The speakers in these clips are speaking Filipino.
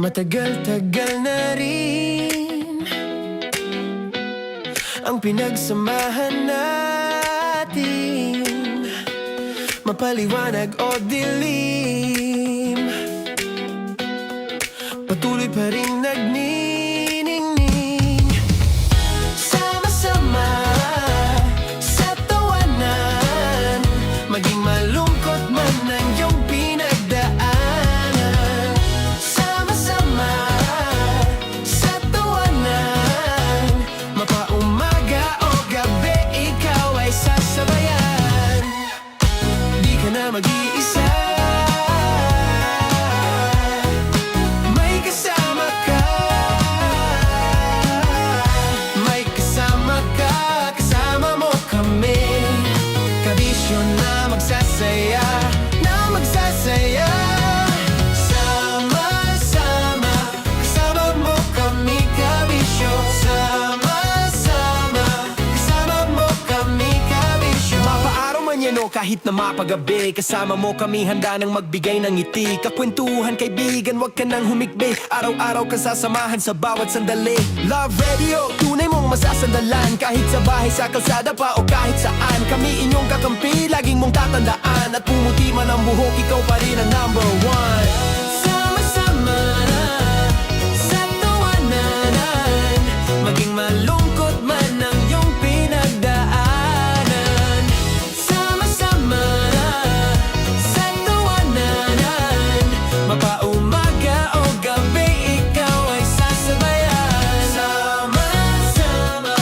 Matagal-tagal na rin ang pinagsamahan natin, mapaliwanag o dilim, patuloy pa rin nagniningning. Sama-sama sa tawanan, maging malungkot man ang iyong pinagdaanan. Sama-sama sa tawanan, mapaumaga o gabi, ikaw ay sasabayan. Di ka na mag-iisa, may kasama ka. May kasama ka, kasama mo kami. Kabisyo na magsasaya, na magsasaya. Sama-sama, kasama mo kami, kabisyo. Sama-sama, kasama mo kami, kabisyo. Mapaaraw man yan o kahit na mapagabi, kasama mo kami, handa nang magbigay ng ngiti. Kakwentuhan, kaibigan, wag ka nang humikbi. Araw-araw ka sasamahan sa bawat sandali. Love Radio, tunay mong masasandalan. Kahit sa bahay, sa kalsada pa o kahit saan, kami inyong kakampi, laging mong tatandaan. At pumuti man ang buhok, ikaw pa rin ang number one. Sama-sama sa tawanan, maging malungkot man ang iyong pinagdaanan. Sama-sama sa tawanan, mapaumaga o gabi, ikaw ay sasabayan. Sama-sama,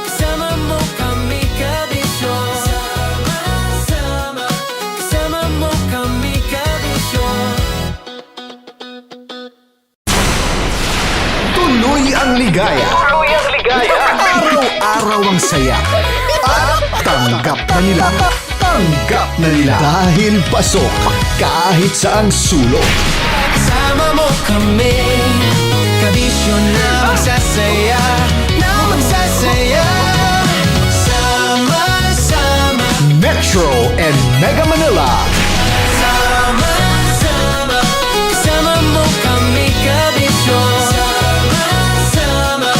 kasama mo kami, kabisyo. Sama-sama, kasama mo kami, kabisyo. Tuloy ang ligaya. Araw-araw ang saya. At tanggap na nila. Tanggap na nila. Dahil pasok kahit saang sulok. Kasama mo kami, kabisyo na magsasaya, na magsasaya. Sama-sama, Metro and Mega Manila. sama-sama, kasama mo kami, kabisyo. Sama-sama,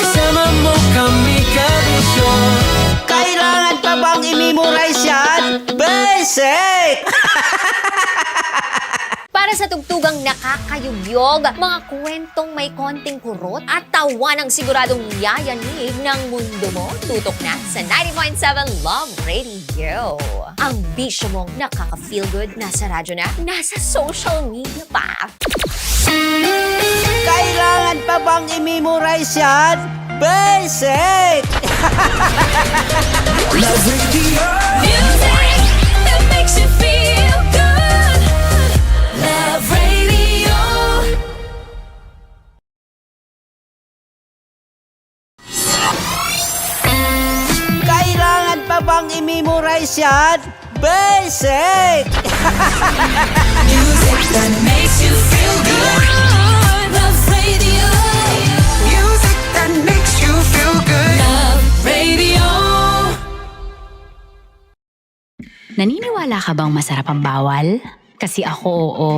kasama mo kami, kabisyo. Kailangan pa bang i-memorize yan? Basic! Para sa tugtugang nakakayugyog, mga kwentong may konting kurot at tawa ng siguradong yayanig ng mundo mo, tutok na sa 90.7 Love Radio. Ang bisyo mong nakaka-feel good, nasa radyo na, nasa social media pa. Kailangan pa bang i-memorize yan? Basic! Love Radio. Music that makes you feel good. Love Radio. Kailangan pa bang i-memorize yan? Basic! Music that makes you feel good. Love Radio. Music that makes you feel good. Love Radio. Naniniwala ka bang masarap ang bawal? Kasi ako, oo.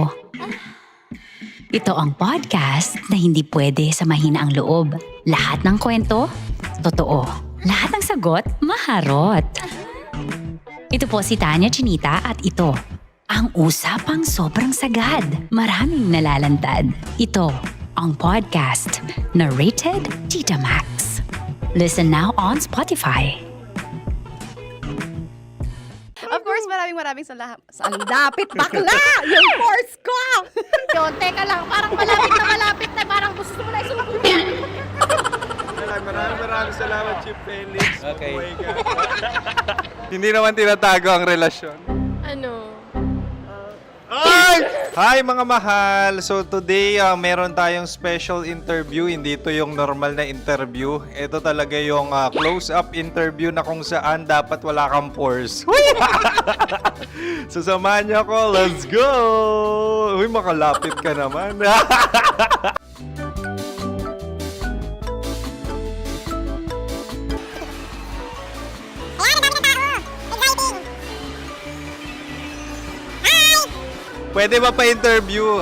Ito ang podcast na hindi pwede sa mahina ang loob. Lahat ng kwento, totoo. Lahat ng sagot, maharot. Ito po si Tanya Chinita at ito, ang usapang sobrang sagad. Maraming nalalantad. Ito, ang podcast na Rated Tita Max. Listen now on Spotify. Of course, maraming salamat. Ang lapit bakla! Yung force ko! Yun, teka lang. Parang malapit na. Parang gusto mo na isulat. Maraming salamat, Chief Felix. Okay. Hindi naman tinatago ang relasyon. Ano? Hi mga mahal! So today, meron tayong special interview. Hindi ito yung normal na interview. Ito talaga yung close-up interview na kung saan dapat wala kang pores. So samahan niyo ako. Let's go! Uy, makalapit ka naman. Pwede ba pa-interview?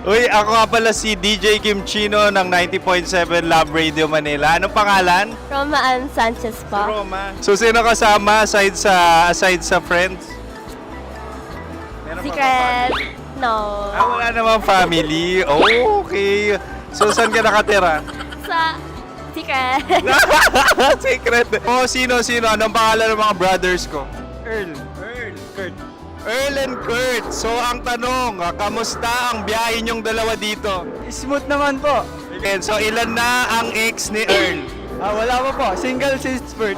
Uy, ako nga pala si DJ Kim Chino ng 90.7 Love Radio Manila. Anong pangalan? Roma Ann Sanchez po. Roma. So, sino kasama aside sa friends? Meron pa ba Secret. family? No. Wala namang family. Oh, okay. So, saan ka nakatira? Sa Secret. Secret. Oh, sino? Anong pangalan ng mga brothers ko? Earl. Kurt. Earl and Kurt. So, ang tanong, kamusta ang biyahe niyong dalawa dito? Smooth naman po. And so, ilan na ang ex ni Earl? Wala pa po. Single since birth.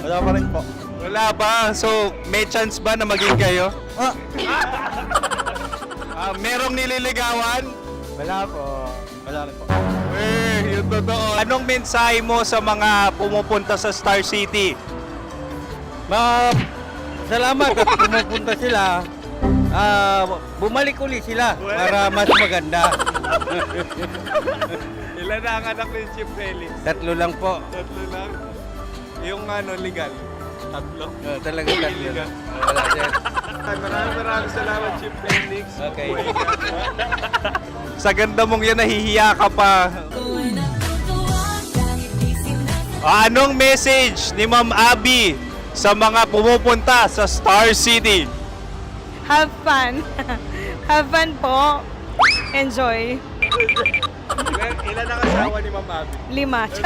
Wala pa rin po. Wala ba? So, may chance ba na maging kayo? Merong nililigawan? Wala po. Wala rin po. Yung totoo. Anong mensahe mo sa mga pumupunta sa Star City? Salamat at pumupunta sila. Bumalik uli sila para mas maganda. Ilan na ang anak ni Chief Felix? 3 lang po. 3 lang. Yung legal? 3. Talaga 3 lang. Wala sir. Maraming salamat, Chief Felix. Okay. Sa ganda mong yan, nahihiya ka pa. Anong message ni Ma'am Abby sa mga pumupunta sa Star City? Have fun. Have fun po. Enjoy. Ilan ang asawa ni Ma'am Abby? 5.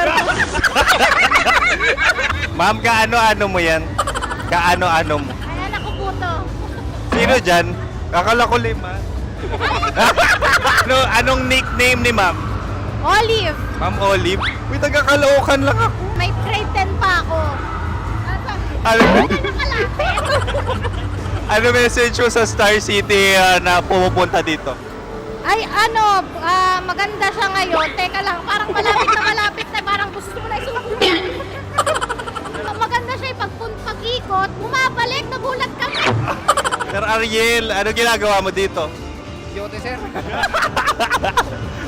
Ma'am, kaano-ano mo yan? Kaano-ano mo? Ayan ako po to. Sino dyan? Akala ko 5. Anong nickname ni Ma'am? Olive. Ma'am Olive? Uy, taga-Caloocan lang ako. May grade 10 pa ako. Ano message mo sa Star City na pumupunta dito? Ay, maganda siya ngayon. Teka lang, parang malapit na, parang gusto mo na isulat. Maganda siya pag-ikot, bumabalik, nagulat ka. Sir Ariel, ano ginagawa mo dito? Yote sir.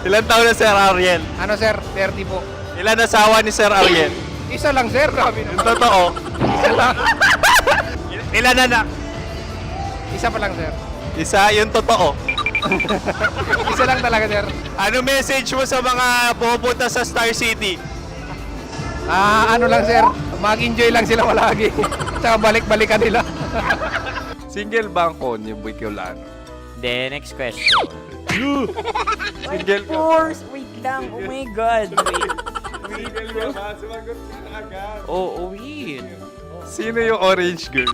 Ilan taon na Sir Ariel? Ano sir? 30 po. Ilan asawa ni Sir Ariel? Isa lang sir. Grabe Yung totoo. Ilan anak? Isa pa lang sir. Isa, yung totoo. Isa lang talaga sir. Ano message mo sa mga pumupunta sa Star City? Ano lang sir. Mag-enjoy lang sila palagi. Tsaka balik-balikan nila. Single ba ang konyo, Boy Kiolano? Then, next question. Single ka? Wait lang. Oh my God. Single ka ba? Sumagot ka na agad. Oh, wait. Sino yung orange girl?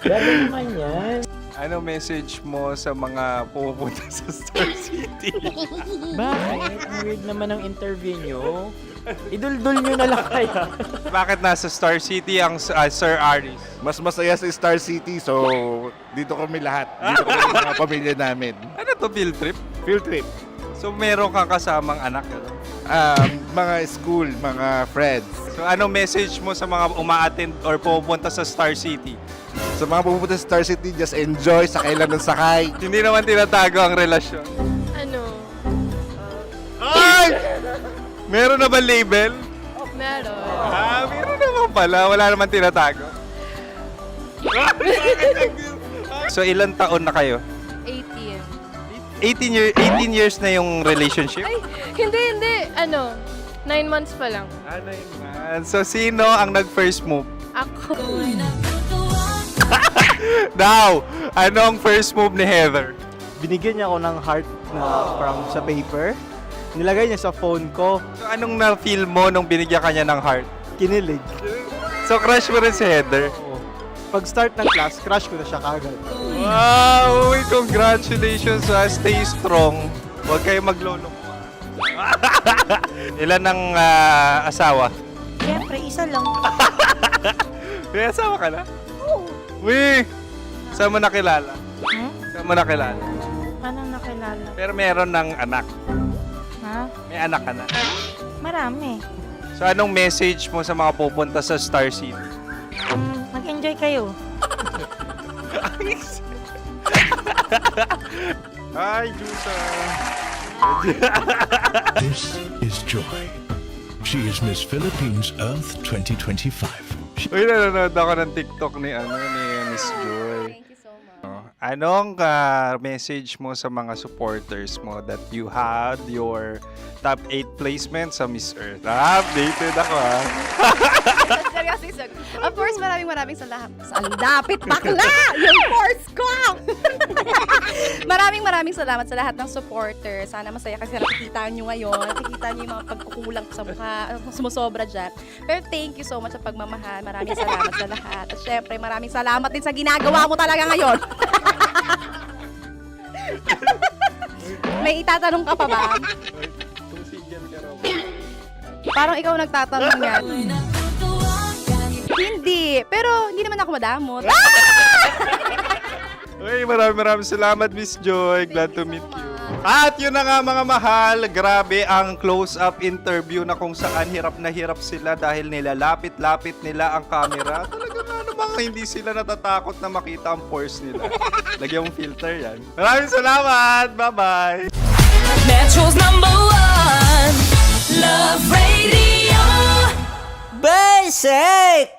Grabe naman yan. Ano message mo sa mga pumupunta sa Star City? Bakit? Ang weird naman ang interview nyo. Iduldul nyo na lang kaya. Bakit nasa Star City ang Sir Aris? Mas masaya sa Star City, so dito kami lahat. Dito kami mga pamilya namin. Ano to, field trip? Field trip. So meron kang kasamang anak? Ano? Mga school, mga friends. So anong message mo sa mga uma-attend or pumupunta sa Star City? Sa mga pupunta sa Star City, just enjoy, sakay lang ng sakay. Hindi naman tinatago ang relasyon. Ano? Ay! Meron na ba label? Meron. Meron naman pala. Wala naman tinatago. So ilan taon na kayo? 18. 18 years na yung relationship? Ay, hindi. 9 months pa lang. 9 months. So sino ang nag-first move? Ako. Now, anong first move ni Heather? Binigyan niya ako ng heart na from sa paper. Nilagay niya sa phone ko. So anong na-feel mo nung binigyan ka niya ng heart? Kinilig. So crush mo rin si Heather? Pag-start ng class, crush ko na siya kagad. Wow! Uy, congratulations ha. Stay strong. Huwag kayo maglolo. Ilan ang asawa? Siyempre, isa lang. May asawa ka na? Oo. Uy! Saan mo nakilala? Saan mo nakilala? Paano nakilala? Pero meron ng anak. Ha? May anak ka na. Marami. So anong message mo sa mga pupunta sa Star City? Mag-enjoy kayo. Hi, Jusa! This is Joy. She is Miss Philippines Earth 2025. Uy, nanonood ako ng TikTok ni Miss Joy. Thank you so much. Anong message mo sa mga supporters mo that you had your top 8 placement sa Miss Earth? Updated ako Seryoso, of course, maraming salamat. Sa lapit bakla! Yung course ko! maraming salamat sa lahat ng supporters. Sana masaya kasi nakikita nyo ngayon. Nakikita nyo yung mga pagkukulang sa mukha, sumusobra dyan. Pero thank you so much sa pagmamahal. Maraming salamat sa lahat. At syempre, maraming salamat din sa ginagawa mo talaga ngayon. May itatanong ka pa ba? Parang ikaw nagtatanong yan. Hindi. Pero hindi naman ako madamot. Uy, maraming salamat, Miss Joy. Glad to meet you. At yun na nga mga mahal, grabe ang close-up interview na kung saan hirap na hirap sila dahil nilalapit-lapit nila ang camera. Talaga nga namang hindi sila natatakot na makita ang pores nila. Lagyan mong filter yan. Maraming salamat! Bye-bye! Metro's #1 Love Radio. Basic!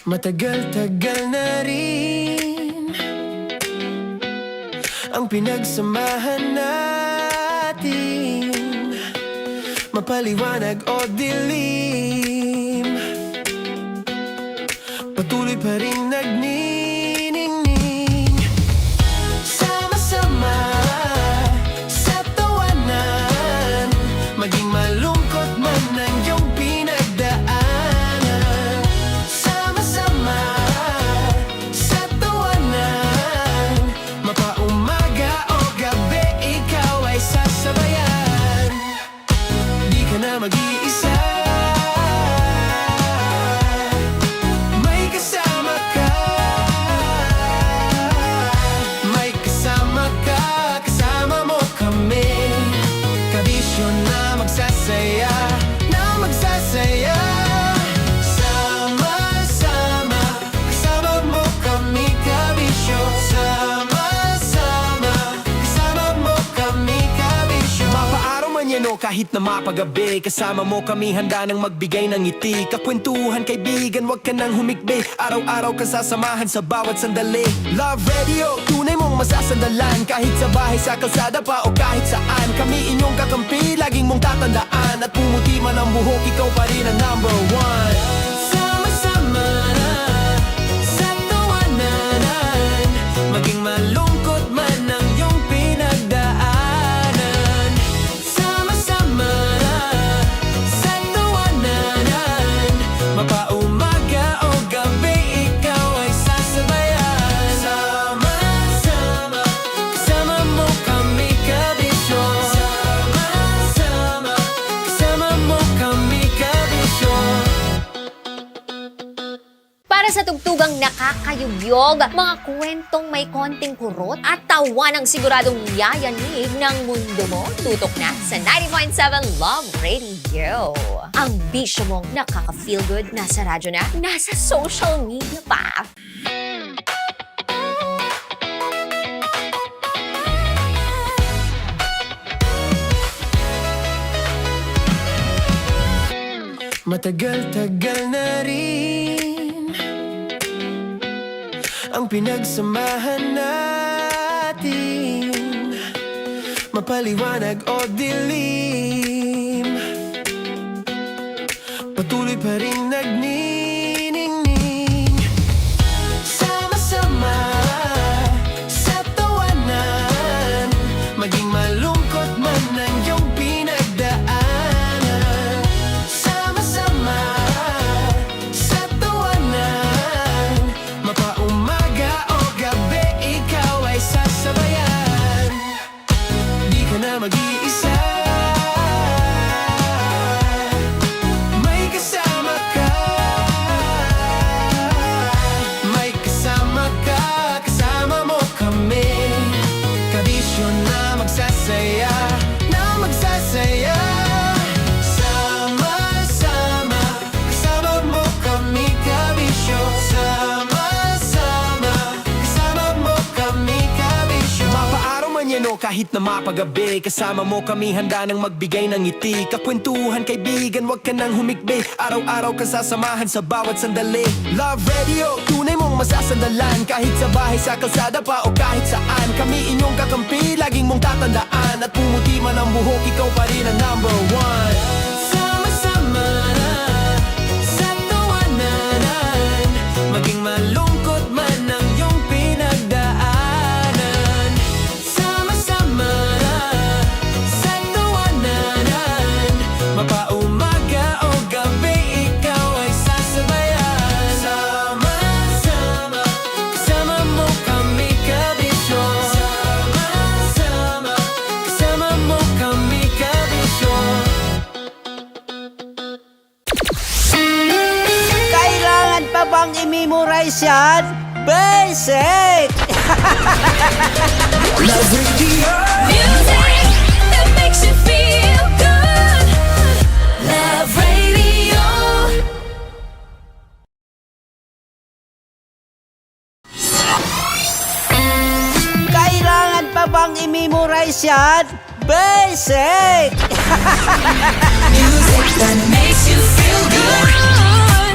Matagal-tagal na rin ang pinagsamahan natin, mapaliwanag o dilim, patuloy pa rin nagniningning, sama-sama sa tawanan, maging malungkot man ang iyong pinagdaanan. Sama-sama sa tawanan, mapaumaga o gabi, ikaw ay sasabayan. Di ka na mag-iisa, may kasama ka. May kasama ka, kasama mo kami. Kabisyo na magsasaya, na magsasaya. Sama-sama, kasama mo kami, kabisyo. Sama-sama, kasama mo kami, kabisyo. Mapaaraw man yan o kahit na mapagabi, kasama mo kami, handa nang magbigay ng ngiti. Kakwentuhan, kaibigan, wag ka nang humikbi. Araw-araw kasasamahan sa bawat sandali. Love Radio, tunay mong masasandalan. Kahit sa bahay, sa kalsada pa o kahit saan, kami inyong kakampi, laging mong tatandaan. At pumuti man ang buhok, ikaw pa rin ang #1. Sama-sama sa tawanan, maging malungkot man ang iyong pinagdaanan. Sama-sama sa tawanan, mapaumaga o gabi, ikaw ay sasabayan. Sama-sama, kasama mo kami, kabisyo. Sama-sama, kasama mo kami, kabisyo. Para sa tugtugang nakakayugyog, mga kwentong may konting kurot at tawa ng siguradong yayanig ng mundo mo, tutok na sa 90.7 Love Radio. Ang bisyo mong nakaka-feel good, nasa radyo na, nasa social media pa. Matagal-tagal na rin ang pinagsamahan natin, mapaliwanag o dilim, patuloy pa rin nagniningning. Sama-sama sa tawanan, maging malungkot man ang iyong pinagdaanan. Sama-sama sa tawanan, mapaumaga o gabi, ikaw ay sasabayan. Di ka na mag-iisa, kahit na mapagabi. Kasama mo kami handa nang magbigay ng ngiti. Kakwentuhan kaibigan, wag ka nang humikbi. Araw-araw kasasamahan sa bawat sandali. Love Radio, tunay mong masasandalan. Kahit sa bahay, sa kalsada pa o kahit saan. Kami inyong kakampi, laging mong tatandaan. At pumuti man ang buhok, ikaw pa rin ang number one. Sama-sama sa tawanan, maging malungkot man ang iyong pinagdaanan. Sama-sama sa tawanan, mapaumaga o gabi, ikaw ay sasabayan. Sama-sama, kasama mo kami kabisyo. Sama-sama, kasama mo kami kabisyo. Kailangan pa bang i-memorize yan? Basic! Love Radio. Music that makes you feel good. Love Radio. Kailangan pa bang i-memorize yan? Basic! Music that makes you feel good.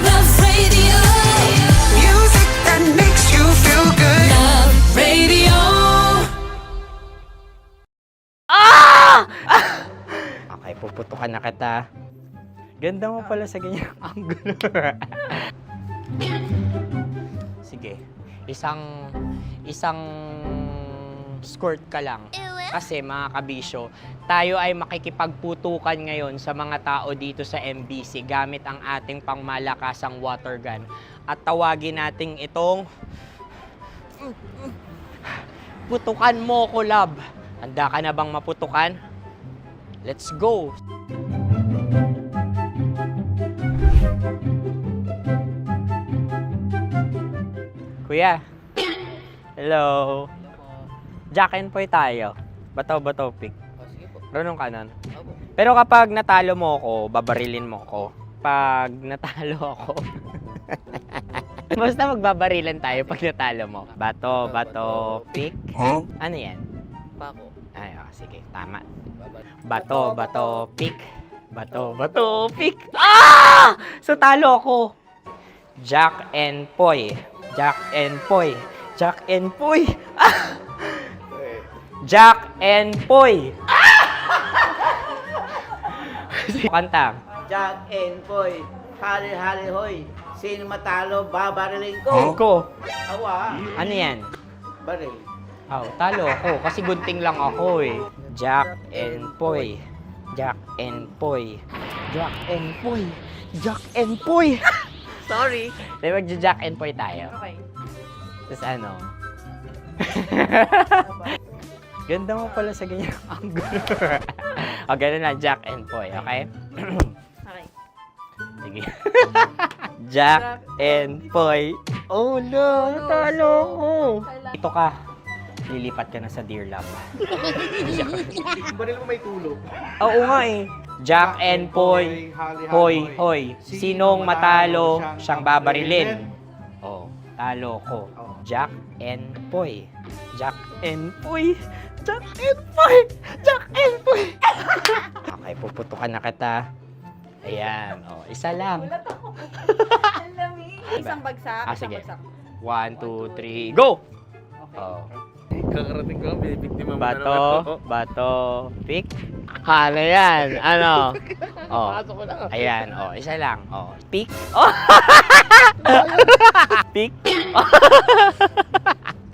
Love Radio. Music that makes you feel good. Love Radio. Okay, puputukan na kita. Ganda mo pala sa ganyang angulo. Sige, isang skirt ka lang. Kasi mga kabisyo, tayo ay makikipagputukan ngayon sa mga tao dito sa MBC gamit ang ating pangmalakasang water gun. At tawagin natin itong putukan mo ko, love. Handa ka na bang maputukan? Let's go! Kuya. Hello. Jack and Poy tayo. Bato-bato pick. Runong ka nun. Pero kapag natalo mo ako, babarilin mo ako. Pag natalo ako, basta magbabarilan tayo pag natalo mo. Bato, pick. Ano yan? Pako. Ay, sige, tama. Bato, pick. Bato, pick. Ah! So talo ako. Jack and Poy. Jack and Poy. Jack and Poy. Ah! Jack and Poy. Kanta. Jack and Poy, hali-hali hoy. Sino matalo, babariling ko. Ko. Awa, Ano yan? baril. Oh, talo ako kasi gunting lang ako eh. Jack and Poy. Jack and Poy. Jack and Poy. Jack and Poy. Sorry. Di ba Jack and Poy tayo? Okay. Tapos ano? Ganda mo pala sa ganyang angulo. O, ganun lang, Jack and Poy, okay? Okay. Sige. Jack and Poy. Oh no, natalo ko. Ito ka. Lilipat ka na sa Dear Love. Baril mo may tulog. Oo nga eh. Jack and Poy. Hoy, hoy. Sinong matalo, siyang babarilin. Oh, talo ko. Jack and Poy. Jack and Poy. Jack and Poy. Jack and Poy. Okay, puputukan na kita. Ayan. Oh, isa lang. Isang bagsak. Ah, sige. 1, 2, 3, go! Oh. Kakarating ko, binibiktima mo na naman Bato, ako. bato, pick. Ano yan? Ano? Oh. Pasok ko na. Ayan, oh, isa lang. Oh, pick. Oh. Pick.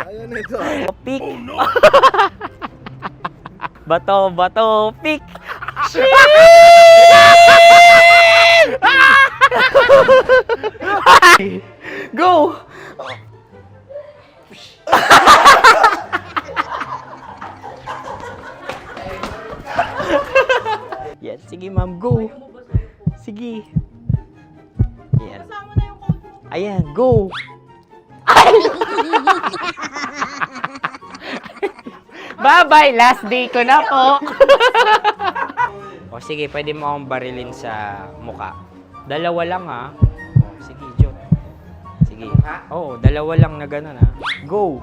Ayaw na ito. Oh, pick. Bato, bato, pick. Go! Yan, sige ma'am, go. Sige. Yan. Ayan, go. Bye-bye, last day ko na po. O sige, pwede mo akong barilin sa muka. Dalawa lang ha. O, sige, Jot. Sige. Oo, dalawa lang na gano'n ha. Go.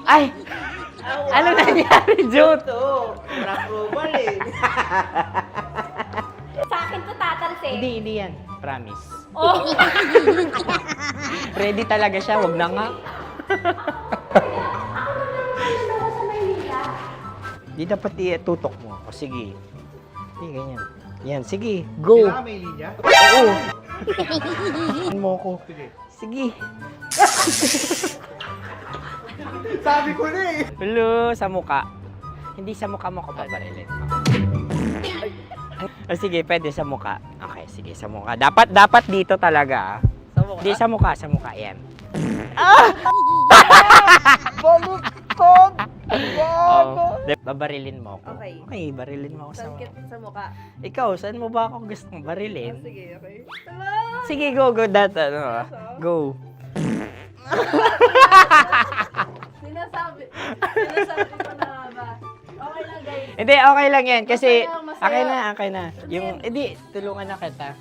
Ay! Ano nangyari, Jut? Ito, approval eh. Sa akin to tatalsik. Hindi yan. Promise. Oh. Ready talaga siya, wag na nga. Di dapat tutok mo. O sige. Hindi, ganyan. Yan, sige. Go. Kailangan may linya? Oo. mo ko. Sige. Sabi ko na eh. Hello, sa muka. Hindi sa muka mo ko paparilin. O sige, pwede sa muka. Okay, sige, sa muka. Dapat dito talaga. Sa muka? Hindi, sa muka. Yan. Baluktot! Babarilin mo ako. Okay. Okay, barilin mo ako sa muka. Sa mukha. Ikaw, saan mo ba ako gustong barilin? Sige, okay. Sige, go. Go. Sinasabi ko na ba? Okay lang, guys. Hindi, okay lang yan. Kasi, Masaya. okay na. Yung, hindi, tulungan na kita.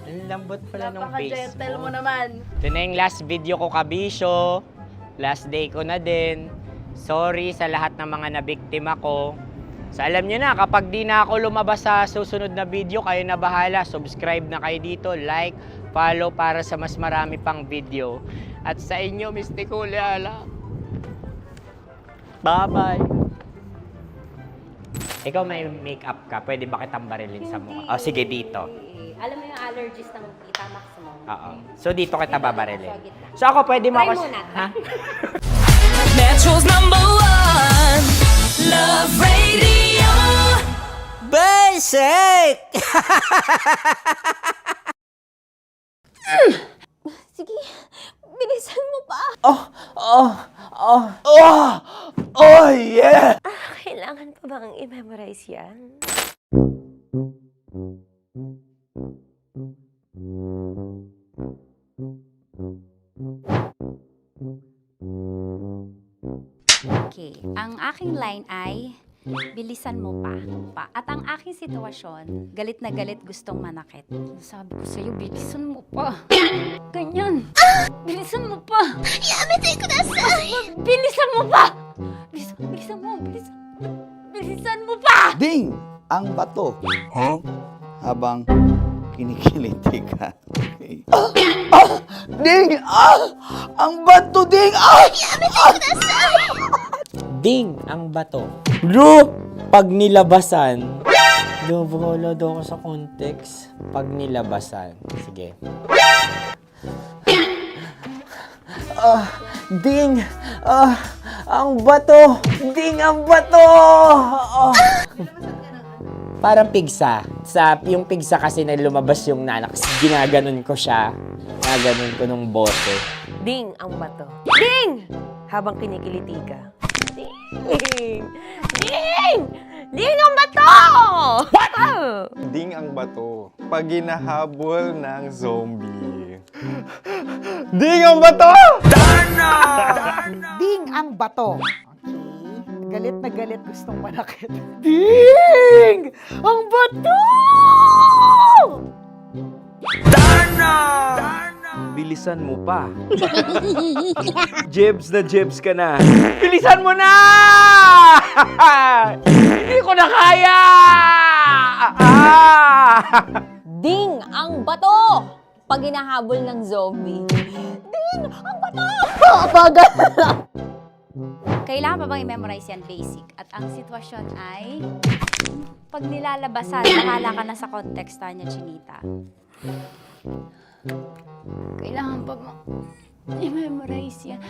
Ang lambot pala ng face Napaka-gentle mo. mo naman. Ito na yung last video ko, kabisyo. Last day ko na din. Sorry sa lahat ng mga nabiktima ko. So alam nyo na, kapag di na ako lumabas sa susunod na video, kayo na bahala. Subscribe na kayo dito, like, follow para sa mas marami pang video. At sa inyo, Mistiko Leala. Bye-bye. Ikaw may makeup ka, pwede ba kitang barilin sa mukha? O sige, dito. Alam mo yung allergies ng Tita Max mo? Oo. So dito kita babarilin. So ako pwede mo Try ako... muna. Ha? Metro's #1 Love Radio. Basic! Sige, bilisan mo pa. Oh, yeah! Kailangan pa bang i-memorize yan? Okay, ang aking line ay, bilisan mo pa. At ang aking sitwasyon, galit na galit gustong manakit. Sabi ko sa'yo, bilisan mo pa. Ganyan. Bilisan mo pa. Yamitay ko na bilisan mo pa. Bilisan mo pa. Ding! Ang bato. Habang kinikiliti ka. Okay. Ding! Ang bato, Ding! Ding ang bato. Bro! Pag nilabasan. Wala daw ako sa context. Pag nilabasan. Sige. Ding! Ang bato! Ding ang bato! Parang pigsa. Yung pigsa kasi na lumabas yung nanak. Ginaganon ko siya. Ginaganon ko nung bote. Ding ang bato. Ding! Habang kinikiliti ka. Ding! Ding! Ding ang bato! What? Ding ang bato. Pag hinahabol ng zombie. Ding ang bato! Ding ang bato. Galit na galit gustong manakit. Ding! Ang bato! Bilisan mo pa. Jebs na jebs ka na. Bilisan mo na! Hindi ko na kaya! Ding ang bato! Pag hinahabol ng zombie. Ding ang bato! Bagal! Kailangan pa bang i-memorize yan basic? At ang sitwasyon ay, pag nilalabasan, bahala ka na sa konteksta niya, Chinita. Kailangan pa bang i-memorize yan?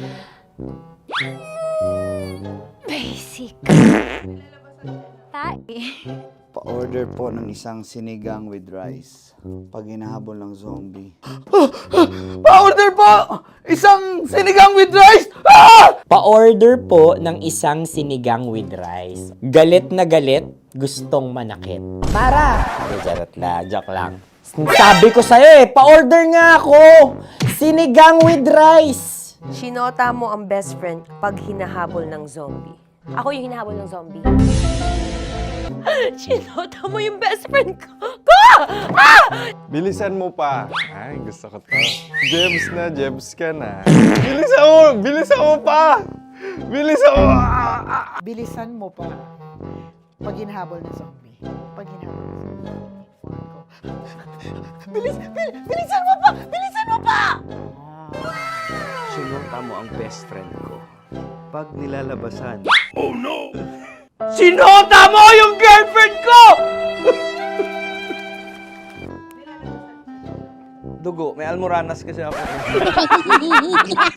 Basic. Pa-order po ng isang sinigang with rice. Pag hinahabol ng zombie. Pa-order po! Isang sinigang with rice! Pa-order po ng isang sinigang with rice. Galit na galit, gustong manakit. Para! Joke lang. Sabi ko sa'yo pa-order nga ako! Sinigang with rice! Sinota mo ang best friend pag hinahabol ng zombie. Ako yung hinahabol ng zombie. Sinota mo yung best friend ko! Bilisan mo pa. Ay, gusto ko to. Jebs na, jebs ka na. Bilisan mo pa! Bilisan mo! Bilisan mo pa. Pag hinahabol ng zombie. Pag hinahabol ng zombie. Bilisan mo pa! Bilisan mo pa! Sinota mo ang best friend ko. Pag nilalabasan. Oh no! Sinota mo yung girlfriend ko! Dugo, may almoranas kasi ako.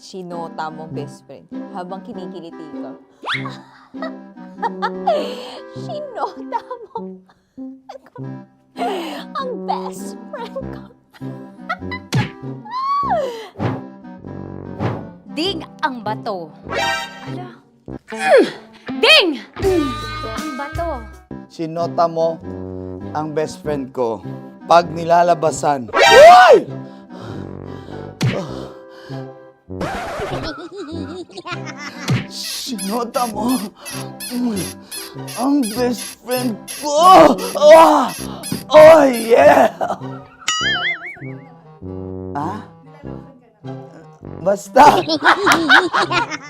Sinota mo best friend habang kinikiliti ka. Sinota mo ang best friend ko. Ding ang bato. Ala. Ding! Ang bato. Sinota mo ang best friend ko pag nilalabasan. Uy! Sinota mo ang best friend ko. Oh yeah! Ah? Basta.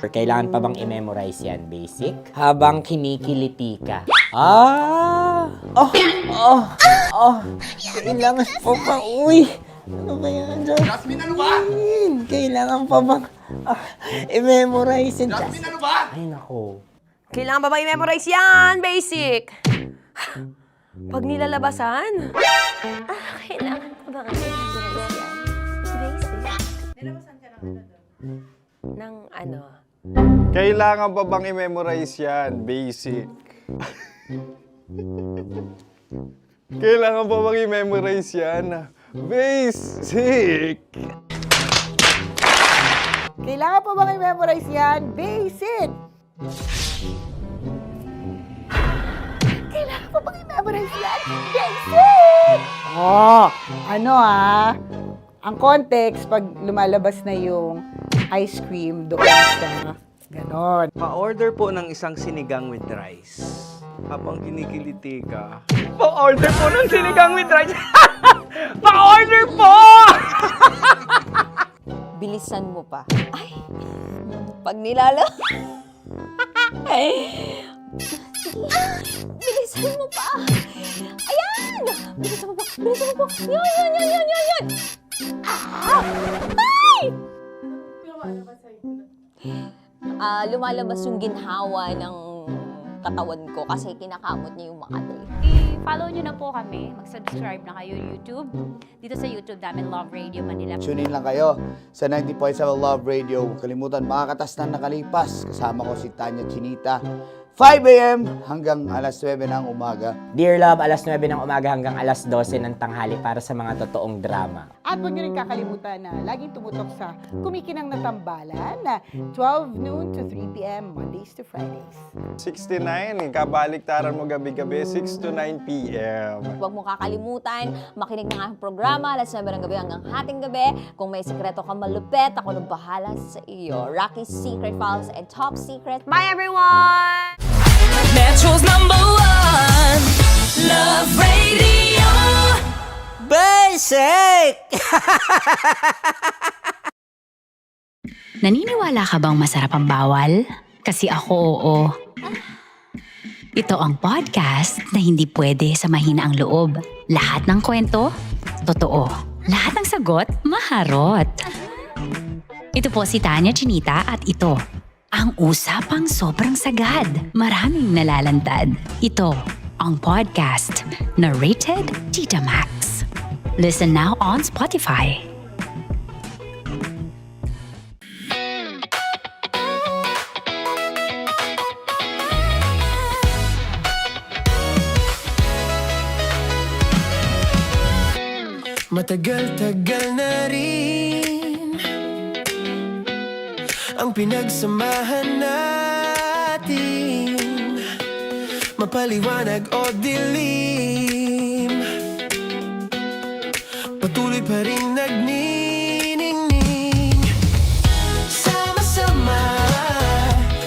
Kailangan pa bang i-memorize yan, basic? Habang kinikiliti ka. Kailangan pa ba? Uy! Ano ba yan, Jasmine? Jasmine, ano ba? Kailangan pa bang i-memorize yan, Jasmine, ano ba? Ay, nako. Kailangan ba bang i-memorize yan? Basic! Pag nilalabasan? Kailangan pa bang i-memorize yan? Basic? Nilabasan ka ng ano doon? Ng ano? Kailangan pa bang i-memorize yan? Basic. Kailangan pa bang i-memorize yan? Basic. Kailangan pa bang i-memorize yan? Basic! Kailangan pa bang i-memorize yan? Basic! Ano ang context pag lumalabas na yung ice cream doon sa ganon. Pa-order po ng isang sinigang with rice. Habang kinikiliti ka. Pa-order po ng sinigang with rice. Pa-order po! Bilisan mo pa. Ay! Pag nilala... Bilisan mo pa! Ayan! Bilisan mo pa! Bilisan mo pa! Yan! Ay! Lumalabas yung ginhawa ng katawan ko kasi kinakamot niya yung makati. I-follow nyo na po kami. Mag-subscribe na kayo YouTube. Dito sa YouTube namin, Love Radio Manila. Tune in lang kayo sa 90.7 Love Radio. Huwag kalimutan, makakatas na nakalipas. Kasama ko si Tanya Chinita. 5 a.m. hanggang alas 9 ng umaga. Dear Love, alas 9 ng umaga hanggang alas 12 ng tanghali para sa mga totoong drama. At huwag nyo rin kakalimutan na laging tumutok sa Kumikinang na Tambalan na 12 noon to 3 p.m. Mondays to Fridays. 69, kabaliktaran mo gabi-gabi, 6 to 9 p.m. Huwag mo kakalimutan, makinig ng aking programa, alas 9 ng gabi hanggang hating gabi. Kung may sikreto ka malupet, ako nang bahala sa iyo. Rocky's Secret Files and Top Secret. Bye, everyone! Metro's #1 Love Radio. Basic! Naniniwala ka bang masarap ang bawal? Kasi ako, oo. Ito ang podcast na hindi pwede sa mahina ang loob. Lahat ng kwento, totoo. Lahat ng sagot, maharot. Ito po si Tanya Chinita at ito, ang usapang sobrang sagad. Maraming nalalantad. Ito, ang podcast na Rated Tita Max. Listen now on Spotify. Matagal-tagal na rin ang pinagsamahan natin, mapaliwanag o dilim, patuloy pa rin nagniningning. Sama-sama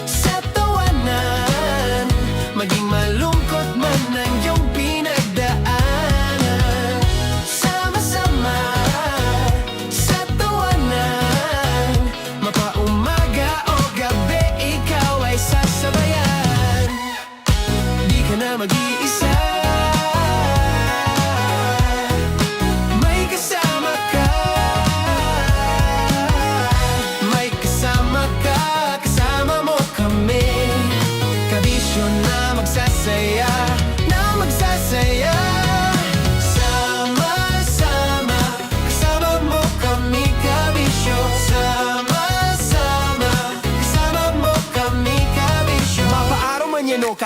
sa tawanan, maging malungkot man ang iyong pinagdaanan. Sama-sama sa tawanan, mapaumaga o gabi, ikaw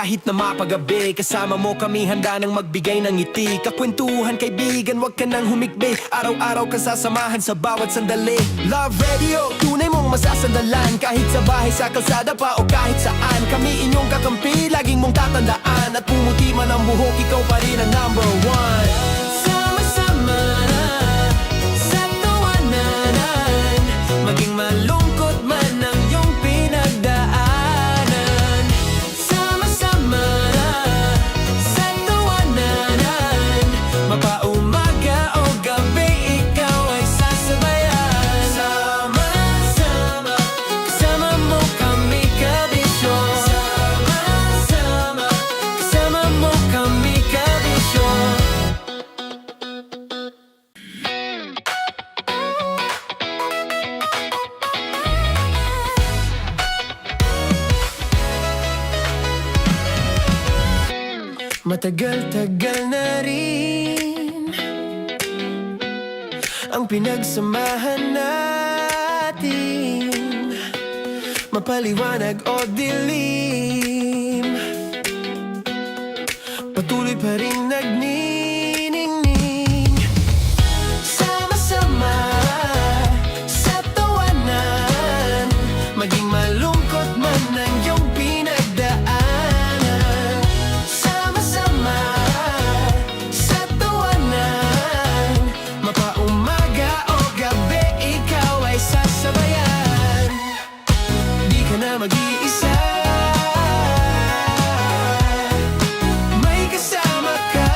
kahit na mapagabi. Kasama mo kami handa nang magbigay ng ngiti. Kakwentuhan kaibigan, wag ka nang humikbi. Araw-araw kasasamahan sa bawat sandali. Love Radio, tunay mong masasandalan. Kahit sa bahay, sa kalsada pa o kahit saan. Kami inyong kakampi, laging mong tatandaan. At pumuti man ang buhok, ikaw pa rin ang number one. Sama-sama na sa tawanan, maging malungkot man ang iyong pinagdaanan. Sama-sama na sa tawanan, mapaumaga o gabi, ikaw ay sasabayan. Sama-sama, kasama mo kami kabisyo. Sama-sama, kasama mo kami kabisyo. Matagal-tagal na rin ang pinagsamahan natin, mapaliwanag o dilim, patuloy pa rin nagniningning. Sama-sama sa tawanan, maging malungkot man ang iyong pinagdaanan. Sama-sama sa tawanan, mapaumaga o gabi, ikaw ay sasabayan. Di ka na mag-iisa, may kasama ka.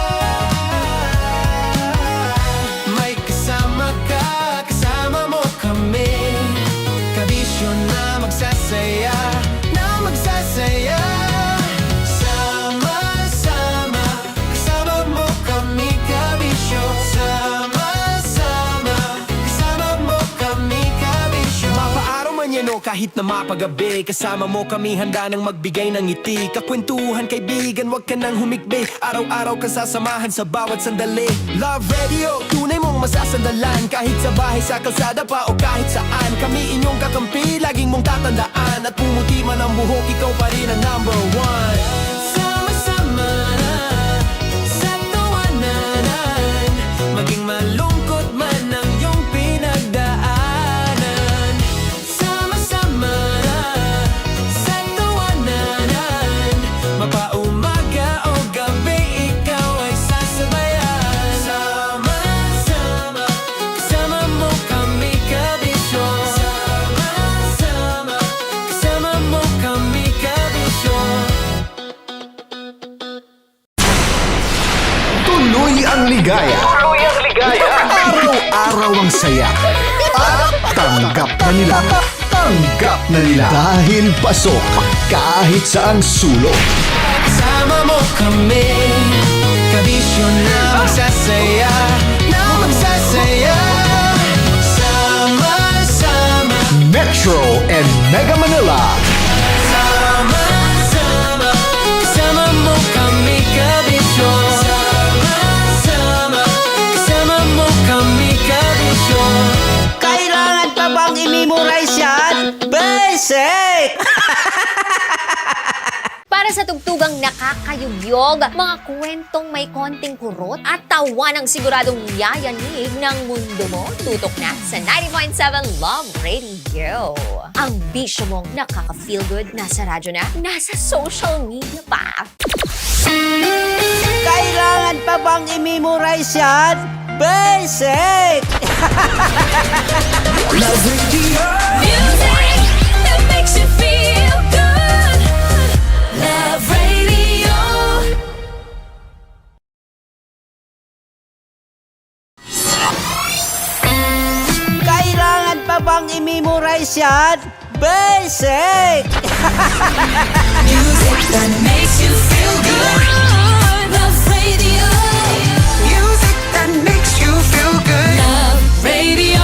May kasama ka, kasama mo kami. Kabisyo na magsasaya, na magsasaya. Sama-sama, kasama mo kami kabisyo. Sama-sama, kasama mo kami kabisyo. Mapaaraw man yan o kahit na mapagabi, kasama mo kami handa nang magbigay ng ngiti. Kakwentuhan kaibigan, wag ka nang humikbi. Araw-araw kasasamahan sa bawat sandali. Love Radio, tunay mong masasandalan. Kahit sa bahay, sa kalsada pa o kahit saan. Kami inyong kakampi, laging mong tatandaan. At pumuti man ang buhok, ikaw pa rin ang number one. Sama-sama na sa tawanan, maging malungkot man ang iyong pinagdaanan. Sama-sama na sa tawanan, mapaumaga o gabi, ikaw ay sasabayan. Sama-sama, kasama mo kami kabisyo. Sama-sama, kasama mo kami kabisyo. Tuloy ang ligaya. Araw-araw ang saya. At tanggap na nila. Tanggap na nila. Dahil pasok kahit saang sulok. Kasama mo kami, kabisyo na magsasaya, na magsasaya. Sama-sama, Metro and Mega Manila. sama-sama, kasama mo kami kabisyo. Sama-sama, kasama mo kami kabisyo. Kailangan pa bang i-memorize yan? Basic! Para sa tugtugang nakakayugyog, mga kwentong may konting kurot at tawa ng siguradong yayanig ng mundo mo, tutok na sa 90.7 Love Radio. Ang bisyo mong nakaka-feel good, nasa radyo na, nasa social media pa. Kailangan pa bang i-memorize yan? Basic! Love Radio. Music that makes you feel good. Love Radio. Kailangan pa bang i-memorize yan? Basic! Music that makes you feel good. Love Radio. Music that makes you feel good. Love Radio.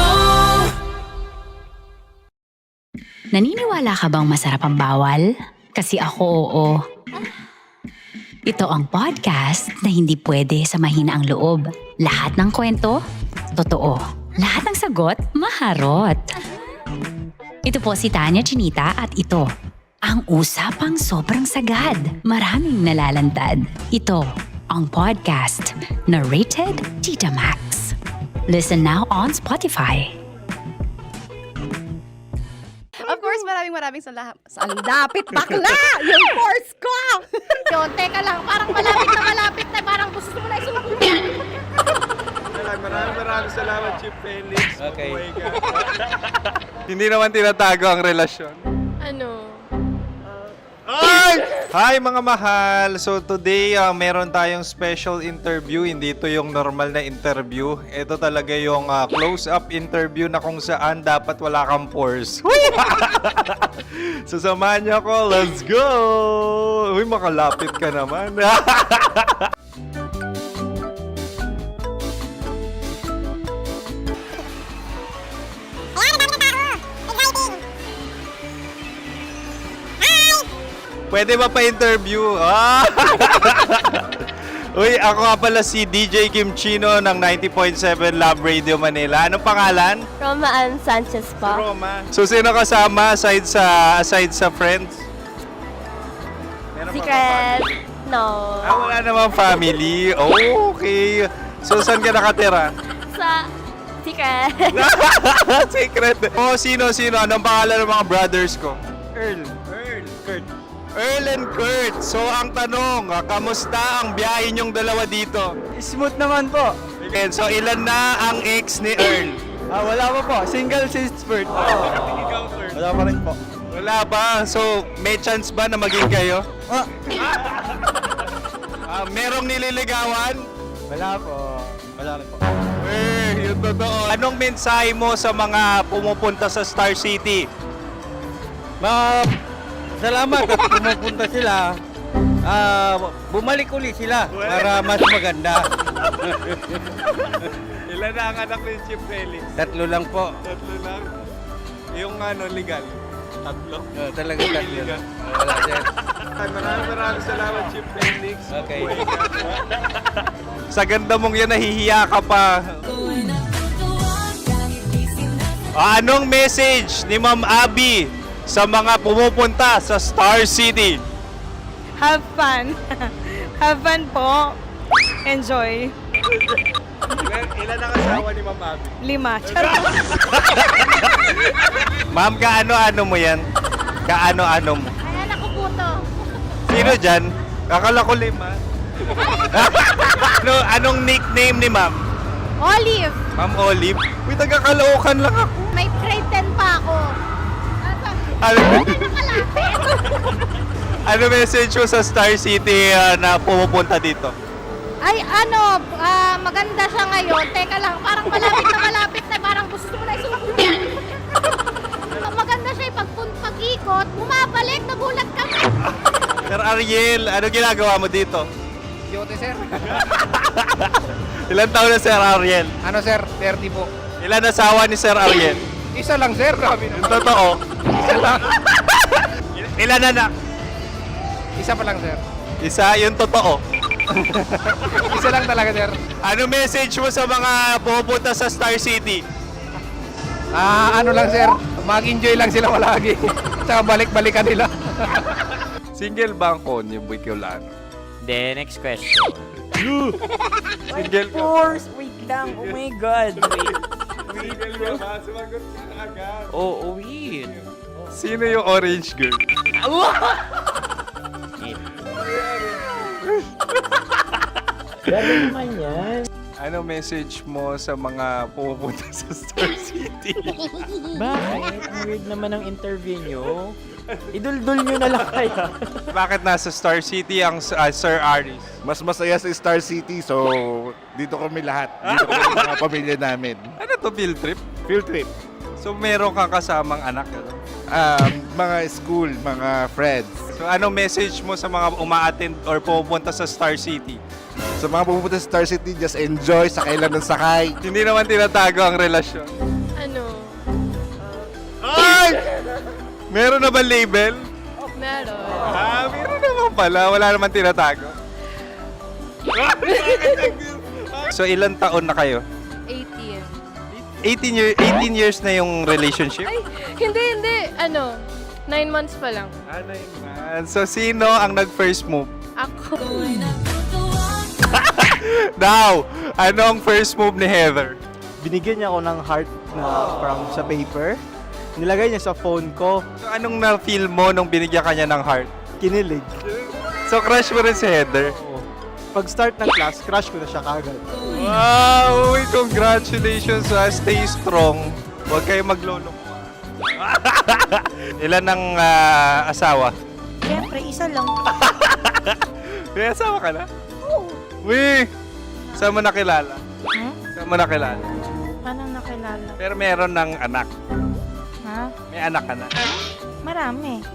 Naniniwala ka bang masarap ang bawal? Kasi ako, oo. Ito ang podcast na hindi pwede samahin ang loob. Lahat ng kwento, totoo. Lahat ng sagot, maharot. Ito po si Tanya Chinita at ito Ang usapang sobrang sagad, maraming nalalantad. Ito ang podcast na Rated Tita Max. Listen now on Spotify. Of course, maraming salamat. Ang lapit bakla! Yung force ko! Yun, teka lang, parang malapit na, parang gusto mo na isulat. Maraming salamat, Chief Felix. Okay. Mabuhay ka. Hindi naman tinatago ang relasyon. Ano? Hi mga mahal! So today, meron tayong special interview. Hindi ito yung normal na interview. Ito talaga yung close-up interview na kung saan dapat wala kang pores. So samahan niyo ako. Let's go! Uy, makalapit ka naman. Pwede ba pa-interview? Uy, ako nga pala si DJ Kim Chino ng 90.7 Love Radio Manila. Anong pangalan? Roma Ann Sanchez po. Roma. So, sino kasama aside sa friends? Meron pa ba Secret. No. wala namang family. Oh, okay. So, saan ka nakatira? Sa secret. Secret. Oh, sino? Anong pangalan ng mga brothers ko? Earl, Kurt. Earl and Kurt. So, ang tanong, kamusta ang biyahe niyong dalawa dito? Smooth naman po. Okay, so ilan na ang ex ni Earl? Wala pa po. Single since birth. Ikaw, Kurt? Wala pa rin po. Wala ba? So, may chance ba na maging kayo? Merong nililigawan? Wala po. Wala rin po. Yung totoo. Anong mensahe mo sa mga pumupunta sa Star City? Salamat at pumupunta sila. Bumalik uli sila para mas maganda. Ilan na ang anak ni Chief Felix? 3 lang po. 3 lang? Yung legal? 3? Talaga 3 lang. Wala sir. Maraming salamat, Chief Felix. Okay. Mabuhay ka. Sa ganda mong yan, nahihiya ka pa. Anong message ni Ma'am Abby sa mga pumupunta sa Star City? Have fun. Have fun po. Enjoy. Ilan ang asawa ni Ma'am Abby? 5. Ma'am, kaano-ano mo yan? Kaano-ano mo? Ay, anak ko po to. Sino dyan? Akala ko 5. Anong nickname ni Ma'am? Olive, Ma'am Olive? Uy, taga-Caloocan lang ako. may grade 10 pa ako. Ano message mo sa Star City na pumupunta dito? Ay, maganda siya ngayon. Teka lang, parang malapit na, parang gusto mo na isulat. Maganda siya pag-ikot, bumabalik, nagulat ka. Sir Ariel, ano ginagawa mo dito? Yote sir. Ilan taon na Sir Ariel? Ano sir? 30 po. Ilan asawa ni Sir Ariel? Isa lang sir. Yung totoo. Ilan anak? Isa pa lang sir. Isa, yung totoo. Isa lang talaga sir. Ano message mo sa mga pumupunta sa Star City? Ano lang sir. Mag-enjoy lang sila palagi. Tsaka balik-balikan nila. Single ba ang konyo, Boy Kiolano? Then, next question. Single ka? Wait lang. Oh my God. Single ka ba? Sumagot ka agad. Oh, wait. Sino yung orange girl? Grabe naman yan. Ano message mo sa mga pumupunta sa Star City? Bakit? Ang weird naman ang interview nyo. Idul-dul nyo na lang kaya. Bakit nasa Star City ang Sir Aris? Mas masaya sa Star City, so dito kami lahat. Dito kami mga pamilya namin. Ano to, field trip? Field trip. So meron kang kasamang anak? Ano? Mga school, mga friends. So anong message mo sa mga uma-attend or pumupunta sa Star City? Sa mga pupunta sa Star City, just enjoy, sakay lang ng sakay. Hindi naman tinatago ang relasyon. Ano? Ay! Meron na ba label? Meron. Meron naman pala. Wala naman tinatago. So ilan taon na kayo? 18. 18 years na yung relationship? Ay, hindi. 9 months pa lang. 9 months. So, sino ang nag-first move? Ako. Now, anong first move ni Heather? Binigyan niya ako ng heart na from sa paper. Nilagay niya sa phone ko. So, anong na-feel mo nung binigyan ka niya ng heart? Kinilig. So, crush mo rin si Heather? Pag-start ng class, crush ko na siya kagad. Wow! Uy, congratulations ha. Stay strong. Huwag kayo maglolo. Ilan ang asawa? Siyempre, isa lang. May asawa ka na? Oo. Uy! Saan mo nakilala? Saan mo nakilala? Paano nakilala? Pero meron ng anak. Ha? May anak ka na. Marami.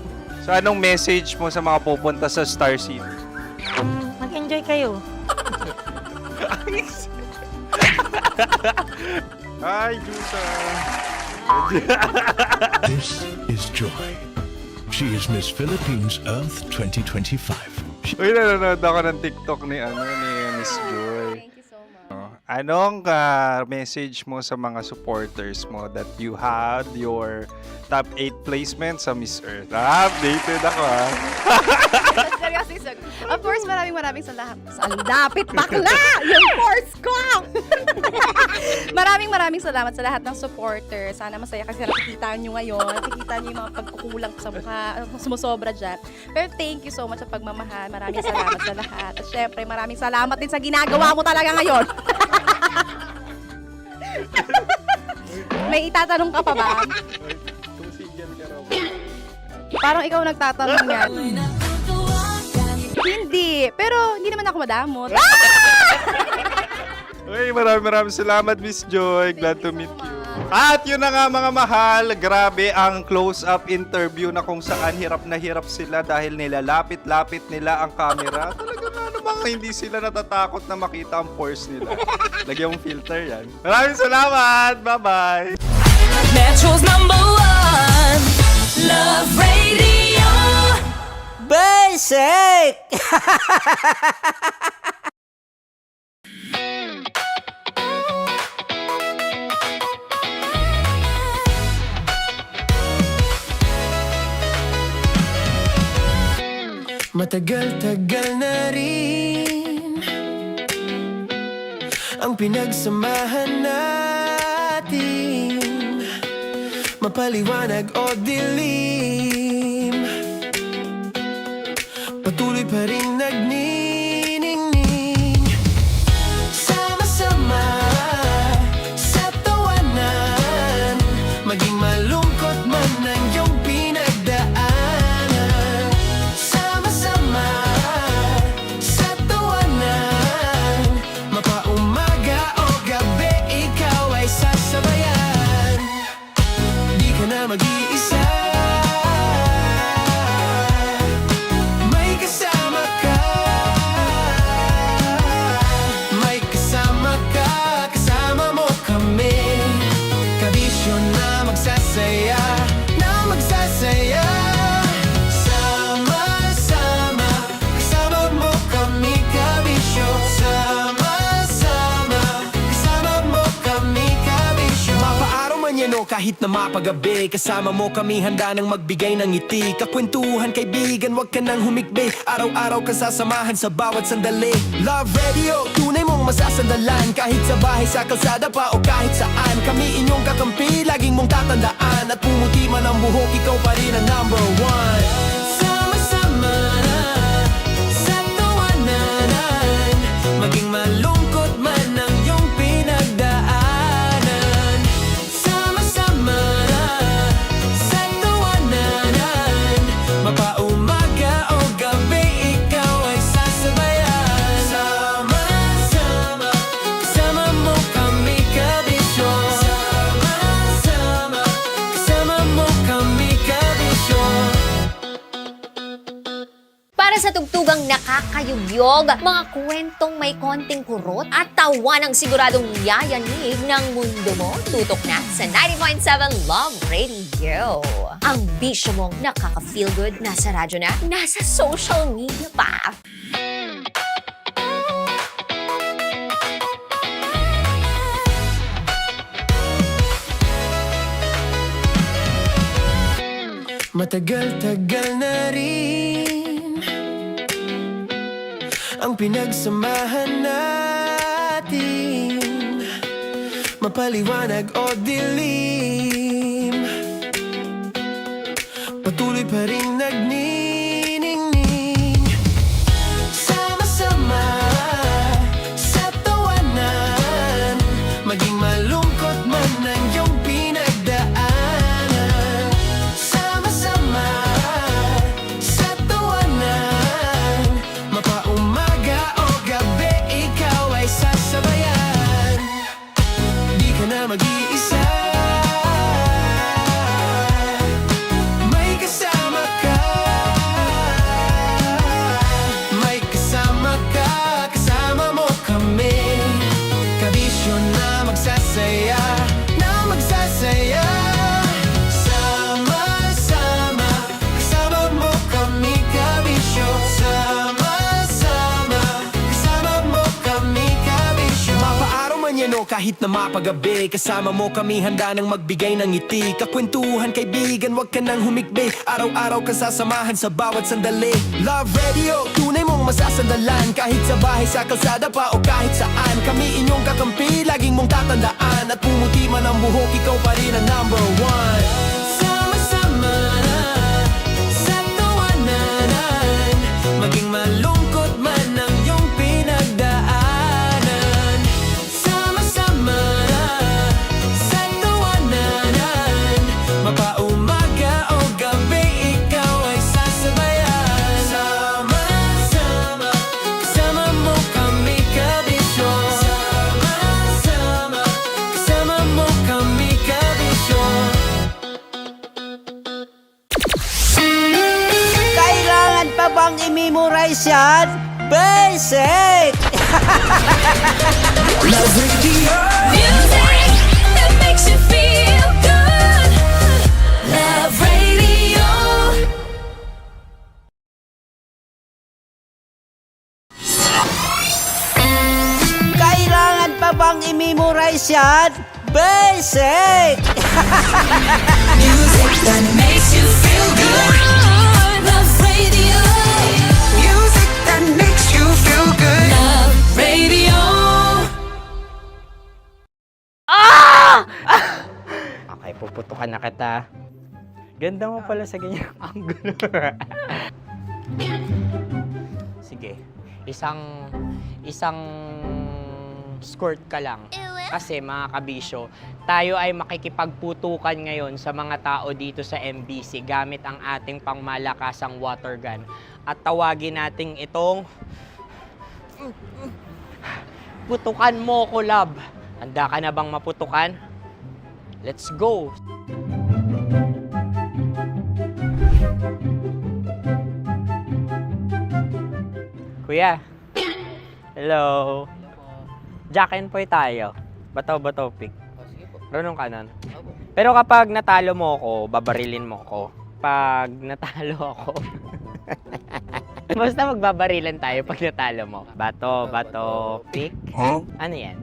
So, anong message mo sa mga pupunta sa Star City? Mag-enjoy kayo. Hi, Jusa! This is Joy. She is Miss Philippines Earth 2025. Uy, nanonood ako ng TikTok ni Miss Joy. Thank you so much. Anong message mo sa mga supporters mo that you had your top 8 placement sa Miss Earth? Updated ako ha. Of course, maraming salamat. Lapit bakla! Yung course ko! maraming salamat sa lahat ng supporter. Sana masaya kasi nakikita nyo ngayon. Nakikita nyo yung mga pagkukulang sa mukha, sumusobra dyan. Pero thank you so much sa pagmamahal. Maraming salamat sa lahat. At syempre, maraming salamat din sa ginagawa mo talaga ngayon. May itatanong ka pa ba? Parang ikaw nagtatanong yan. Hindi. Pero hindi naman ako madamot. Uy, maraming salamat, Miss Joy. Glad to meet you. At yun na nga mga mahal, grabe ang close-up interview na kung saan hirap na hirap sila dahil nilalapit-lapit nila ang camera. Talaga nga namang hindi sila natatakot na makita ang pores nila. Lagyan mong filter yan. Maraming salamat! Bye-bye! Metro's #1 Love Radio Basic! Matagal-tagal na rin ang pinagsamahan natin, mapaliwanag o dilim, patuloy pa rin nagniningning. Sama-sama sa tawanan, maging malungkot man ang iyong pinagdaanan. Sama-sama sa tawanan, mapaumaga o gabi, ikaw ay sasabayan. Di ka na mag-iisa, may kasama ka. May kasama ka, kasama mo kami. Kabisyo na magsasaya, na magsasaya. Sama-sama, kasama mo kami, kabisyo. Sama-sama, kasama mo kami, kabisyo. Mapaaraw man yan o kahit na mapagabi, kasama mo kami, handa nang magbigay ng ngiti. Kakwentuhan, kaibigan, wag ka nang humikbi. Araw-araw ka sasamahan sa bawat sandali. Love Radio, tunay mong masasandalan. Kahit sa bahay, sa kalsada pa o kahit saan, kami inyong kakampi, laging mong tatandaan. At pumuti man ang buhok, ikaw pa rin ang #1. Sama-sama sa tawanan, maging malungkot man ang iyong pinagdaanan. Sama-sama sa tawanan, mapaumaga o gabi, ikaw ay sasabayan. Sama-sama, kasama mo kami, kabisyo. Sama-sama, kasama mo kami, kabisyo. Para sa tugtugang nakakayugyog, mga kwentong may konting kurot at tawa ng siguradong yayanig ng mundo mo, tutok na sa 90.7 Love Radio. Ang bisyo mong nakaka-feel good, nasa radyo na, nasa social media pa. Matagal-tagal na rin ang pinagsamahan natin, mapaliwanag o dilim, patuloy pa rin nagniningning. Sama-sama sa tawanan, maging malungkot man ang iyong pinagdaanan. Sama-sama sa tawanan, mapaumaga o gabi, ikaw ay sasabayan. Di ka na mag-iisa, may kasama ka. May kasama ka, kasama mo kami. Kabisyo na magsasaya, na magsasaya. Sama-sama, kasama mo kami, kabisyo. Sama-sama, kasama mo kami, kabisyo. Mapaaraw man yan o kahit na mapagabi, kasama mo kami, handa nang magbigay ng ngiti. Kakwentuhan, kaibigan, wag ka nang humikbi. Araw-araw ka sasamahan sa bawat sandali. Love Radio, tunay mong masasandalan. Kahit sa bahay, sa kalsada pa o kahit saan, kami inyong kakampi, laging mong tatandaan. At pumuti man ang buhok, ikaw pa rin ang number one. Sama-sama sa tawanan, maging malungkot man ang iyong pinagdaanan. Sama-sama sa tawanan, mapaumaga o gabi, ikaw ay sasabayan. Sama-sama, kasama mo kami, kabisyo. Sama-sama, kasama mo kami, kabisyo. Kailangan pa bang i-memorize yan? Basic! Love Radio. Music that makes you feel good. Love Radio. Kailangan pa bang i-memorize yan? Basic! Music that makes you feel good. Love Radio. Music that makes you feel good. Love Radio. Okay, puputukan na kita. Ganda mo pala sa ganyang angulo. Sige, isang skirt ka lang. Kasi mga kabisyo, tayo ay makikipagputukan ngayon sa mga tao dito sa MBC gamit ang ating pangmalakasang water gun. At tawagin natin itong putukan mo ko, love. Handa ka na bang maputukan? Let's go! Kuya. Hello. Jack and Poy tayo. Bato-bato pick. Runong ka nun. Pero kapag natalo mo ako, babarilin mo ako. Pag natalo ako, basta magbabarilan tayo pag natalo mo. Bato, pick. Ano yan?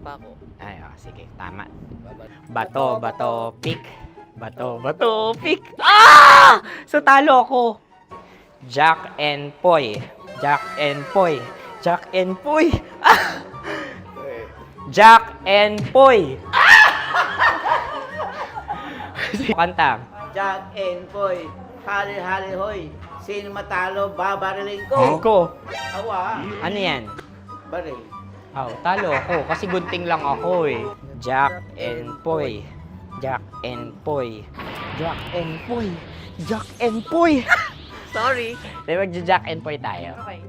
Pako. Ay, sige, tama. Bato, pick. Bato, pick. So talo ako. Jack and Poy. Jack and Poy. Jack and Poy. Jack and Poy. Kanta. Jack and Poy, hali-hali hoy. Sino matalo, babariling ko. Ko. Awa. Ano yan? Baril. Oh, talo ako kasi gunting lang ako eh. Jack and Poy. Jack and Poy. Jack and Poy. Jack and Poy. Sorry. Di magja-Jack and Poy tayo. Okay.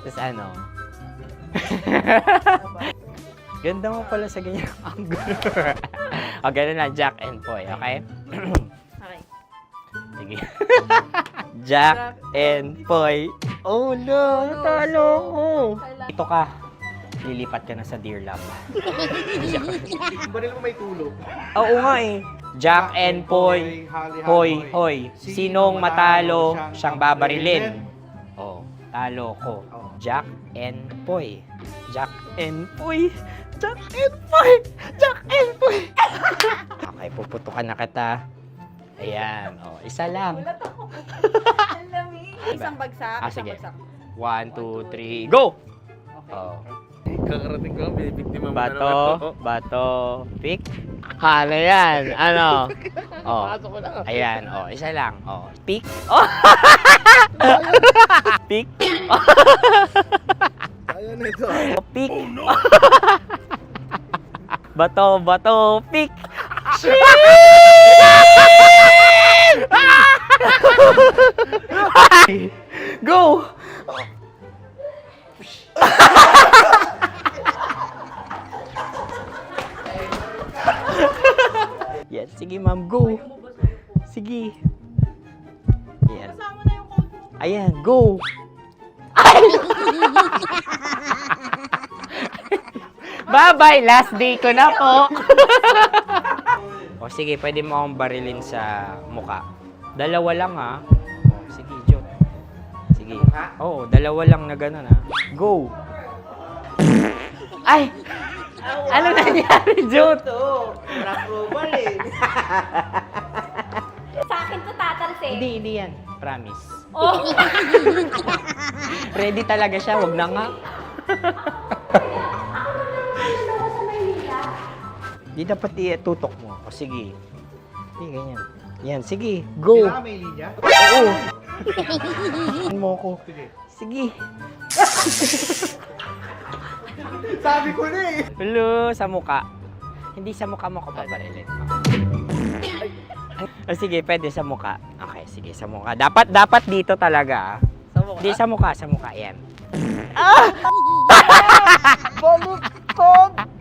Tapos ano? Ganda mo pala sa ganyang angulo. O, ganun lang, Jack and Poy, okay? Okay. Sige. Jack and Poy. Oh no, natalo ko. Ito ka. Lilipat ka na sa Dear Love. Baril mo may tulog. Oo nga eh. Jack and Poy. Hoy, hoy. Sinong matalo, siyang babarilin. Oh, talo ko. Jack and Poy. Jack and Poy. Jack and Poy. Jack and Poy. Okay, puputukan na kita. Ayan, isa lang. Isang bagsak. Sige. 1, 2, 3, go! Kakarating ko, binibiktima mo Bato, pick. Ano yan? Ano? Ayan, isa lang. Pick. Pick. Ayaw na ito. Pick. Bato, pick. Go! Yan, sige ma'am, go. Sige. Ayan. Ayan, go. Bye-bye, last day ko na po. Sige, pwede mo akong barilin sa muka. Dalawa lang ha. Sige, Jot. Sige. Dalawa lang na gano'n ha. Go. Ay! Ano nangyari, Jot? Approval eh. Sa akin to tatalsik. Hindi yan. Promise. Oh. Ready talaga siya, wag na nga. Di dapat tutok mo. Sige. Sige, ganyan. Yan, sige. Go. Kailangan may linya? Oo. Mo ko. Sige. Sabi ko na eh. Hello, sa muka. Hindi sa muka mo ko paparilin. Sige, pwede sa muka. Okay, sige, sa muka. Dapat dito talaga. Sa muka? Hindi, sa muka. Yan.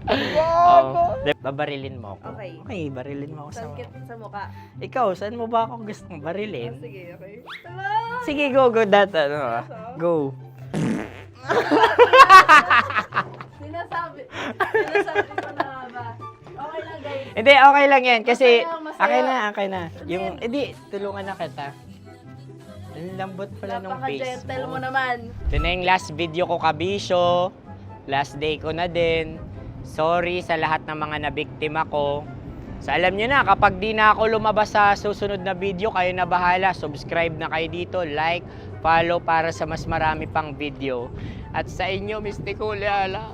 Baliktad! Babarilin mo ako. Okay. Barilin mo ako sa muka. Sa mukha. Ikaw, saan mo ba ako gustong barilin? Sige, okay. Sige, go. Go. Sinasabi ko na ba? Okay lang, guys. Hindi, okay lang yan. Kasi, Masaya. okay na. Yung, hindi, tulungan na kita. Ang lambot pala nung face Napaka-gentle mo. mo naman. Ito na yung last video ko, kabisyo. Last day ko na din. Sorry sa lahat ng mga nabiktima ko. So alam nyo na, kapag di na ako lumabas sa susunod na video, kayo na bahala. Subscribe na kayo dito, like, follow para sa mas marami pang video. At sa inyo, Mistiko Leala.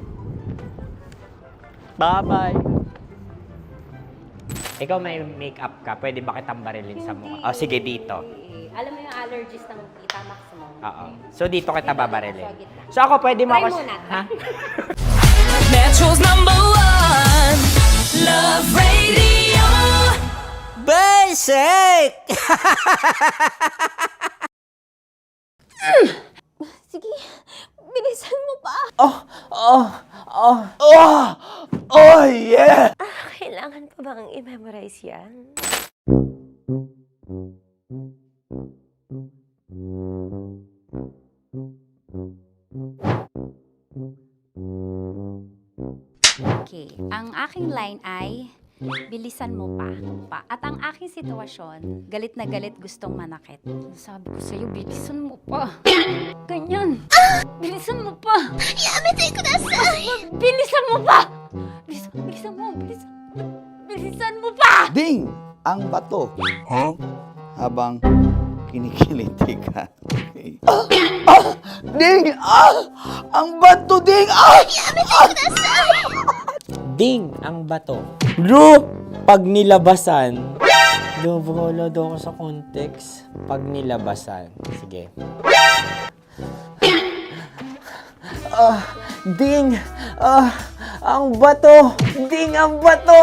Bye-bye. Ikaw may makeup ka, pwede ba kitang barilin sa mukha? Sige, dito. Alam mo yung allergies ng Tita Max mo? Oo. So dito kita babarilin. So ako pwede mo Try ako... muna. Ha? Metro's #1 Love Radio. Basic! Sige, bilisan mo pa. Oh, yeah! Kailangan pa bang i-memorize yan? Okay, ang aking line ay, bilisan mo pa. At ang aking sitwasyon, galit na galit gustong manakit. Sabi ko sa'yo, bilisan mo pa. Ganyan. Bilisan mo pa. Yamitay ko na sa... Bilisan mo pa. Bilisan mo pa. Ding! Ang bato. Habang kinikiliti ka. Okay. Ding! Ang bato, Ding! Ding ang bato. Bro! Pag nilabasan. Wala daw ako sa context. Pag nilabasan. Sige. Ding! Ang bato! Ding ang bato!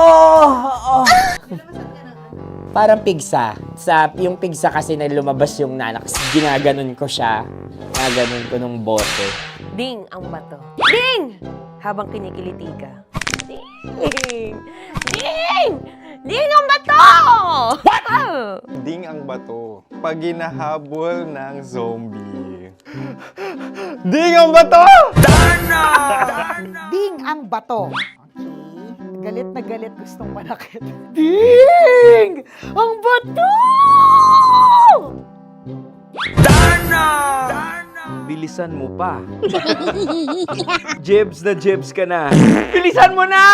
Parang pigsa. Yung pigsa kasi na lumabas yung nanak. Ginaganon ko siya. Ginaganon ko nung bote. Ding ang bato. Ding! Habang kinikiliti ka. Ding! Ding! Ding ang bato! What? Ding ang bato. Pag hinahabol ng zombie. Ding ang bato! Ding ang bato. Okay. Galit na galit gustong manakit. Ding! Ang bato! Bilisan mo pa. Jebs ka na. Bilisan mo na!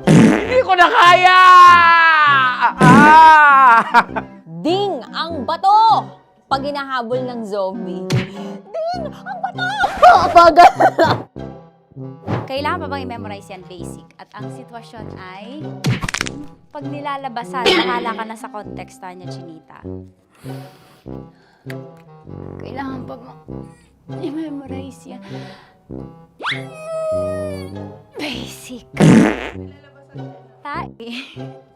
Hindi ko na kaya! Ding ang bato! Pag hinahabol ng zombie. Ding ang bato! Bagal! Kailangan pa bang i-memorize yan basic? At ang sitwasyon ay, pag nilalabasan, bahala ka na sa context, Tanya Chinita. Kailangan pa bang i-memorize yan? Basic.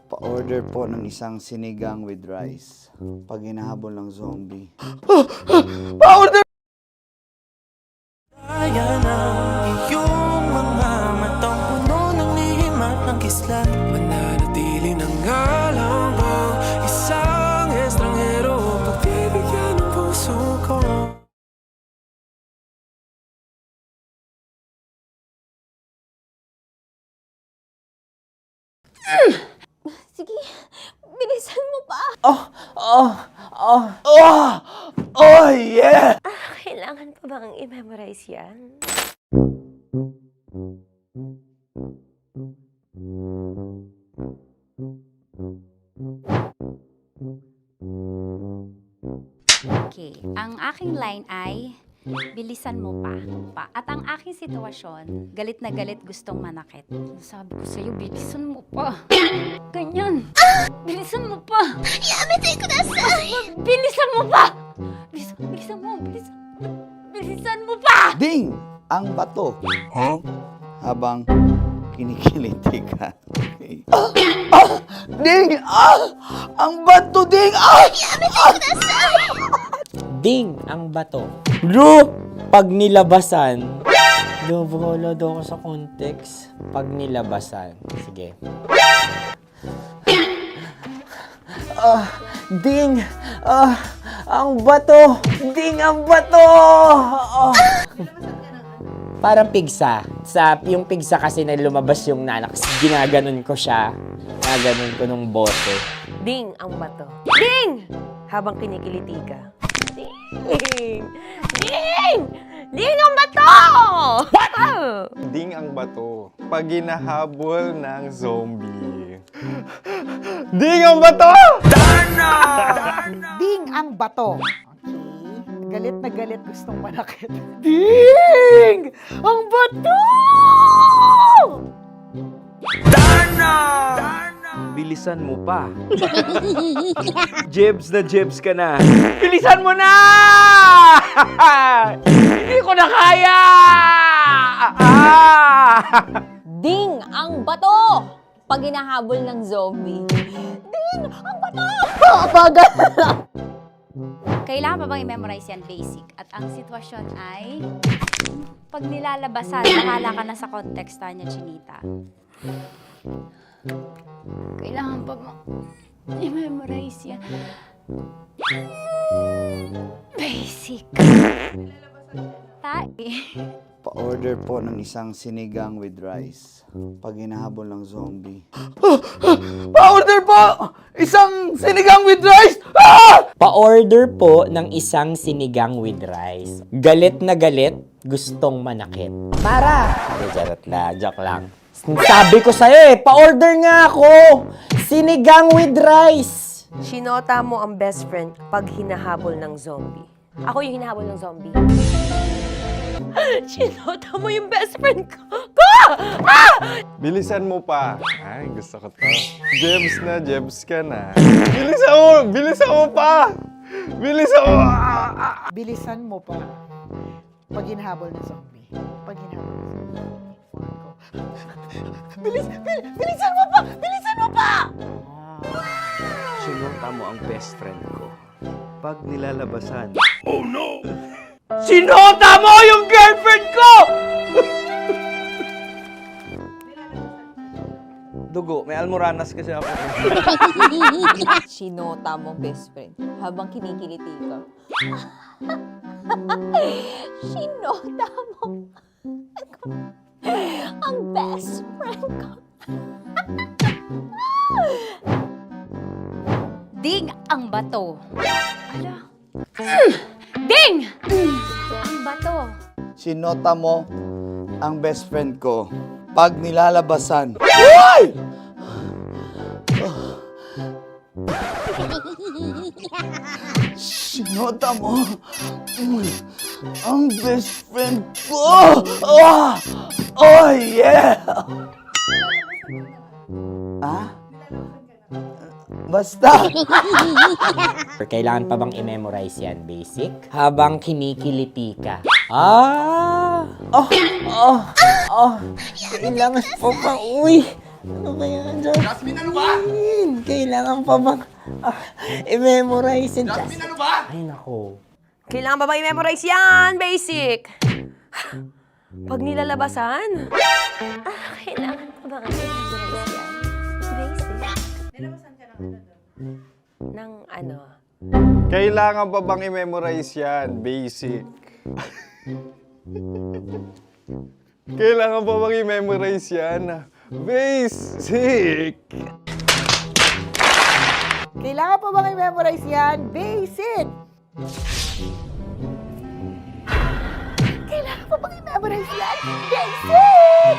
Pa-order po ng isang sinigang with rice. Pag hinahabol ng zombie. Pa-order! Kaya na iyong mga matang puno ng lihim at ng kislat. Mananatili ng galang mo, isang estranghero, pagbibigyan ng puso ko. Sige, bilisan mo pa. Oh, yeah! Kailangan pa bang i-memorize yan? Okay, ang aking line ay, bilisan mo pa. At ang aking sitwasyon, galit na galit gustong manakit. Sabi ko sa'yo, bilisan mo pa. Ganyan. Bilisan mo pa. Bilisan mo pa. Bilisan mo pa. Ding! Ang bato. Habang kinikiliti ka. Ding! Ang bato, Ding! Ding ang bato. Bro, pag nilabasan. Bahala daw ako sa context. Pag nilabasan. Sige. Ding! Ang bato! Ding ang bato! Parang pigsa. Yung pigsa kasi na lumabas yung nanak. Ginaganon ko siya. Ginaganon ko nung bote. Ding ang bato. Ding! Habang kinikiliti ka. Ding! Ding! Ding ang bato! Ding ang bato. Pag hinahabol ng zombie. Ding ang bato! Ding ang bato. Okay. Galit na galit gustong manakit. Ding! Ang bato! Bilisan mo pa. Jebs na jebs ka na. Bilisan mo na! Hindi ko na kaya! Ding ang bato! Pag hinahabol ng zombie. Ding ang bato! Bagal! Kailangan pa bang i-memorize yan basic? At ang sitwasyon ay, pag nilalabasan, bahala ka na sa context, Tanya Chinita. Kailangan pa bang i-memorize yan? Basic. Pa-order po ng isang sinigang with rice. Pag hinahabol ng zombie. Pa-order po! Isang sinigang with rice! Pa-order po ng isang sinigang with rice. Galit na galit, gustong manakit. Para! Joke lang. Sabi ko sa'yo pa-order nga ako! Sinigang with rice! Sinota mo ang best friend pag hinahabol ng zombie. Ako yung hinahabol ng zombie. Sinota mo yung best friend ko! Bilisan mo pa. Ay, gusto ko to. Jebs na, jebs ka na. Bilisan mo pa! Bilisan mo! Bilisan mo pa. Pag hinahabol ng zombie. Pag hinahabol ng zombie. Bilisan mo pa! Bilisan mo pa! Sinota mo ang best friend ko. Pag nilalabasan. Oh no! Sinota mo yung girlfriend ko! Dugo, may almoranas kasi ako. Sinota mo best friend habang kinikiliti ka. Sinota mo ang best friend ko. Ding ang bato. Ala. Ding! Ang bato. Sinota mo ang best friend ko. Pag nilalabasan. Uy! Sinota mo ang best friend ko! Oh yeah! Basta! Kailangan pa bang i-memorize yan, basic? Habang kinikiliti ka. Kailangan pa bang, ano ba yan, Jasmine, ano ba? Kailangan pa bang i-memorize yan, Jasmine, ano ba? Ay, nako. Kailangan ba i-memorize yan? Basic! Pag nilalabasan? Kailangan pa ba i-memorize yan? Basic? Nilabasan ka ng ano doon? Ng ano? Kailangan pa bang i-memorize yan? Basic. Kailangan pa bang i-memorize yan? Basic. Kailangan pa bang i-memorize yan? Basic! Kailangan pa bang i-memorize yan? Basic!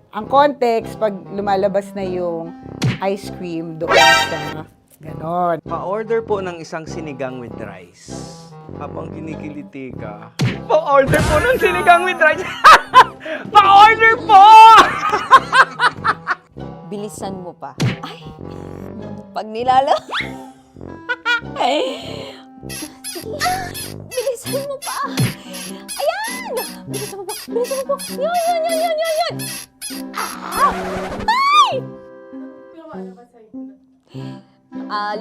Ang context, pag lumalabas na yung ice cream doon sa ganon. Pa-order po ng isang sinigang with rice. Habang kinikiliti ka. Pa-order po ng sinigang with rice! Pa-order po! Bilisan mo pa. Ay, pag nilala... Bilisan mo pa. Ayan! Bilisan mo pa. Bilisan mo pa. Yan. Ay!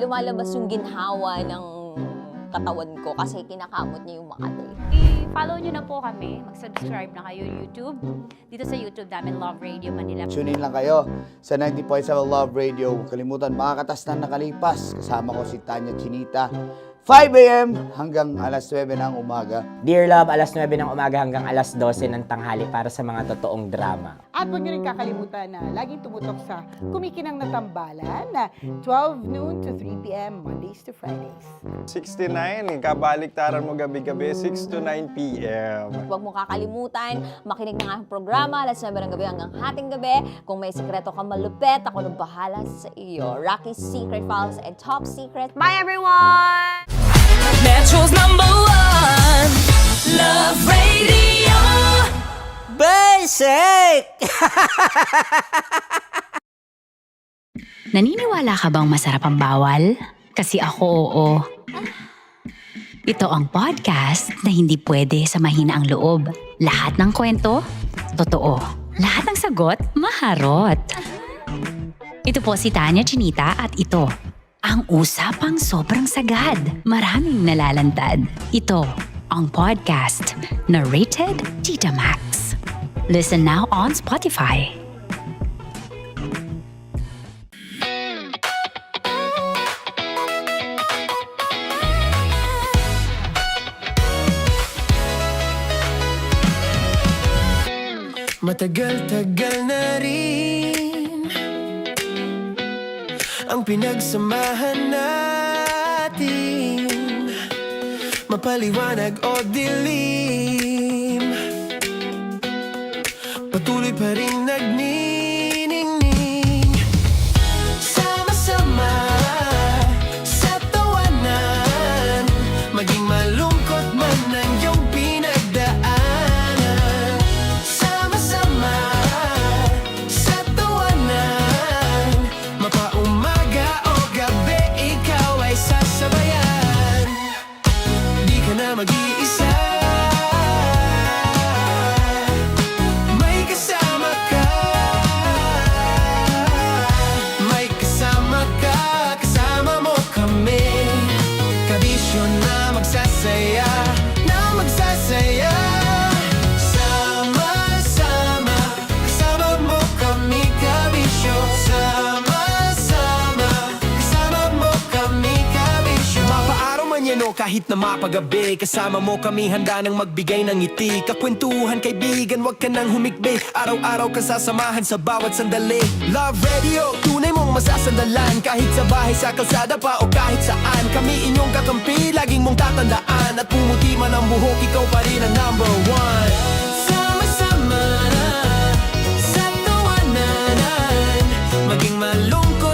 Lumalabas yung ginhawa ng katawan ko kasi kinakamot niya yung Makati. I-follow nyo na po kami. Mag-subscribe na kayo YouTube. Dito sa YouTube namin, Love Radio Manila. Tune in lang kayo sa 90.7 Love Radio. Huwag kalimutan, makakatas na nakalipas. Kasama ko si Tanya Chinita. 5 a.m. hanggang alas 9 ng umaga. Dear Love, alas 9 ng umaga hanggang alas 12 ng tanghali para sa mga totoong drama. At huwag nyo rin kakalimutan na laging tumutok sa Kumikinang na Tambalan na 12 noon to 3 p.m. Mondays to Fridays. 69, kabaliktaran mo gabi-gabi, 6 to 9 p.m. Huwag mo kakalimutan, makinig ng aking programa, alas 9 ng gabi hanggang hating gabi. Kung may sikreto ka malupet, ako nang bahala sa iyo. Rocky's Secret Files and Top Secret. Bye, everyone! Metro's #1 Love Radio. Basic! Naniniwala ka bang masarap ang bawal? Kasi ako, oo. Ito ang podcast na hindi pwede sa mahina ang loob. Lahat ng kwento, totoo. Lahat ng sagot, maharot. Ito po si Tanya Chinita at ito, ang usapang sobrang sagad. Maraming nalalantad. Ito, ang podcast na rated Tita Max. Listen now on Spotify. Matagal-tagal na rin ang pinagsamahan natin, mapaliwanag o dilim, patuloy pa rin nagniningning. Sama-sama sa tawanan, maging malungkot man ang iyong pinagdaanan. Sama-sama sa tawanan, mapaumaga o gabi, ikaw ay sasabayan. Di ka na mag-iisa, may kasama ka. May kasama ka, kasama mo kami. Kabisyo na magsasaya, na magsasaya. Sama-sama, kasama mo kami, kabisyo. Sama-sama, kasama mo kami, kabisyo. Mapaaraw man yan o kahit na mapagabi, kasama mo kami, handa nang magbigay ng ngiti. Kakwentuhan, kaibigan, wag ka nang humikbi. Araw-araw ka sasamahan sa bawat sandali. Love Radio, tunay mong masasandalan. Kahit sa bahay, sa kalsada pa o kahit saan, kami inyong kakampi, laging mong tatandaan. At pumuti man ang buhok, ikaw pa rin ang #1. Sama-sama na sa tawanan, maging malungkot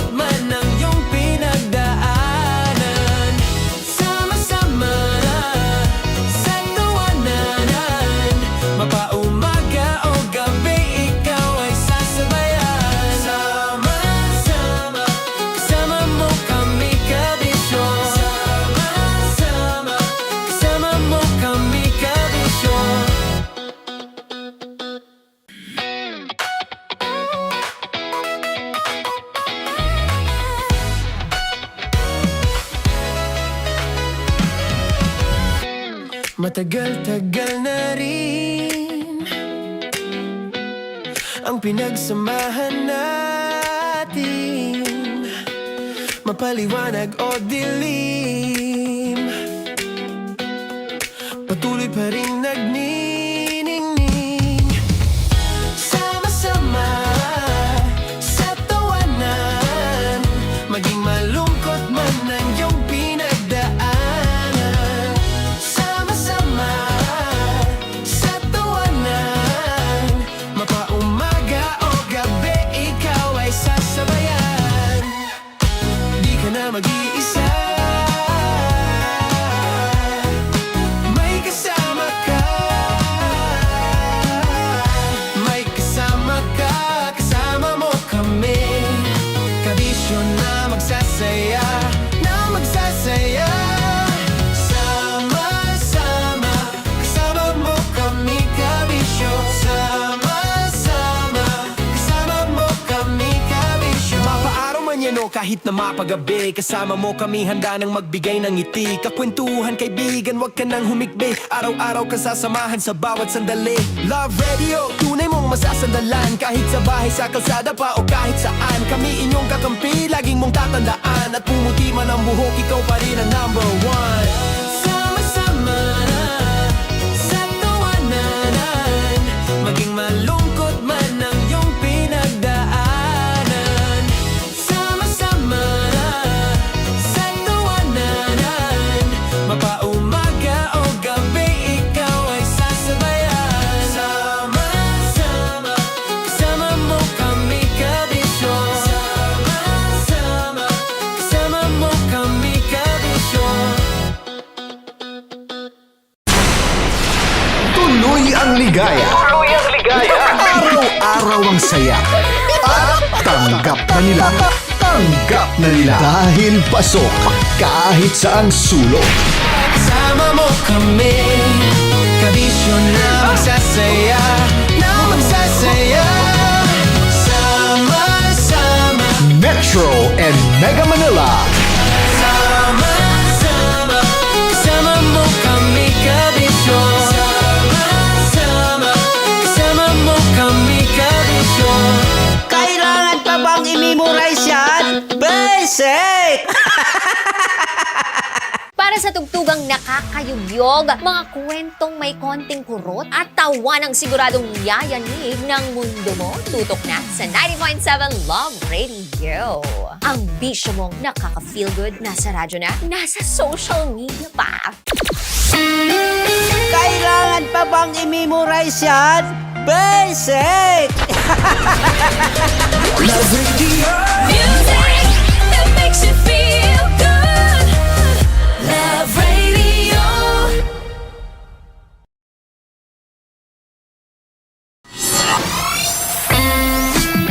Matagal-tagal na rin ang pinagsamahan natin, mapaliwanag o dilim, patuloy pa rin nagniningning. Sama-sama sa tawanan, maging malungkot man ang iyong pinagdaanan. Sama-sama sa tawanan, mapaumaga o gabi, ikaw ay sasabayan. Di ka na mag-iisa, may kasama ka. May kasama ka, kasama mo kami. Kabisyo na magsasaya, na magsasaya. Sama-sama, kasama mo kami, kabisyo. Sama-sama, kasama mo kami, kabisyo. Mapaaraw man yan o kahit na mapagabi, kasama mo kami, handa nang magbigay ng ngiti. Kakwentuhan, kaibigan, wag ka nang humikbi. Araw-araw ka sasamahan sa bawat sandali. Love Radio, tunay mong masasandalan. Kahit sa bahay, sa kalsada pa o kahit saan, kami inyong kakampi, laging mong tatandaan. At pumuti man ang buhok, ikaw pa rin ang number one. Sama-sama sa tawanan, maging malungkot man ang iyong pinagdaanan. Sama-sama sa tawanan, mapaumaga o gabi, ikaw ay sasabayan. Sama-sama, kasama mo kami, kabisyo. Sama-sama, kasama mo kami, kabisyo. Tuloy ang ligaya. Araw-araw ang saya. At tanggap na nila. Tanggap na nila. Dahil pasok kahit saang sulok. Kasama mo kami, kabisyo na magsasaya, na magsasaya. Sama-sama, Metro and Mega Manila. sama-sama, kasama mo kami, kabisyo. Sama-sama, kasama mo kami, kabisyo. Kailangan pa bang i-memorize yan? Basic! Para sa tugtugang nakakayugyog, mga kwentong may konting kurot at tawa ng siguradong yayanig ng mundo mo, tutok na sa 90.7 Love Radio. Ang bisyo mong nakaka-feel good, nasa radyo na, nasa social media pa. Kailangan pa bang i-memorize yan? Basic! Love Radio. Music that makes you feel good. Love Radio.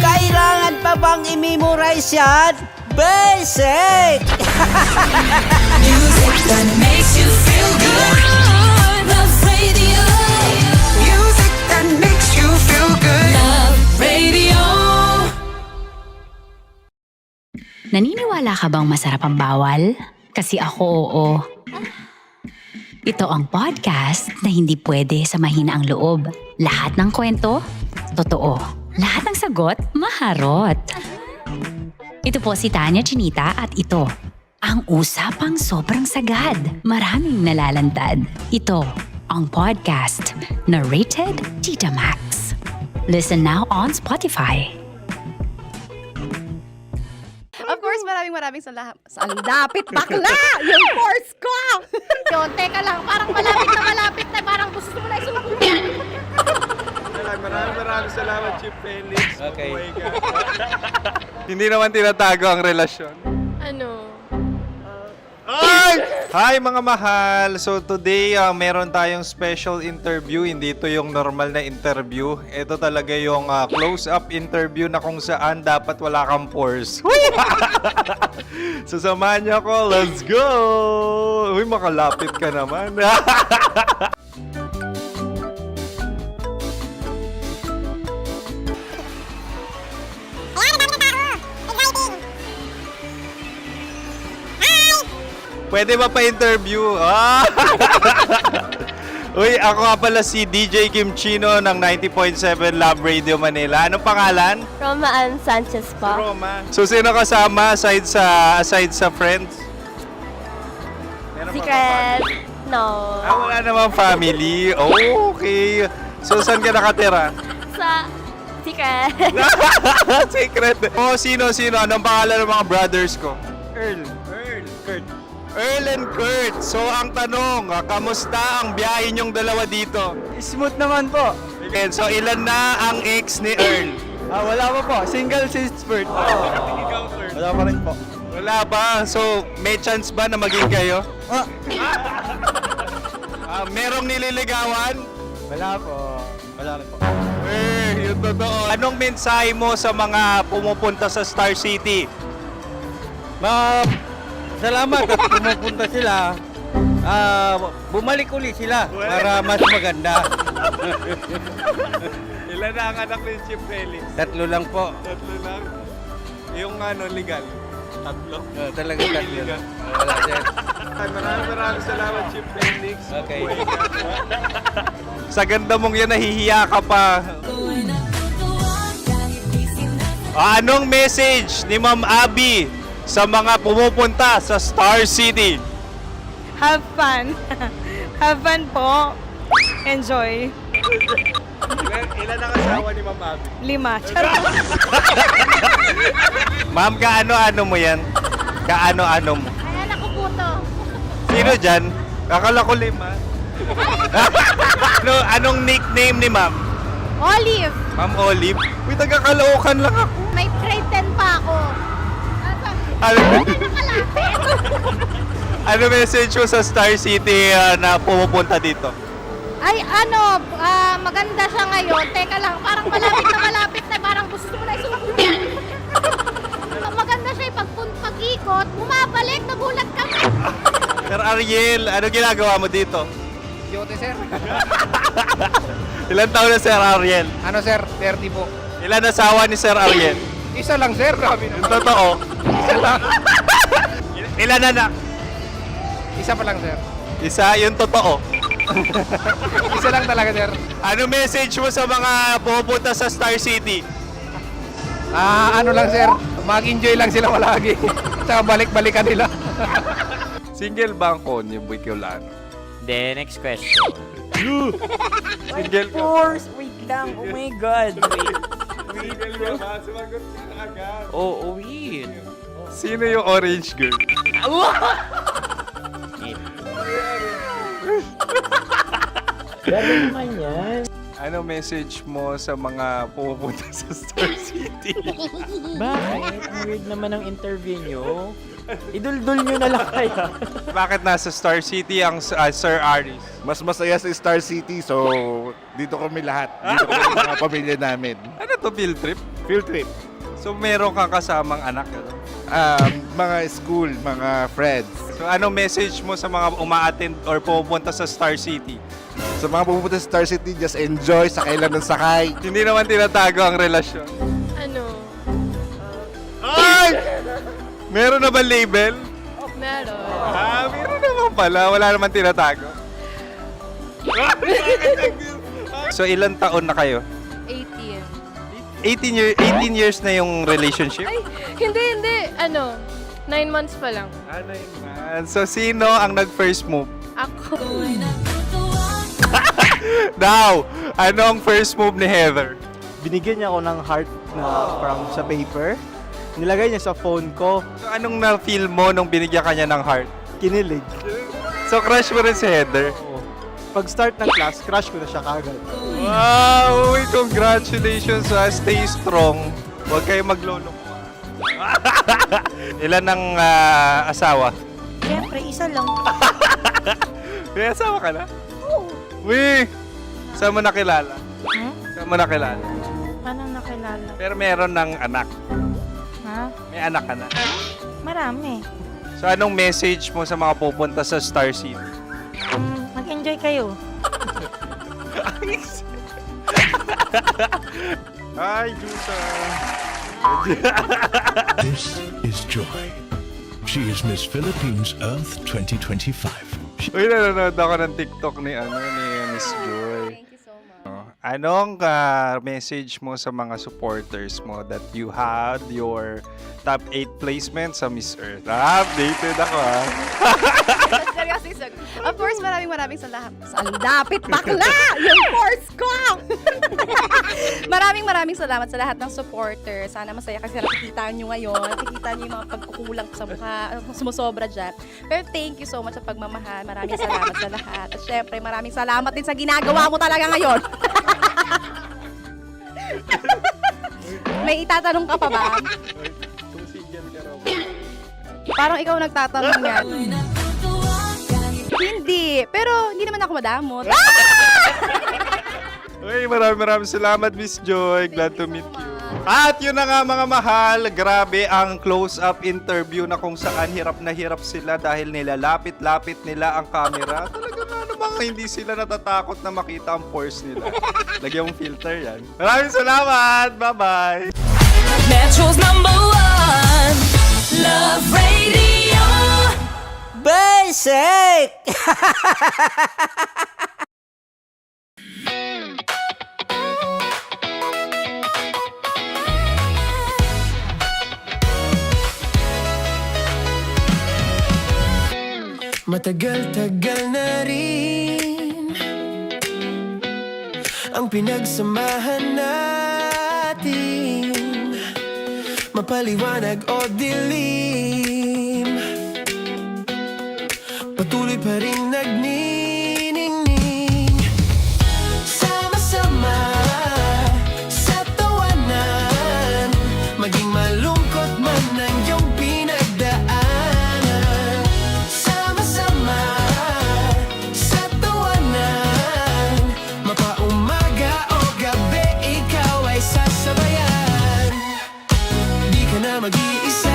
Kailangan pa bang i-memorize yan? Basic! Music that makes you feel good. Love Radio. Music that makes you feel good. Love Radio. Naniniwala ka bang masarap ang bawal? Kasi ako, oo. Ito ang podcast na hindi pwede sa mahina ang loob. Lahat ng kwento, totoo. Lahat ng sagot, maharot. Ito po si Tanya Chinita at ito, ang usapang sobrang sagad. Maraming nalalantad. Ito, ang podcast na Rated Tita Max. Listen now on Spotify. Of course, maraming salamat. Lapit bakla! Yung course ko! Yun, teka lang, parang malapit na, parang gusto mo na isulat. Maraming salamat, Chief Felix. Okay. Oh my God. Hindi naman tinatago ang relasyon. Ano? Hi mga mahal! So today, meron tayong special interview. Hindi ito yung normal na interview. Ito talaga yung close-up interview na kung saan dapat wala kang pores. So samahan niyo ako. Let's go! Uy, makalapit ka naman. Pwede ba pa-interview? Uy, ako nga pala si DJ Kim Chino ng 90.7 Love Radio Manila. Anong pangalan? Roma Ann Sanchez po. Roma. So, sino kasama aside sa friends? Meron pa ba Secret. No. wala namang family. Oh, okay. So, saan ka nakatira? Sa Secret. Secret. Oh, sino? Anong pangalan ng mga brothers ko? Earl, Kurt. Earl and Kurt. So, ang tanong, kamusta ang biyahe niyong dalawa dito? Smooth naman po. Okay, so, ilan na ang ex ni Earl? Wala pa po. Single since birth. Wala pa rin po. Wala ba? So, may chance ba na maging kayo? Merong nililigawan? Wala po. Wala rin po. Yung totoo. Anong mensahe mo sa mga pumupunta sa Star City? Salamat at pumupunta sila. Bumalik uli sila para mas maganda. Ilan na ang anak ni Chief Felix? 3 lang po. 3 lang? Yung legal? 3? Talaga 3 lang. Wala sir. Maraming salamat, Chief Felix. Okay. Sa ganda mong yan, nahihiya ka pa. Anong message ni Ma'am Abby sa mga pumupunta sa Star City? Have fun. Have fun po. Enjoy. Ilan ang asawa ni Ma'am Abby? 5. Charot. Ma'am, kaano-ano mo yan? Kaano-ano mo? Ay, anak ko po to. Sino dyan? Akala ko 5. Anong nickname ni Ma'am? Olive. Ma'am Olive? Uy, taga-Caloocan lang ako. May grade 10 pa ako. Ano message mo sa Star City na pumupunta dito? Ay, maganda siya ngayon. Teka lang, parang malapit na, parang gusto mo na isuot. Maganda siya pag-ikot, bumabalik, nagulat kami. Sir Ariel, ano ginagawa mo dito? Yote sir. Ilan taon na Sir Ariel? Ano sir? 30 po. Ilan asawa ni Sir Ariel? Isa lang sir. Grabe Yung totoo. Isa lang. Ilan anak? Isa pa lang sir. Isa, yung totoo. Isa lang talaga sir. Ano message mo sa mga pupunta sa Star City? Ano lang sir. Mag-enjoy lang sila palagi. Tsaka balik-balikan nila. Single ba ang Connie Bicolano? Then, next question. Single ka? Wait lang. Oh my God. Single ka ba? Sumagot ka na agad. Oh, wait. Sino yung orange girl? Gano'n naman yan. Ano message mo sa mga pumupunta sa Star City? Bakit? Ang weird naman ang interview nyo. Idul-dul nyo na lang kaya. Bakit nasa Star City ang Sir Aris? Mas masaya sa Star City, so dito kami lahat. Dito kami mga pamilya namin. Ano to, field trip? Field trip. So meron kang kasamang anak? Ano? Mga school, mga friends. So anong message mo sa mga uma-attend or pupunta sa Star City? Sa mga pupunta sa Star City, just enjoy, sakay lang ng sakay. Hindi naman tinatago ang relasyon. Ano? Ay! Meron na ba label? Meron. Meron naman pala. Wala naman tinatago. So ilan taon na kayo? 18. 18 years na yung relationship? Ay, hindi. 9 months pa lang. So sino ang nag-first move? Ako. Now, anong first move ni Heather? Binigyan niya ako ng heart na from sa paper. Nilagay niya sa phone ko. So anong na-feel mo nung binigyan kanya ng heart? Kinilig. So crush mo rin si Heather? Pag start ng class, crush ko na siya kagad. Wow! Uy, congratulations! Stay strong. Huwag kayo maglolo. Ilan ang asawa? Siyempre, isa lang. May asawa ka na? Oo. Uy! Saan mo nakilala? Saan mo nakilala? Paano nakilala? Pero meron ng anak. Ha? May anak ka na. Marami. So anong message mo sa mga pupunta sa Star City? Mag-enjoy kayo. Hi, Jusa! This is Joy. She is Miss Philippines Earth 2025. Uy, nanonood ako ng TikTok ni Miss Joy. Thank you so much. Anong message mo sa mga supporters mo that you had your top 8 placement sa Miss Earth? Updated ako Seryoso. Of course, maraming salamat. Ang lapit bakla! Yung course ko! maraming salamat sa lahat ng supporters. Sana masaya kasi nakikita nyo ngayon. Nakikita nyo yung mga pagkukulang ko sa mukha. Sumusobra dyan. Pero thank you so much sa pagmamahal. Maraming salamat sa lahat. At syempre, maraming salamat din sa ginagawa mo talaga ngayon. May itatanong ka pa ba? Parang ikaw nagtatanong yan. Hindi. Pero hindi naman ako madamot. Uy, maraming salamat, Miss Joy. Glad to meet you. At yun na nga mga mahal, grabe ang close-up interview na kung saan hirap na hirap sila dahil nilalapit-lapit nila ang camera. Talaga nga namang hindi sila natatakot na makita ang pores nila. Lagyan mong filter yan. Maraming salamat! Bye-bye! Metro's #1 Love Radio. Basic! Matagal-tagal na rin ang pinagsamahan natin, mapaliwanag o dilim, patuloy pa rin nagniningning, sama-sama sa tawanan, maging malungkot man ang iyong pinagdaanan. Sama-sama sa tawanan, mapaumaga o gabi, ikaw ay sasabayan. Di ka na mag-iisa,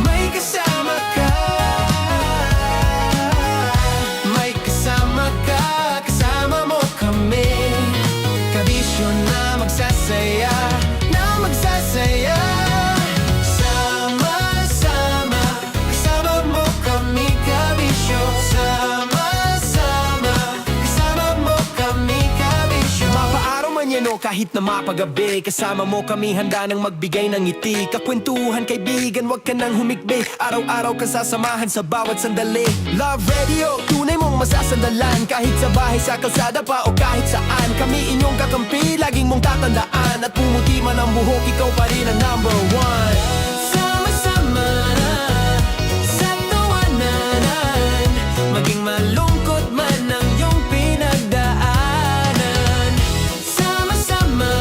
may kasama ka. May kasama ka, kasama mo kami. Kabisyo na magsasaya, na magsasaya. Sama-sama, kasama mo kami, kabisyo. Sama-sama, kasama mo kami, kabisyo. Mapaaraw man yan o kahit na mapagabi, kasama mo kami, handa nang magbigay ng ngiti. Kakwentuhan, kaibigan, wag ka nang humikbi. Araw-araw ka sasamahan sa bawat sandali. Love Radio, tunay mong masasandalan. Kahit sa bahay, sa kalsada pa o kahit saan, kami inyong kakampi, laging mong tatandaan. At pumuti man ang buhok, ikaw pa rin ang #1. Sama-sama sa tawanan, maging malungkot man ang iyong pinagdaanan. Sama-sama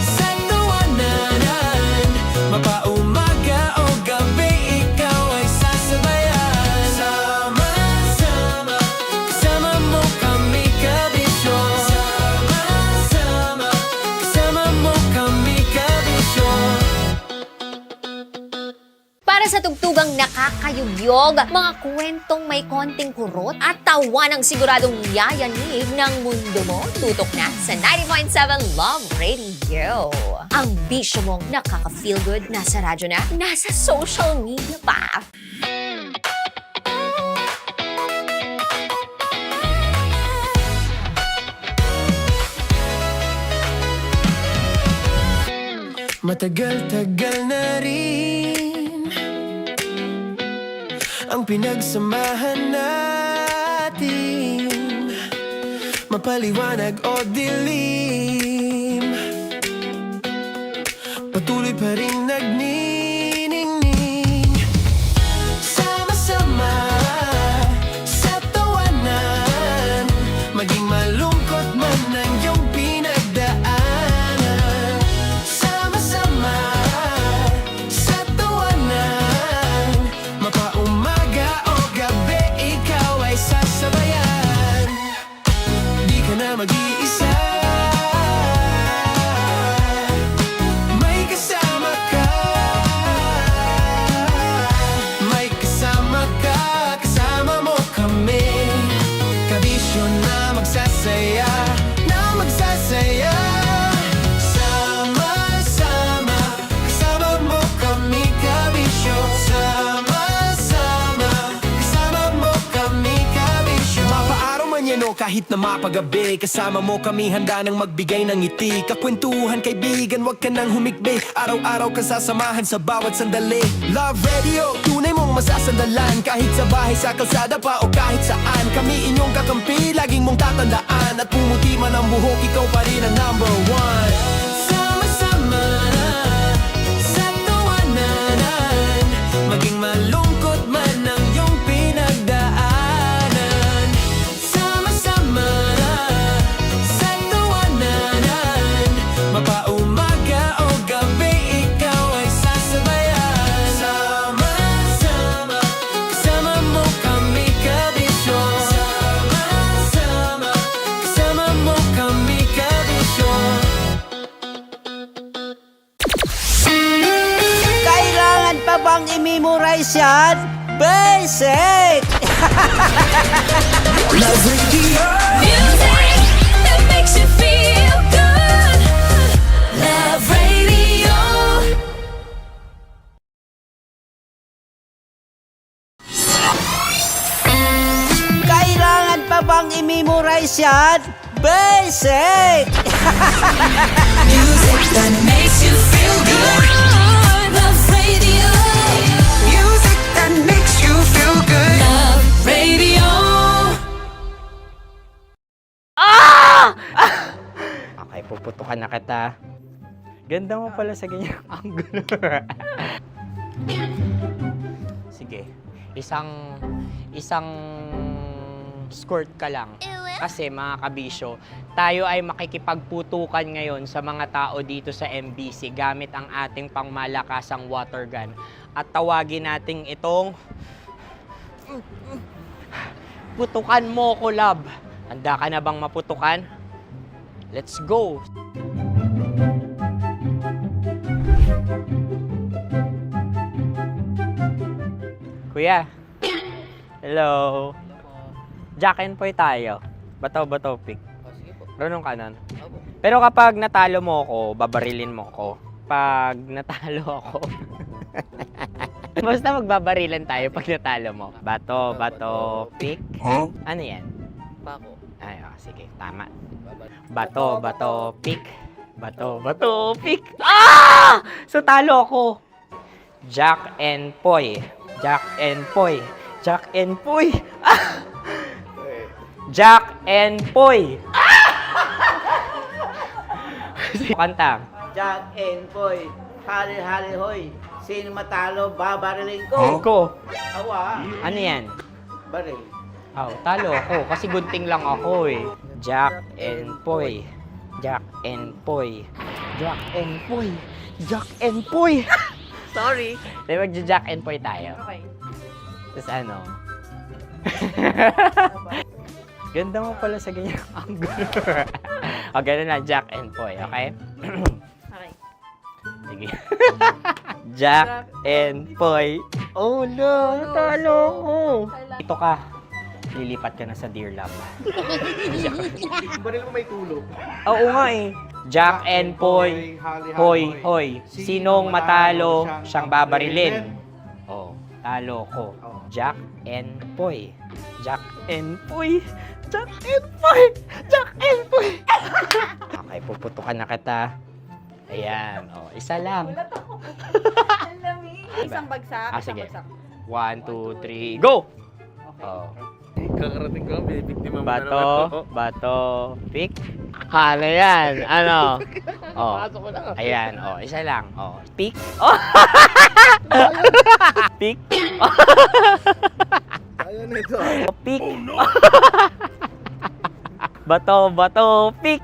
sa tawanan, mapaumaga o gabi, ikaw ay sasabayan. Sama-sama, kasama mo kami, kabisyo. Sama-sama, kasama mo kami, kabisyo. Para sa tugtugang nakakayugyog, mga kwentong may konting kurot at tawa ng siguradong yayanig ng mundo mo, tutok na sa 90.7 Love Radio. Ang bisyo mong nakaka-feel good, nasa radyo na, nasa social media pa. Matagal-tagal na rin ang pinagsamahan natin, mapaliwanag o dilim, patuloy pa rin nagniningning. Sama-sama sa tawanan, maging malungkot man ang iyong pinagdaanan. Sama-sama sa tawanan, mapaumaga o gabi, ikaw ay sasabayan. Di ka na mag-iisa, may kasama ka. kahit na mapagabi. Kasama mo kami handa nang magbigay ng ngiti. Kakwentuhan kaibigan, wag ka nang humikbi. Araw-araw ka sasamahan sa bawat sandali. Love Radio, tunay mong masasandalan. Kahit sa bahay, sa kalsada pa o kahit saan. Kami inyong kakampi, laging mong tatandaan. At pumuti man ang buhok, ikaw pa rin ang number one. Sama-sama na sa tawanan, maging malungkot man ang iyong pinagdaanan. Sama-sama na sa tawanan, mapaumaga o gabi, ikaw ay sasabayan. Sama-sama, kasama mo kami kabisyo. Sama-sama, kasama mo kami kabisyo. Kailangan pa bang i-memorize yan? Basic! Love Radio. Music that makes you feel good. Love Radio. Kailangan pa bang i-memorize yan? Basic! Music that makes you feel good. Love Radio. Music that makes you feel good. Love Radio. Okay, puputukan na kita. Ganda mo pala sa ganyang angulo. Sige, isang skirt ka lang. Kasi mga kabisyo, tayo ay makikipagputukan ngayon sa mga tao dito sa MBC gamit ang ating pangmalakasang water gun. At tawagin natin itong putukan mo ko, love. Handa ka na bang maputukan? Let's go! Kuya. Hello. Jack and Poy tayo. Bato-bato pick. Runong kanan. Pero kapag natalo mo ako, babarilin mo ako. Pag natalo ako, basta magbabarilan tayo pag natalo mo. Bato, pick. Ano yan? Bako. Ay, sige, tama. Bato, pick. Bato, pick. Ah! So talo ako. Jack and Poy. Jack and Poy. Jack and Poy. Ah! Jack and Poy. Kanta. Jack and Poy, hali-hali hoy. Sino matalo, babariling ko. Ko. Awa. Ano yan? Baril. Oh, talo ako kasi gunting lang ako eh. Jack and Poy. Jack and Poy. Jack and Poy. Jack and Poy. Sorry. Di magja-Jack and Poy tayo. Okay. Tapos ano? Ganda mo pala sa ganyang angulo. O, ganun lang, Jack and Poy, okay? Okay. Sige. Jack and Poy. Oh no, natalo ko. Ito ka. Lilipat ka na sa Dear Love. Baril mo may tulog. Oo nga eh. Jack and Poy. Hoy, hoy. Sinong matalo, siyang babarilin. Oh, talo ko. Jack and Poy. Jack and Poy. Jack and Poy. Jack and Poy. Okay, puputukan na kita. Ayan. Oh, isa lang. Isang bagsak. Ah, isang sige. bagsak. 1, 2, 3, go! Oh. Kakarating ko, may biktima mo Bato, pick. Ano yan? Ano? Oh. Ayan, oh, isa lang. Oh, pick. Oh. Pick. Ayan ito. Pick. Bato, pick.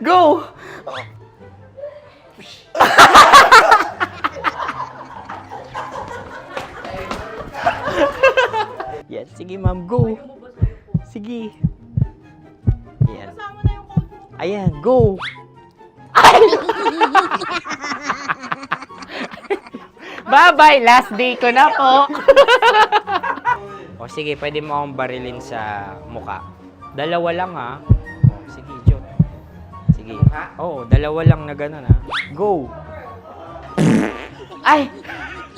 Go! Yan, sige ma'am, go. Sige. Yan. Ayan, go. Bye-bye, last day ko na po. O sige, pwede mo akong barilin sa muka. Dalawa lang ha. O, sige, Jot. Sige. Oo, dalawa lang na gano'n ha. Go. Ay!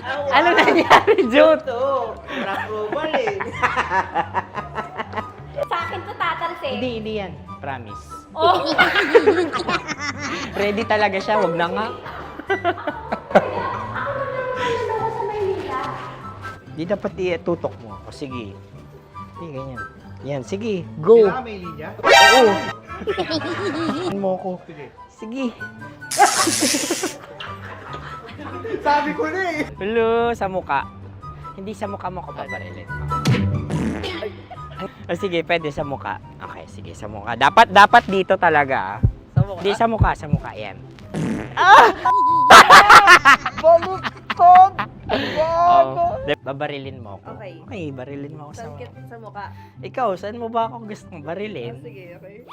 Ano nangyari, Jut? Ito, approval eh. Sa akin to tatalsik. Hindi yan. Promise. Oh. Ready talaga siya, wag na nga. Di dapat i-tutok mo. O sige. Hindi, ganyan. Yan, sige. Go. Kailangan may linya? Oo. mo ko. Sige. Sabi ko na eh. Hello, sa muka. Hindi sa muka mo ko babarilin. O sige, pwede sa muka. Okay, sige, sa muka. Dapat dito talaga. Sa mukha? Hindi, sa muka, yan. Baluktot! Oh, babarilin mo ako. Okay. Okay, barilin mo ako sa muka. Sa mukha. Ikaw, saan mo ba ako gustong barilin? Sige, okay.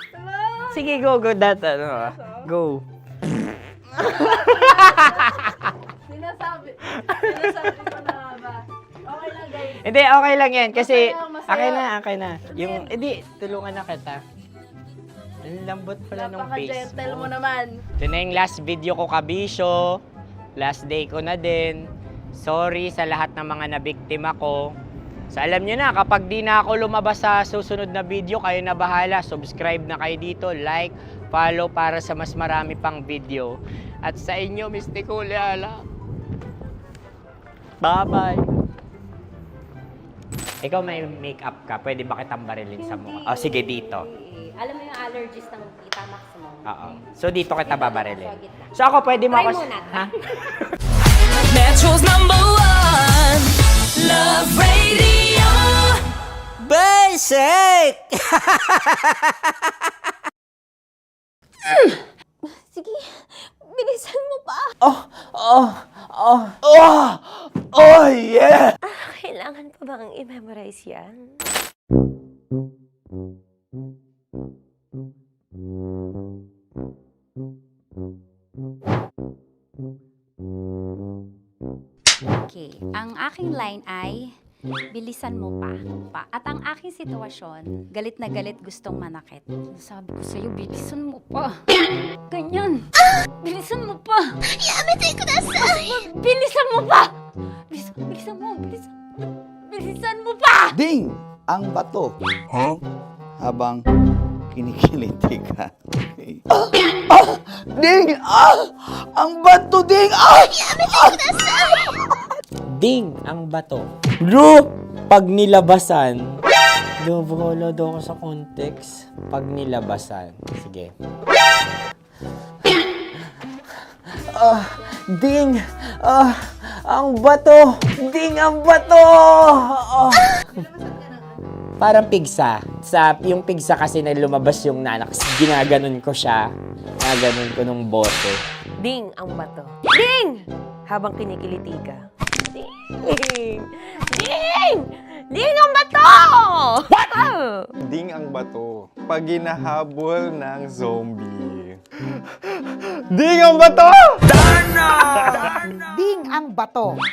Sige, go. Go. Sinasabi ko na ba? Okay lang, guys. Hindi, okay lang yan. Kasi, Masaya. okay na. Yung, hindi, tulungan na kita. Ang lambot pala ng face Napaka-gentle mo mo. naman. Ito na yung last video ko, kabisyo. Last day ko na din. Sorry sa lahat ng mga nabiktima ko. So alam nyo na, kapag di na ako lumabas sa susunod na video, kayo na bahala. Subscribe na kayo dito, like, follow para sa mas marami pang video. At sa inyo, Mistiko Leala. Bye-bye. Ikaw may makeup ka, pwede ba kitang barilin sa mukha? Oh, sige, dito. Alam mo yung allergies ng tita maximum. Oo. So dito kita babarilin. So ako, pwede mo Try ako... muna. Ha? Metro's #1 Love Radio. Basic! Sige, bilisan mo pa. Oh, yeah! Kailangan pa bang i-memorize yan? Okay, ang aking line ay bilisan mo pa. At ang aking sitwasyon, galit na galit gustong manakit. Sabi ko sa'yo, bilisan mo pa. Ganyan. Bilisan mo pa. Bilisan mo pa. Bilisan mo pa. Ding! Ang bato. Habang kinikiliti ka. Ding! Ang bato, Ding! Ding ang bato. Bro, pag nilabasan. Wala daw ako sa context. Pag nilabasan. Sige. Ding! Ang bato! Ding ang bato! Parang pigsa. Yung pigsa kasi na lumabas yung nanak. Ginaganon ko siya. Ginaganon ko nung bote. Ding ang bato. Ding! Habang kinikiliti ka. Ding! Ding! Ding ang bato! What? Ding ang bato. Pag hinahabol ng zombie. Ding ang bato! Ding ang bato. Okay.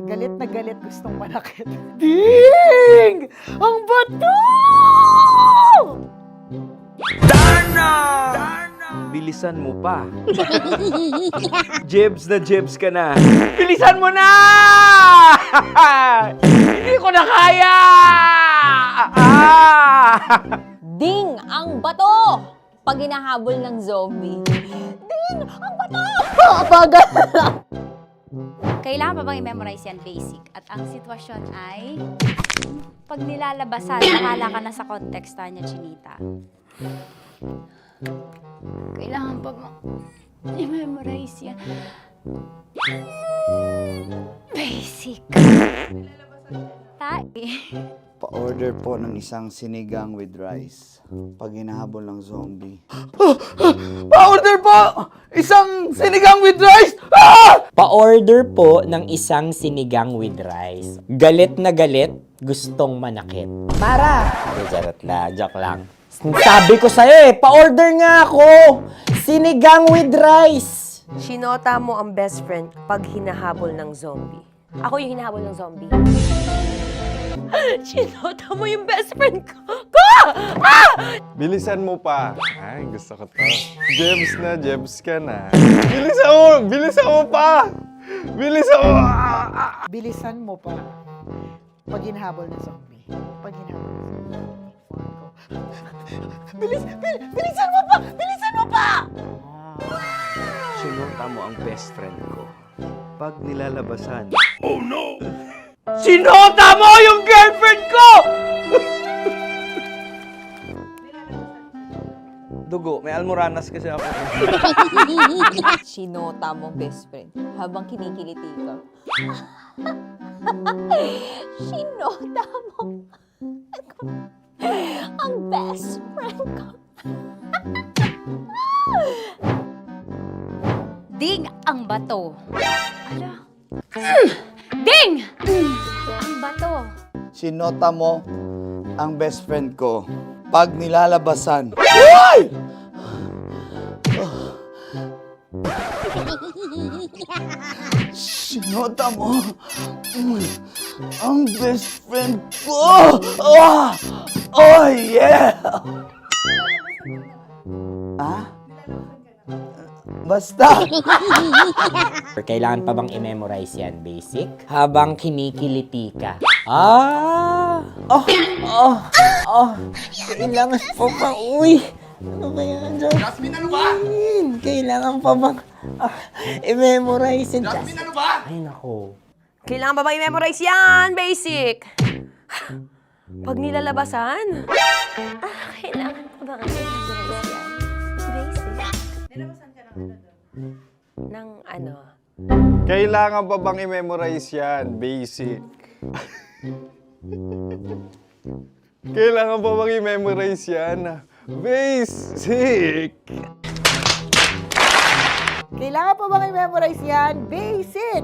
Galit na galit gustong manakit. Ding! Ang bato! Bilisan mo pa. Jebs ka na. Bilisan mo na! Hindi ko na kaya! Ding ang bato! Pag hinahabol ng zombie. Ding ang bato! Bagal! Kailangan pa bang i-memorize yan basic? At ang sitwasyon ay pag nilalabasan, nakala ka na sa context niya, Chinita. Kailangan pa bang i-memorize yan? Basic. Pa-order po ng isang sinigang with rice. Pag hinahabol ng zombie. Pa-order po! Isang sinigang with rice! Pa-order po ng isang sinigang with rice. Galit na galit, gustong manakit. Para! Joke lang. Sabi ko sa'yo pa-order nga ako! Sinigang with rice! Sinota mo ang best friend pag hinahabol ng zombie. Ako yung hinahabol ng zombie. Sinota mo yung best friend ko! Bilisan mo pa. Ay, gusto ko to. Jebs ka na. Bilisan mo pa! Bilisan mo! Bilisan mo pa. Pag hinahabol ng zombie. Pag hinahabol ng zombie. Bilisan mo pa! Bilisan mo pa! Sinunta mo ang best friend ko. Pag nilalabasan. Oh no! Sinota mo yung girlfriend ko! Dugo, may almoranas kasi ako. Sinota mo best friend habang kinikiliti ka. Sinota mo ang best friend ko. Ding ang bato. Ala. Ding! Ang bato. Sinota mo ang best friend ko pag nilalabasan. Uy! Sinota mo ang best friend ko. Oh yeah! Ah? Basta. Kailangan pa bang i-memorize yan, basic? Habang kinikiliti ka. Kailangan pa bang, ano ba yan, Jasmine, ano ba? Kailangan pa bang i-memorize yan, Jasmine, ano ba? Ay, nako. Kailangan ba i-memorize yan? Basic! Pag nilalabasan? Kailangan ba i-memorize yan? Basic? Nilabasan ka ng ano? Kailangan pa bang i-memorize yan? Basic. Kailangan pa bang i-memorize yan? Basic. Kailangan pa bang i-memorize yan? Basic!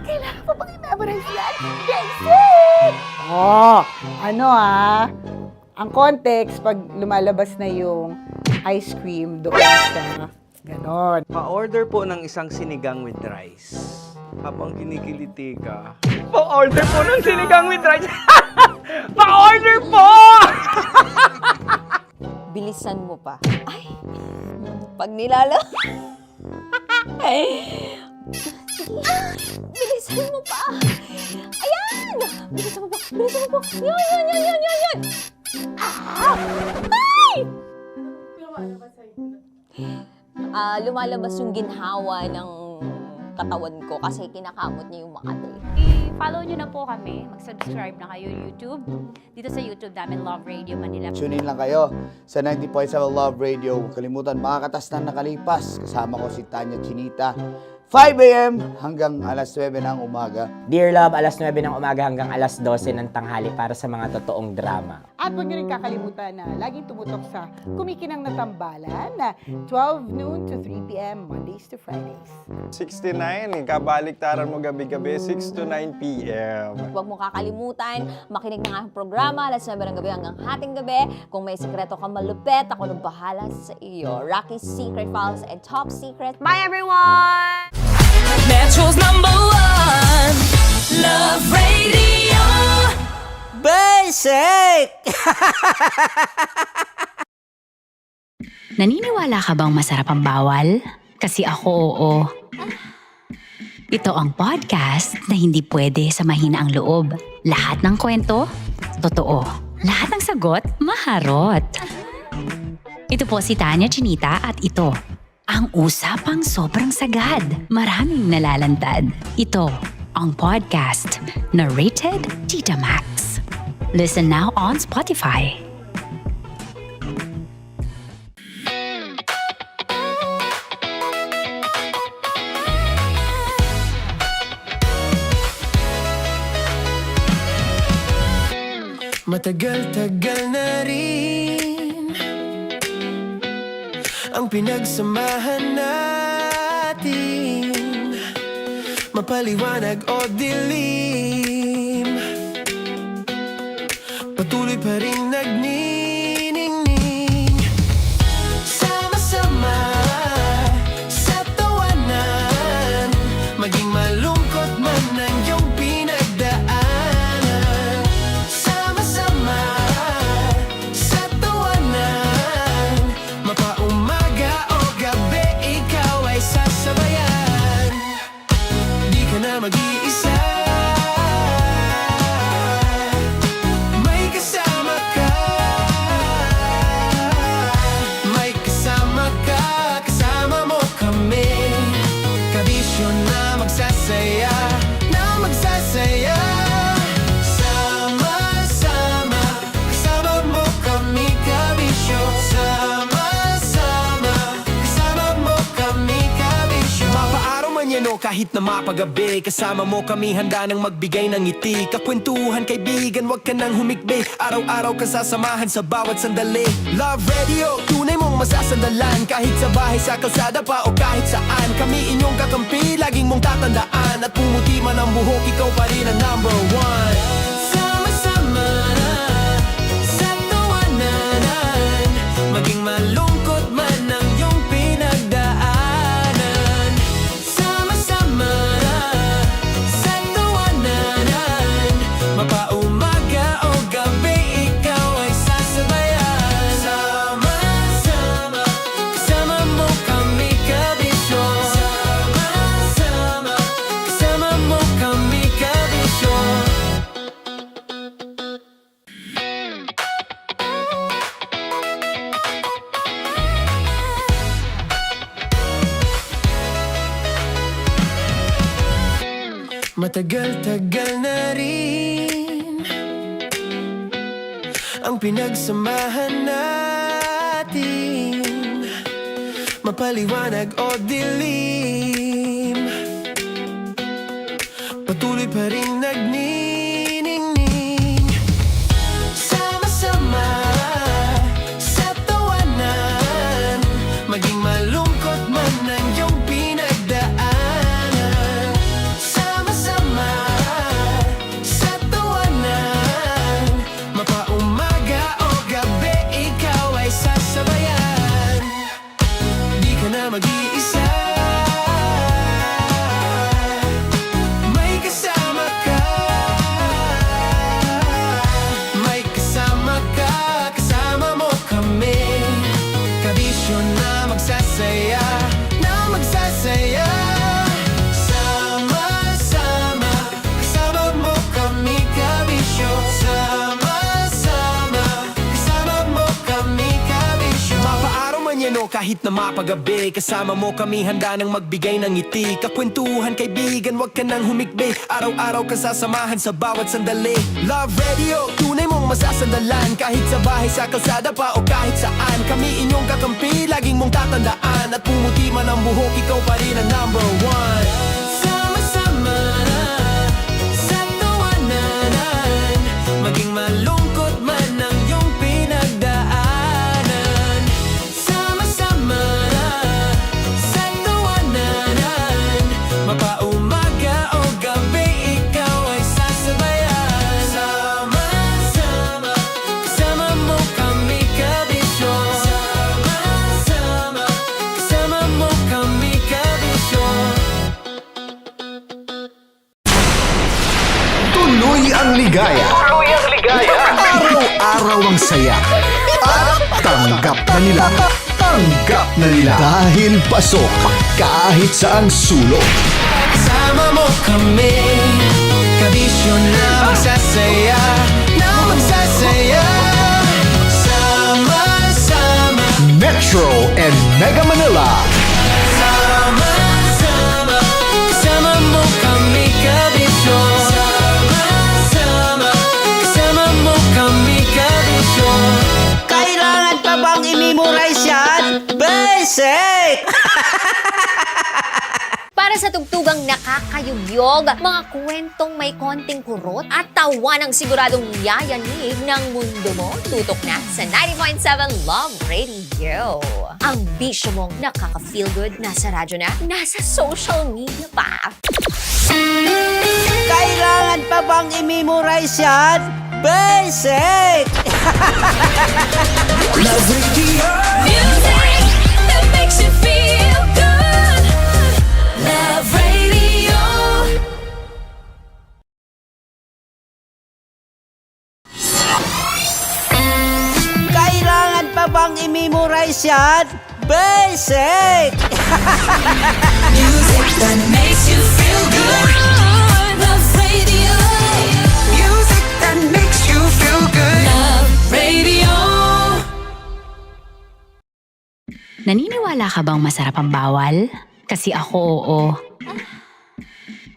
Kailangan pa bang i-memorize yan? Basic! Ang context, pag lumalabas na yung ice cream doon sa ganon. Pa-order po ng isang sinigang with rice. Habang kinikiliti ka. Pa-order po ng sinigang with rice! Pa-order po! Bilisan mo pa. Ay! Pag nilala... Bilisan mo pa! Ayan! Bilisan mo pa! Bilisan mo pa! Yan! Ay! Lumalabas yung ginhawa ng katawan ko kasi kinakamot niya yung Makati. I-follow nyo na po kami. Mag-subscribe na kayo YouTube. Dito sa YouTube namin, Love Radio Manila. Tune in lang kayo sa 90.7 Love Radio. Huwag kalimutan, makakatas na nakalipas. Kasama ko si Tanya Chinita. 5 a.m. hanggang alas 9 ng umaga. Dear Love, alas 9 ng umaga hanggang alas 12 ng tanghali para sa mga totoong drama. At huwag nyo rin kakalimutan na laging tumutok sa Kumikinang na Tambalan na 12 noon to 3 p.m. Mondays to Fridays. 69, kabaliktaran mo gabi-gabi, 6 to 9 p.m. Huwag mo kakalimutan, makinig ng aking programa, alas 9 ng gabi hanggang hating gabi. Kung may sekreto kang malupet, ako nang bahala sa iyo. Rocky's Secret Files and Top Secret. Bye, everyone! Metro's #1 Love Radio. Basic! Naniniwala ka bang masarap ang bawal? Kasi ako, oo. Ito ang podcast na hindi pwede sa mahina ang loob. Lahat ng kwento, totoo. Lahat ng sagot, maharot. Ito po si Tanya Chinita at ito, ang usapang sobrang sagad. Maraming nalalantad. Ito, ang podcast na rated Tita Max. Listen now on Spotify. Matagal-tagal na rin ang pinagsamahan natin, mapaliwanag o dilim, patuloy pa rin nagniningning. Sama-sama sa tawanan, maging malungkot man ang iyong pinagdaanan. Sama-sama sa tawanan, mapaumaga o gabi, ikaw kahit na mapagabi. Kasama mo kami handa nang magbigay ng ngiti. Kakwentuhan kaibigan, wag ka nang humikbi. Araw-araw ka sasamahan sa bawat sandali. Love Radio, tunay mong masasandalan. Kahit sa bahay, sa kalsada pa o kahit saan. Kami inyong kakampi, laging mong tatandaan. At pumuti man ang buhok, ikaw pa rin ang number one. Sama-sama sa tawanan, maging malungkot man ang iyong pinagdaanan. Sama-sama sa tawanan, mapaumaga o gabi, ikaw ay sasabayan. Sama-sama, kasama mo kami kabisyo. Sama-sama, kasama mo kami kabisyo. Matagal-tagal na rin ang pinagsamahan natin, mapaliwanag o dilim, patuloy pa rin nagniningning. Sama-sama sa tawanan, maging malungkot man ang iyong pinagdaanan. Sama-sama sa tawanan, mapaumaga o gabi, ikaw ay sasabayan. Di ka na mag-iisa, may kasama ka. May kasama ka, kasama mo kami. Kabisyo na magsasaya, na magsasaya. Sama-sama, kasama mo kami kabisyo. Sama-sama, kasama mo kami kabisyo. Mapaaraw man yan o kahit na mapagabi, kasama mo kami handa nang magbigay ng ngiti. Kakwentuhan kaibigan, wag ka nang humikbi. Araw-araw ka sasamahan sa bawat sandali. Love Radio, tunay mong masasandalan. Kahit sa bahay, sa kalsada pa o kahit saan. Kami inyong kakampi, laging mong tatandaan. At pumuti man ang buhok, ikaw pa rin ang number one. Sama-sama sa tawanan, maging malungkot man ang iyong pinagdaanan. Sama-sama sa tawanan, mapaumaga o gabi, ikaw ay sasabayan. Sama-sama, kasama mo kami kabisyo. Sama-sama, kasama mo kami kabisyo. Tuloy ang ligaya. Araw-araw ang saya. At tanggap na nila. Tanggap na nila. Dahil pasok kahit saang sulok. Kasama mo kami, kabisyo na magsasaya, na magsasaya. Sama-sama, Metro and Mega Manila. sama-sama, kasama mo kami kabisyo. Sama-sama, kasama mo kami kabisyo. Kailangan pa bang i-memorize yan? Basic! Para sa tugtugang nakakayugyog, mga kwentong may konting kurot at tawa ng siguradong yayanig ng mundo mo, tutok na sa 90.7 Love Radio. Ang bisyo mong nakaka-feel good, nasa radyo na, nasa social media pa. Kailangan pa bang i-memorize yan? Basic! Love Radio. Music that makes you feel good. Love Radio. Kailangan pa bang i-memorize yan? Basic! Music that makes you feel good. Love Radio. Music that makes you feel good. Love Radio. Naniniwala ka bang masarap ang bawal? Kasi ako, oo.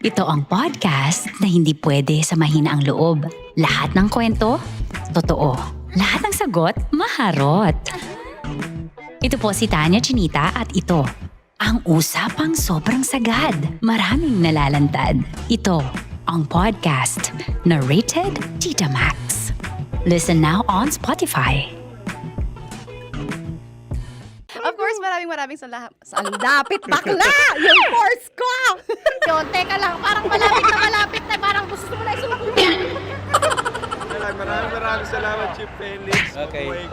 Ito ang podcast na hindi pwede samahin ang loob. Lahat ng kwento, totoo. Lahat ng sagot, maharot. Ito po si Tanya Chinita at ito Ang usapang sobrang sagad, maraming nalalantad. Ito ang podcast na Rated Tita Max. Listen now on Spotify. Of course, maraming lapit bakla! Yung course ko! Yun, teka lang, parang malapit na, parang gusto mo na isumpong. Maraming salamat, Chief Felix. Okay.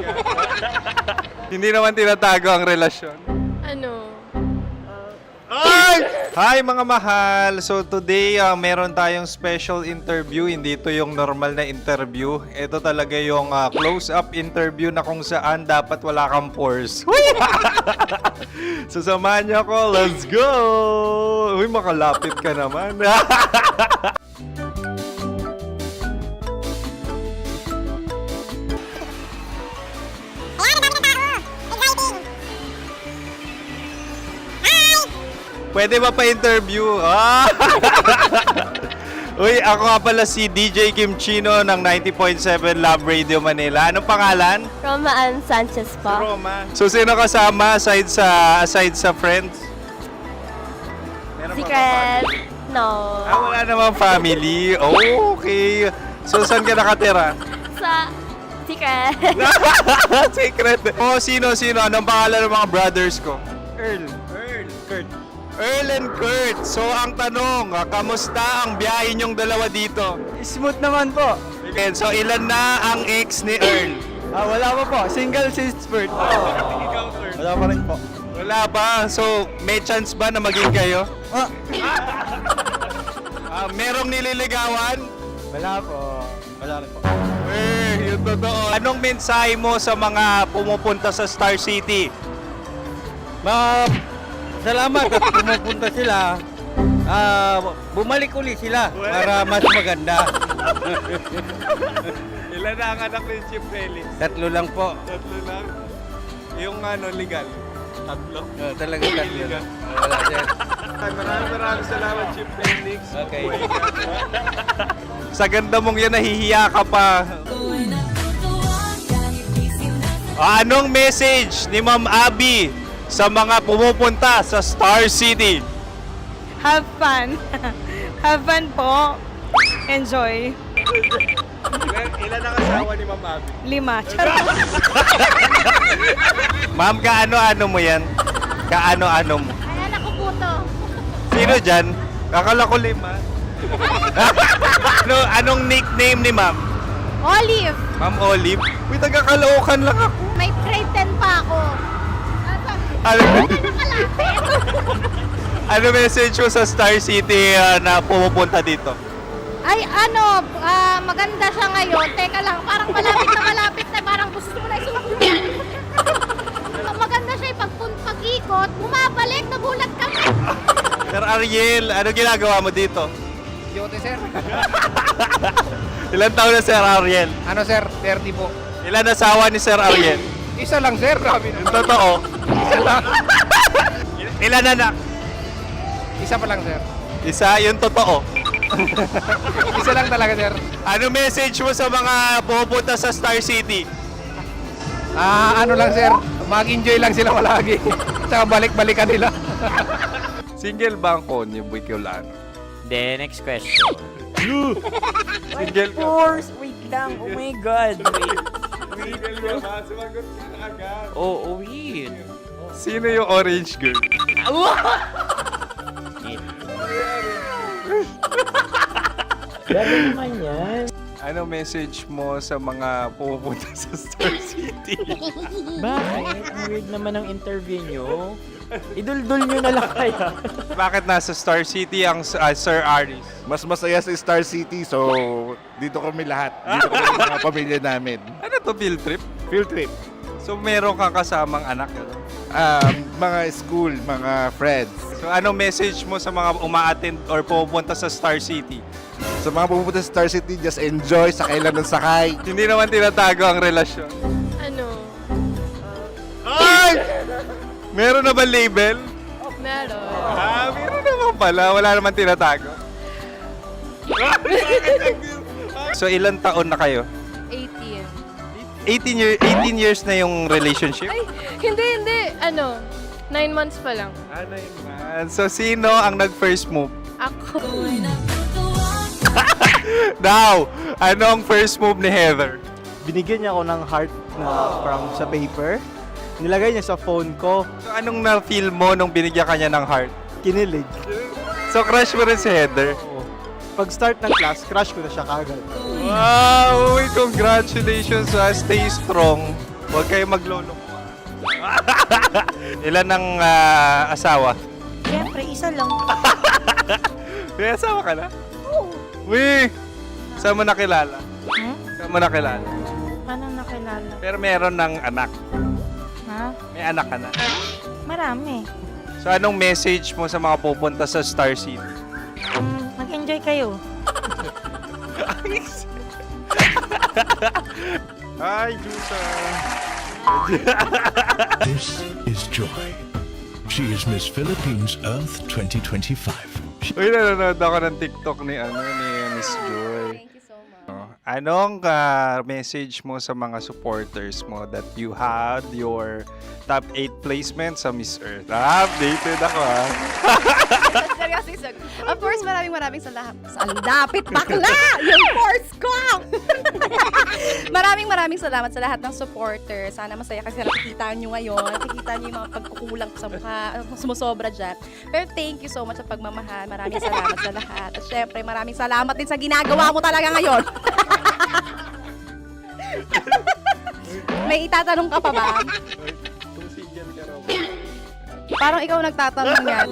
Hindi naman tinatago ang relasyon. Ano? Hi mga mahal! So today, meron tayong special interview. Hindi ito yung normal na interview. Ito talaga yung close-up interview na kung saan dapat wala kang pores. So samahan niyo ako. Let's go! Uy, makalapit ka naman. Pwede ba pa-interview? Uy, ako nga pala si DJ Kim Chino ng 90.7 Love Radio Manila. Anong pangalan? Roma Ann Sanchez po. Roma. So, sino kasama aside sa friends? Meron ba Secret. No. wala namang family. Oh, okay. So, saan ka nakatira? Sa Secret. Secret. Oh, sino? Anong pangalan ng mga brothers ko? Earl, Kurt. Earl and Kurt. So, ang tanong, kamusta ang biyahe niyong dalawa dito? Smooth naman po. Okay, so, ilan na ang ex ni Earl? Wala pa po. Single since birth. Wala pa rin po. Wala pa. So, may chance ba na maging kayo? Merong nililigawan? Wala po. Wala rin po. Yun totoo. Anong mensahe mo sa mga pumupunta sa Star City? Salamat at pumupunta sila. Bumalik uli sila para mas maganda. Ilan na ang anak ni Chief Felix? 3 lang po. 3 lang? Yung legal? 3? Talaga 3 lang. Wala sir. Maraming salamat, Chief Felix. Okay. Sa ganda mong yan, nahihiya ka pa. Anong message ni Ma'am Abby sa mga pumupunta sa Star City? Have fun. Have fun po. Enjoy. Ilan ang asawa ni Ma'am Abby? 5. Charot. Ma'am, kaano-ano mo yan? Kaano-ano mo? Ay, anak ko po to. Sino dyan? Kakala ko 5. Anong nickname ni Ma'am? Olive. Ma'am Olive? Uy, taga-Caloocan lang ako. May grade 10 pa ako. Ano message mo sa Star City na pumupunta dito? Ay, maganda siya ngayon. Teka lang, parang malapit na, parang gusto mo na isumpong. Maganda siya pag-ikot, bumabalik, nagulat ka. Sir Ariel, ano ginagawa mo dito? Yote sir. Ilan taon na Sir Ariel? Ano sir? 30 po. Ilan asawa ni Sir Ariel? Isa lang sir. Yung totoo. Isa lang. Ilan anak? Isa pa lang sir. Isa, yung totoo. Isa lang talaga sir. Ano message mo sa mga pumupunta sa Star City? Ano lang sir. Mag-enjoy lang sila palagi. Tsaka balik-balikan nila. Single ba ang Konyo Bicolano? Then, next question. Single ka? Wait lang. Oh my God. Single ka ba? Sumagot ka na agad. Oh, wait. Sino yung orange girl? Grabe naman yan. Ano message mo sa mga pumupunta sa Star City? Bakit? Ang weird naman ang interview nyo. Idul-dul nyo na lang kaya. Bakit nasa Star City ang Sir Aris? Mas masaya sa Star City, so dito kami lahat. Dito kami mga pamilya namin. Ano to, field trip? Field trip. So meron kang kasamang anak? Ano? Mga school, mga friends. So ano message mo sa mga uma-attend or pupunta sa Star City? Sa mga pupunta sa Star City, just enjoy, sakay lang ng sakay. Hindi naman tinatago ang relasyon. Ano? Ay! Meron na ba label? Meron. Meron naman pala. Wala naman tinatago. So ilan taon na kayo? 18. 18 years na yung relationship? Ay, hindi. 9 months pa lang. Ano yun man? So, sino ang nag-first move? Ako. Now, ano ang first move ni Heather? Binigyan niya ako ng heart na from sa paper. Nilagay niya sa phone ko. So, anong na-feel mo nung binigyan ka niya ng heart? Kinilig. So, crush mo rin si Heather? Pag start ng class, crush ko na siya kagad. Wow! Uy, congratulations! Stay strong. Huwag kayo maglolo. Ilan ang asawa? Siyempre, isa lang. May asawa ka na? Uy! Saan mo nakilala? Saan mo nakilala? Paano nakilala? Pero meron ng anak. Ha? May anak ka na. Marami. So, anong message mo sa mga pupunta sa Star City? Mag-enjoy kayo. Hi, Jusa! This is Joy. She is Miss Philippines Earth 2025. Uy, nanonood ako ng TikTok ni Miss Joy. Thank you so much. Anong message mo sa mga supporters mo that you had your top 8 placement sa Miss Earth? Updated ako Seryoso, of course, maraming salamat. Ang dapit bakla! Yung course ko! maraming salamat sa lahat ng supporter. Sana masaya kasi nakikita nyo ngayon. Nakikita nyo yung mga pagkukulang ko sa mukha, sumusobra dyan. Pero thank you so much sa pagmamahal. Maraming salamat sa lahat. At syempre, maraming salamat din sa ginagawa mo talaga ngayon. May itatanong ka pa ba? Parang ikaw nagtatanong yan.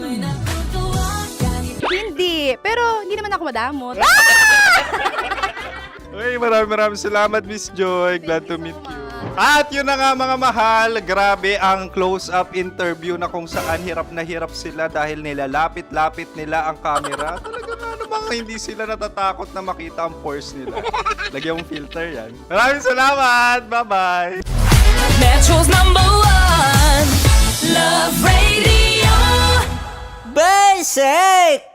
Hindi. Pero hindi naman ako madamot. Uy, maraming salamat, Miss Joy. Glad to meet you. At yun na nga mga mahal, grabe ang close-up interview na kung saan hirap na hirap sila dahil nilalapit-lapit nila ang camera. Talaga nga namang hindi sila natatakot na makita ang pores nila. Lagyan mong filter yan. Maraming salamat! Bye-bye! Metro's #1 Love Radio. Basic!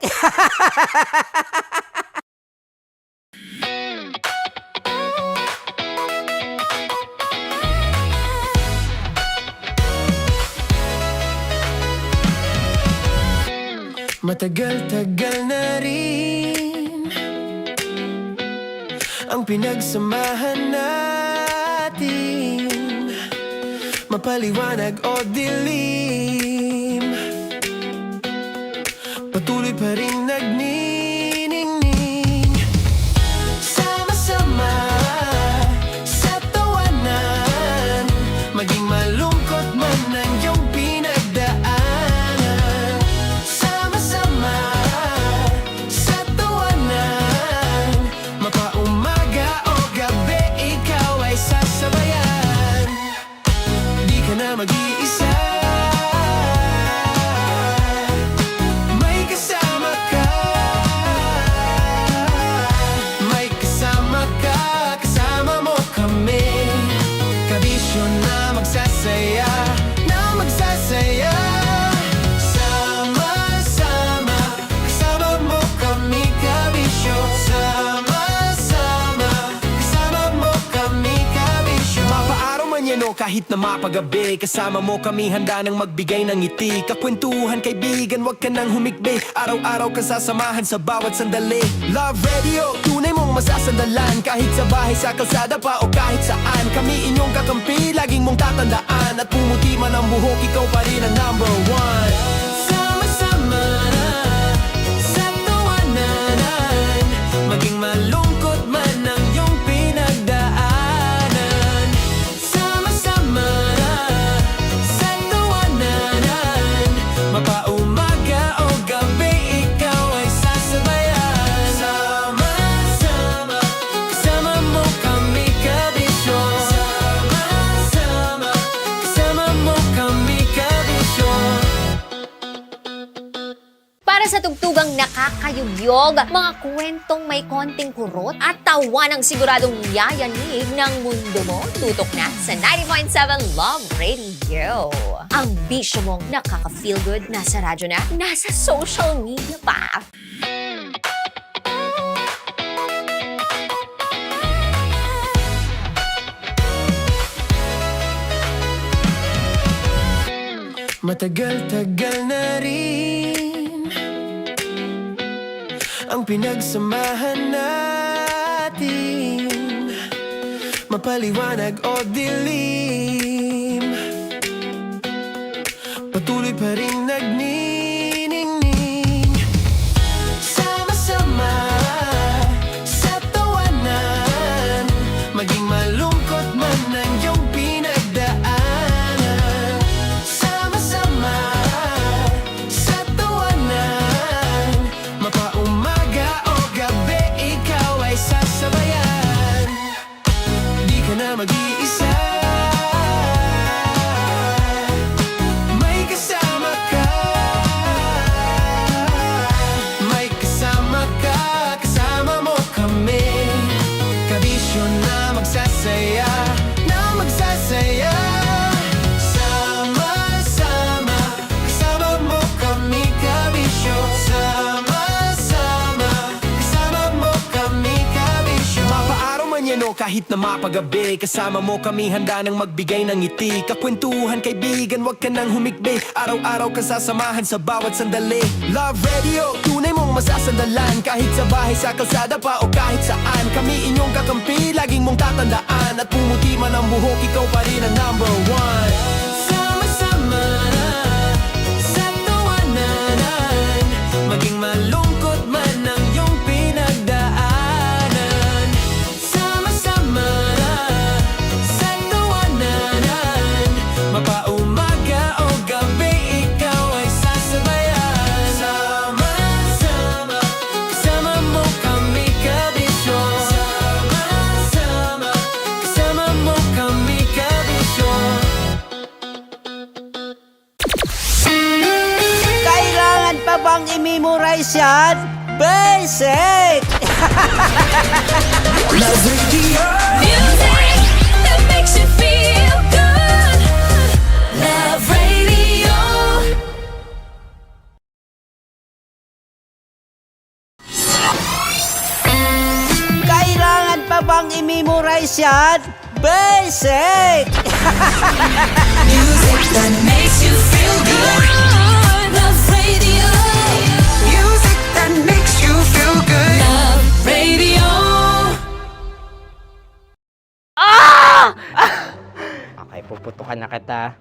Matagal-tagal na rin ang pinagsamahan natin, mapaliwanag o dilim, patuloy pa rin nagniningning. Sama-sama sa tawanan, maging malungkot man ang iyong pinagdaanan. Sama-sama sa tawanan, mapaumaga o gabi, ikaw ay sasabayan. Di ka na mag-iisa, may kasama ka. May kasama ka, kasama mo kami. Kabisyo na magsasaya, na magsasaya. Sama-sama, kasama mo kami, kabisyo. Sama-sama, kasama mo kami, kabisyo. Mapaaraw man yan o kahit na mapagabi, kasama mo kami, handa nang magbigay ng ngiti. Kakwentuhan, kaibigan, wag ka nang humikbi. Araw-araw ka sasamahan sa bawat sandali. Love Radio, tunay mong masasandalan. Kahit sa bahay, sa kalsada pa o kahit saan, kami inyong kakampi, laging mong tatandaan. At pumuti man ang buhok, ikaw pa rin ang #1. Sama-sama sa tawanan, maging malungkot man ang iyong pinagdaanan. Sama-sama sa tawanan, mapaumaga o gabi, ikaw ay sasabayan. Sama-sama, kasama mo kami, kabisyo. Sama-sama, kasama mo kami, kabisyo. Para sa tugtugang nakakayugyog, mga kwentong may konting kurot at tawa ng siguradong yayanig ng mundo mo, tutok na sa 90.7 Love Radio. Ang bisyo mong nakaka-feel good, nasa radyo na, nasa social media pa. Matagal-tagal na rin ang pinagsamahan natin, mapaliwanag o dilim, patuloy pa rin nagniningning. Sama-sama sa tawanan, maging malungkot man ang iyong pinagdaanan. Sama-sama sa tawanan, mapaumaga o gabi, ikaw ay sasabayan. Di ka na mag-iisa, may kasama ka. May kasama ka, kasama mo kami. Kabisyo na magsasaya, na magsasaya. Sama-sama, kasama mo kami, kabisyo. Sama-sama, kasama mo kami, kabisyo. Mapaaraw man yan o kahit na mapagabi, kasama mo kami, handa nang magbigay ng ngiti. Kakwentuhan, kaibigan, wag ka nang humikbi. Araw-araw ka sasamahan sa bawat sandali. Love Radio, tunay mong masasandalan. Kahit sa bahay, sa kalsada pa o kahit saan, kami inyong kakampi, laging mong tatandaan. At pumuti man ang buhok, ikaw pa rin ang number one. Sama-sama sa tawanan, maging malungkot man ang iyong pinagdaanan. Sama-sama sa tawanan, mapaumaga o gabi, ikaw ay sasabayan. Sama-sama, kasama mo kami, kabisyo. Sama-sama, kasama mo kami, kabisyo. Kailangan pa bang i-memorize yan? Basic! Love Radio. Music that makes you feel good. Love Radio. Kailangan pa bang i-memorize yan? Basic! Music that makes you feel good. Love Radio. Music that makes you feel good. Love Radio. Okay, puputukan na kita.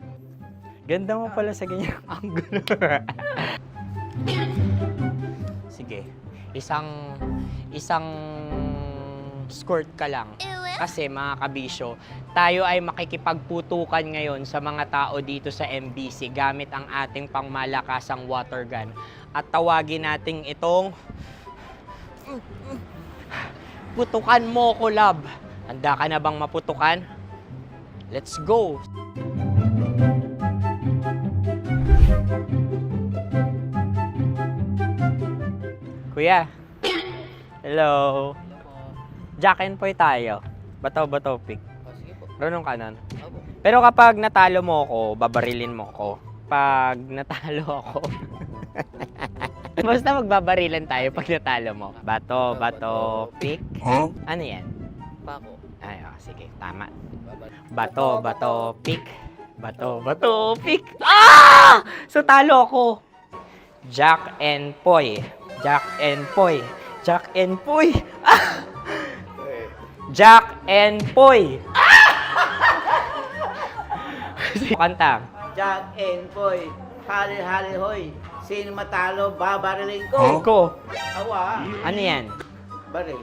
Ganda mo pala sa ganyang angulo. Sige, isang skirt ka lang. Kasi mga kabisyo, tayo ay makikipagputukan ngayon sa mga tao dito sa MBC gamit ang ating pangmalakasang water gun. At tawagin natin itong putukan mo ko, love. Handa ka na bang maputukan? Let's go! Kuya. Hello. Jack and Poy tayo. Bato-bato pick. Runong kanan. Pero kapag natalo mo ako, babarilin mo ako. Pag natalo ako, basta magbabarilan tayo pag natalo mo. Bato, pick. Ano yan? Pako. Ay, sige, tama. Bato, pick. Bato, pick. Ah! So talo ako. Jack and Poy. Jack and Poy. Jack and Poy. Ah! Jack and Poy. Kanta. Jack and Poy, hali-hali hoy. Sino matalo, babariling ko. Ko. Awa. Ano yan? Baril.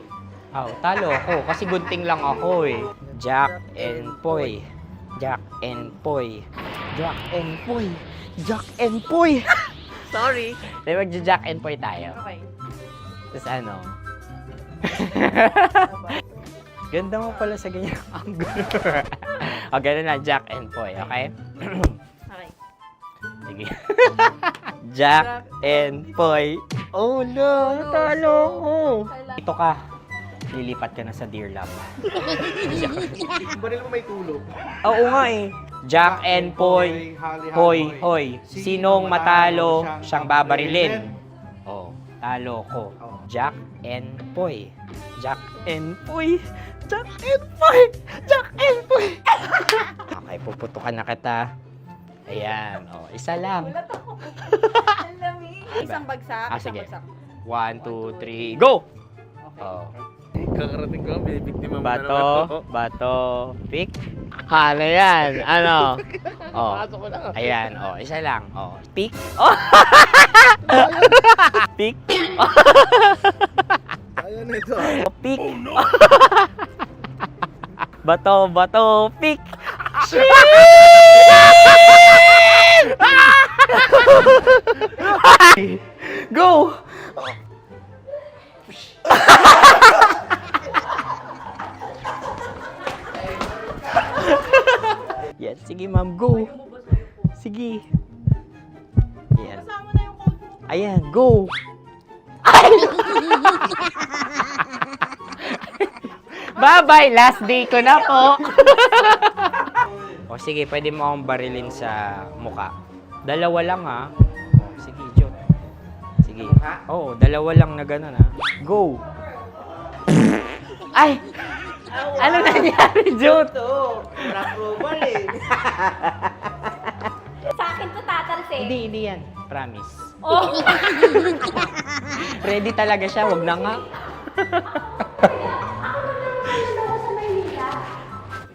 Oh, talo ako kasi gunting lang ako eh. Jack and Poy. Jack and Poy. Jack and Poy. Jack and Poy. Sorry. Dahil magja-Jack and Poy tayo. Okay. Tapos ano? Ganda mo pala sa ganyang angulo. O, ganun na, Jack and Poy, okay? Okay. Sige. Jack and Poy. Oh no, natalo ko. Dito ka. Lilipat ka na sa Dear Love. Baril mo may tulog. Oo nga eh. Jack and Poy. Hoy, hoy. Sinong matalo, siyang babarilin. Oh, talo ko. Jack and Poy. Jack and Poy. Jack and Poy. Jack and Poy. Okay, puputukan na kita. Ayan, oh, isa lang. Isang bagsak. Ah, sige. 1, 2, 3, go! Oh. Kakarating ko, may biktima mo Bato, pick. Ano yan? Ano? Oh. Ayan, oh, isa lang. Oh, pick. Oh. Pick. Ayan na ito. Oh, pick. Bato, pick. Go! Yan, sige ma'am, go. Sige. Ayan. Ayan, go. Bye-bye, last day ko na po. O sige, pwede mo akong barilin sa muka. Dalawa lang ha. O, sige, Jot. Sige. Oo, dalawa lang na gano'n ha. Go. Ay! Ano nangyari, Jot? Approval eh. Sa akin to tatalsik. Hindi yan. Promise. Oh. Ready talaga siya, wag na nga.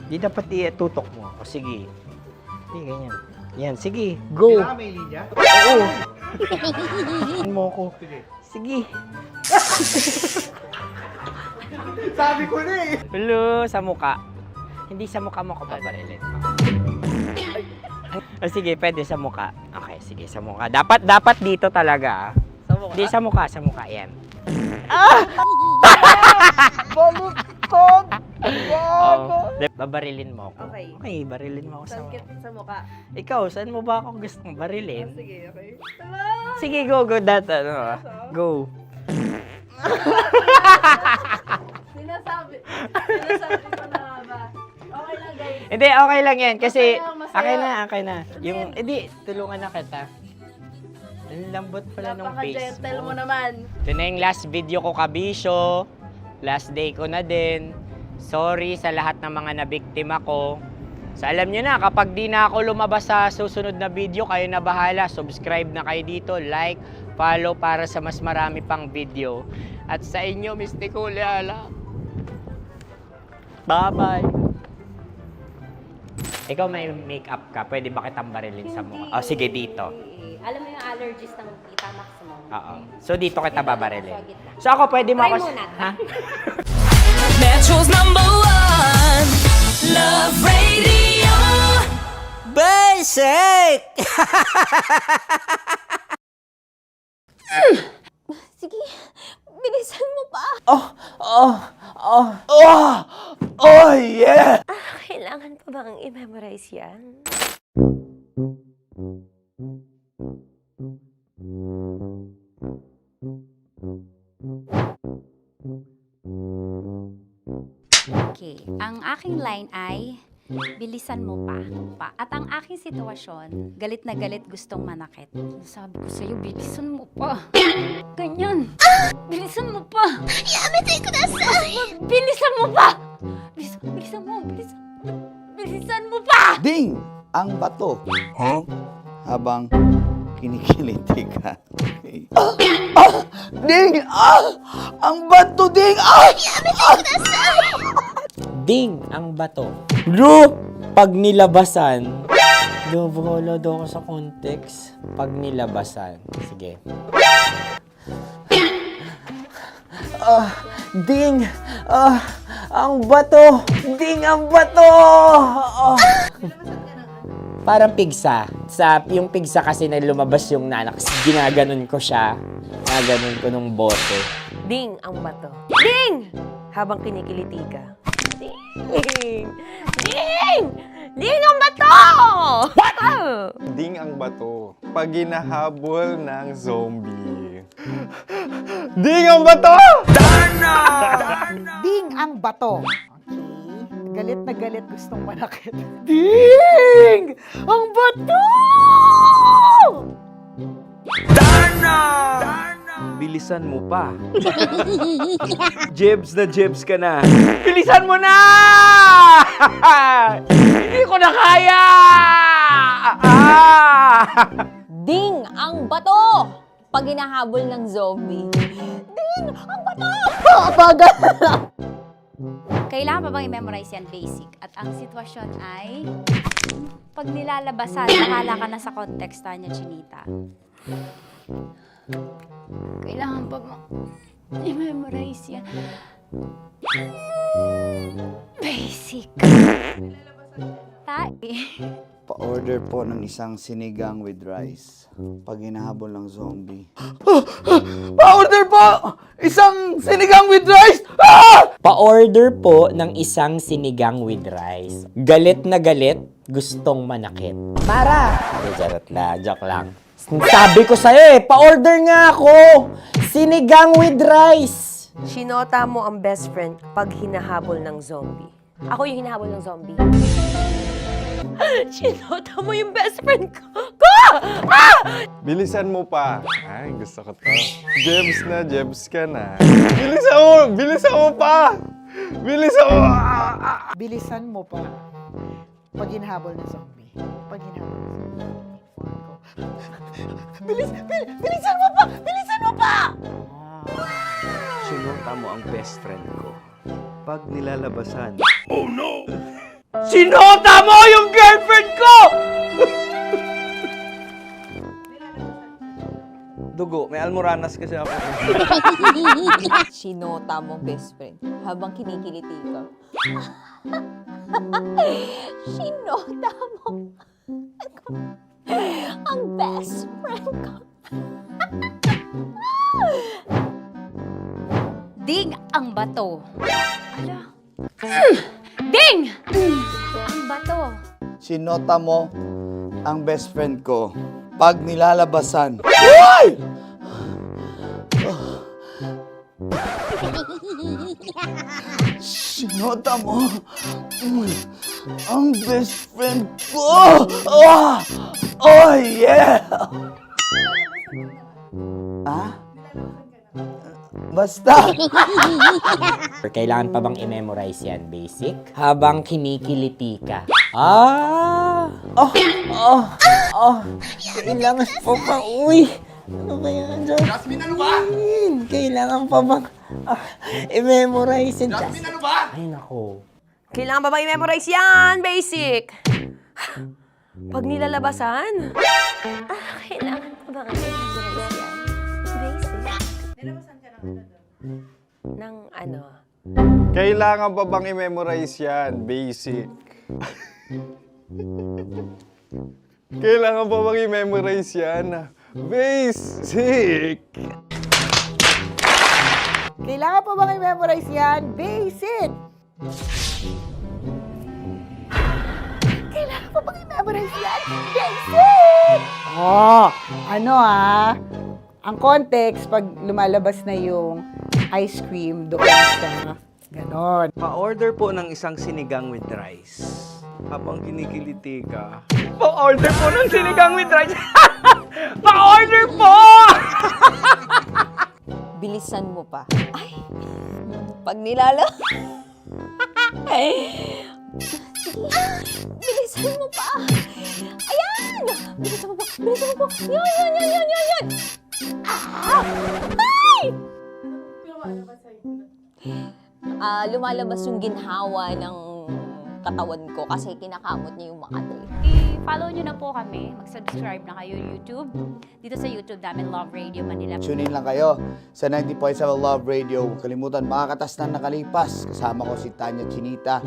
Di dapat itutok mo. O sige. Hindi, ganyan. Yan, sige. Go. Kailangan may linya? Oo. Mo ko. Sige. Sabi ko na eh. Hello, sa muka. Hindi sa muka mo ko paparilin. O sige, pwede sa muka. Okay, sige, sa muka. Dapat dito talaga. Sa muka? Hindi, sa muka. Yan. Baluktot! Oh, babarilin mo ako. Okay. Okay, barilin mo ako sa muka. Sa mukha. Ikaw, saan mo ba ako gustong barilin? Sige, okay. Sige, go. Go. Sinasabi ko na ba? Okay lang, guys. Hindi, okay lang yan. Kasi, Masaya. okay na. Yung, hindi, tulungan na kita. Ang lambot pala ng face Napaka-gentle mo mo. naman. Ito na yung last video ko, kabisyo. Last day ko na din. Sorry sa lahat ng mga nabiktima ko. So alam nyo na, kapag di na ako lumabas sa susunod na video, kayo na bahala. Subscribe na kayo dito, like, follow para sa mas marami pang video. At sa inyo, Mistiko Leala. Bye-bye. Ikaw may makeup ka, pwede ba kitang barilin sa mukha? Oh, sige, dito. Alam mo yung allergies ng Tita Max mo? Oo. So dito kita babarilin. So ako, pwede mo Try ako... muna. Ha? Metro's #1 Love Radio. Basic! Sige, bilisan mo pa. Oh yeah! Kailangan pa bang i-memorize yan? Okay, ang aking line ay bilisan mo pa. At ang aking sitwasyon, galit na galit gustong manakit. Sabi ko sa'yo, bilisan mo pa. Ganyan. Bilisan mo pa. Yamitay ko na sa... Bilisan mo pa! Bilisan mo pa! Ding! Ang bato. Habang kinikiliti ka. Okay. Ding! Ang bato, Ding! Yamitay ko na sa... Ding ang bato. Bro! Pag nilabasan. Bahala daw ako sa context. Pag nilabasan. Sige. Ding! Ang bato! Ding ang bato! Parang pigsa. Yung pigsa kasi na lumabas yung nanak. Ginaganon ko siya. Ginaganon ko nung bote. Ding ang bato. Ding! Habang kinikiliti ka. Ding! Ding! Ding ang bato! What? Ding ang bato. Pag hinahabol ng zombie. Ding ang bato! Ding ang bato. Okay. Galit na galit gustong manakit. Ding! Ang bato! Bilisan mo pa. Jebs ka na. Bilisan mo na! Hindi ko na kaya! Ding ang bato! Pag hinahabol ng zombie. Ding ang bato! Bagal! Kailangan pa bang i-memorize yan basic? At ang sitwasyon ay pag nilalabasan, nakala ka na sa context niya, Chinita. Kailangan pa bang i-memorize yan? Basic. Pa-order po ng isang sinigang with rice. Pag hinahabol ng zombie. Pa-order po! Isang sinigang with rice! Pa-order po ng isang sinigang with rice. Galit na galit, gustong manakit. Para! Charot na, joke lang. Sabi ko sa'yo pa-order nga ako! Sinigang with rice! Sinota mo ang best friend pag hinahabol ng zombie. Ako yung hinahabol ng zombie. Sinota mo yung best friend ko! Bilisan mo pa. Ay, gusto ko to. Jebs ka na. Bilisan mo pa! Bilisan mo pa. Pag hinahabol ng zombie. Pag hinahabol ng zombie. Bilisan mo pa! Bilisan mo pa! Sinota mo ang best friend ko. Pag nilalabasan. Sinota mo yung girlfriend ko! Dugo, may almoranas kasi ako. Sinota mo best friend habang kinikiliti ka. Sinota mo ang best friend ko. Ding ang bato. Ala. Ding! Ang bato. Sinota mo ang best friend ko. Pag nilalabasan. Uy! Sinota mo ang best friend ko. Oh yeah! Basta! Kailangan pa bang i-memorize yan, basic? Habang kinikiliti ka. Kailangan pa bang, ano ba yan, Jasmine, ano ba? Kailangan pa bang i-memorize yan, Jasmine, ano ba? Ay, nako. Kailangan ba i-memorize yan? Basic. Pag nilalabasan? Kailangan ba i-memorize yan? Basic. Nilalabasan ka ng ano? Kailangan pa bang i-memorize yan? Basic. Kailangan pa bang i-memorize yan? Basic. Kailangan pa bang i-memorize yan? Basic! Kailangan pa bang i-memorize yan? Basic! Ang context, pag lumalabas na yung ice cream doon sa ganon. Pa-order po ng isang sinigang with rice. Habang kinikiliti ka. Pa-order po ng sinigang with rice! Pa-order po! Bilisan mo pa. Ay! Pag nilala... Bilisan mo pa! Ayan! Bilisan mo pa! Bilisan mo pa! Yan! Ay! Lumalabas yung ginhawa ng katawan ko kasi kinakamot niya yung Makati. I-follow nyo na po kami. Mag-subscribe na kayo YouTube. Dito sa YouTube namin, Love Radio Manila. Tune in lang kayo sa 90.7 Love Radio. Huwag kalimutan, makakatas na nakalipas. Kasama ko si Tanya Chinita.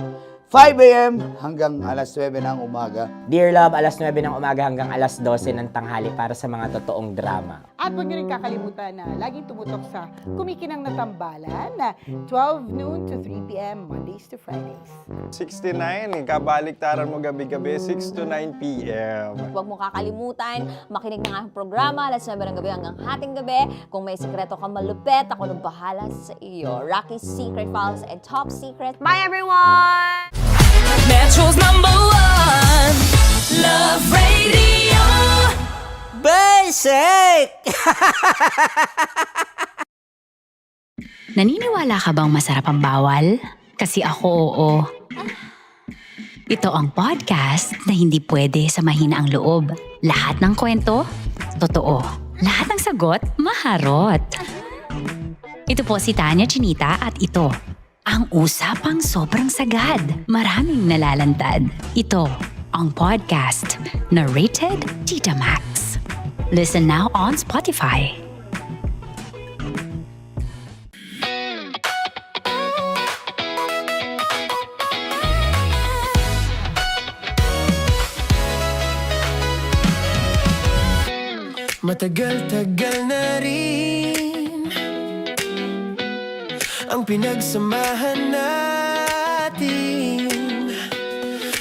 5 a.m. hanggang alas 9 ng umaga. Dear Love, alas 9 ng umaga hanggang alas 12 ng tanghali para sa mga totoong drama. At huwag nyo rin kakalimutan na laging tumutok sa Kumikinang na Tambalan na 12 noon to 3 p.m. Mondays to Fridays. 69, kabaliktaran mo gabi-gabi, 6 to 9 p.m. Huwag mo kakalimutan, makinig ng aking programa, alas 9 ng gabi hanggang hating gabi. Kung may sekreto kang malupet, ako nang bahala sa iyo. Rocky's Secret Files and Top Secret. Bye, everyone! Metro's #1 Love Radio. Basic! Naniniwala ka bang masarap ang bawal? Kasi ako, oo. Ito ang podcast na hindi pwede sa mahina ang loob. Lahat ng kwento, Totoo, lahat ng sagot maharot. Ito po si Tanya Chinita at ito, ang usapang sobrang sagad, maraming nalalantad. Ito, ang podcast na Rated Tita Max. Listen now on Spotify. Matagal-tagal na rin ang pinagsamahan natin,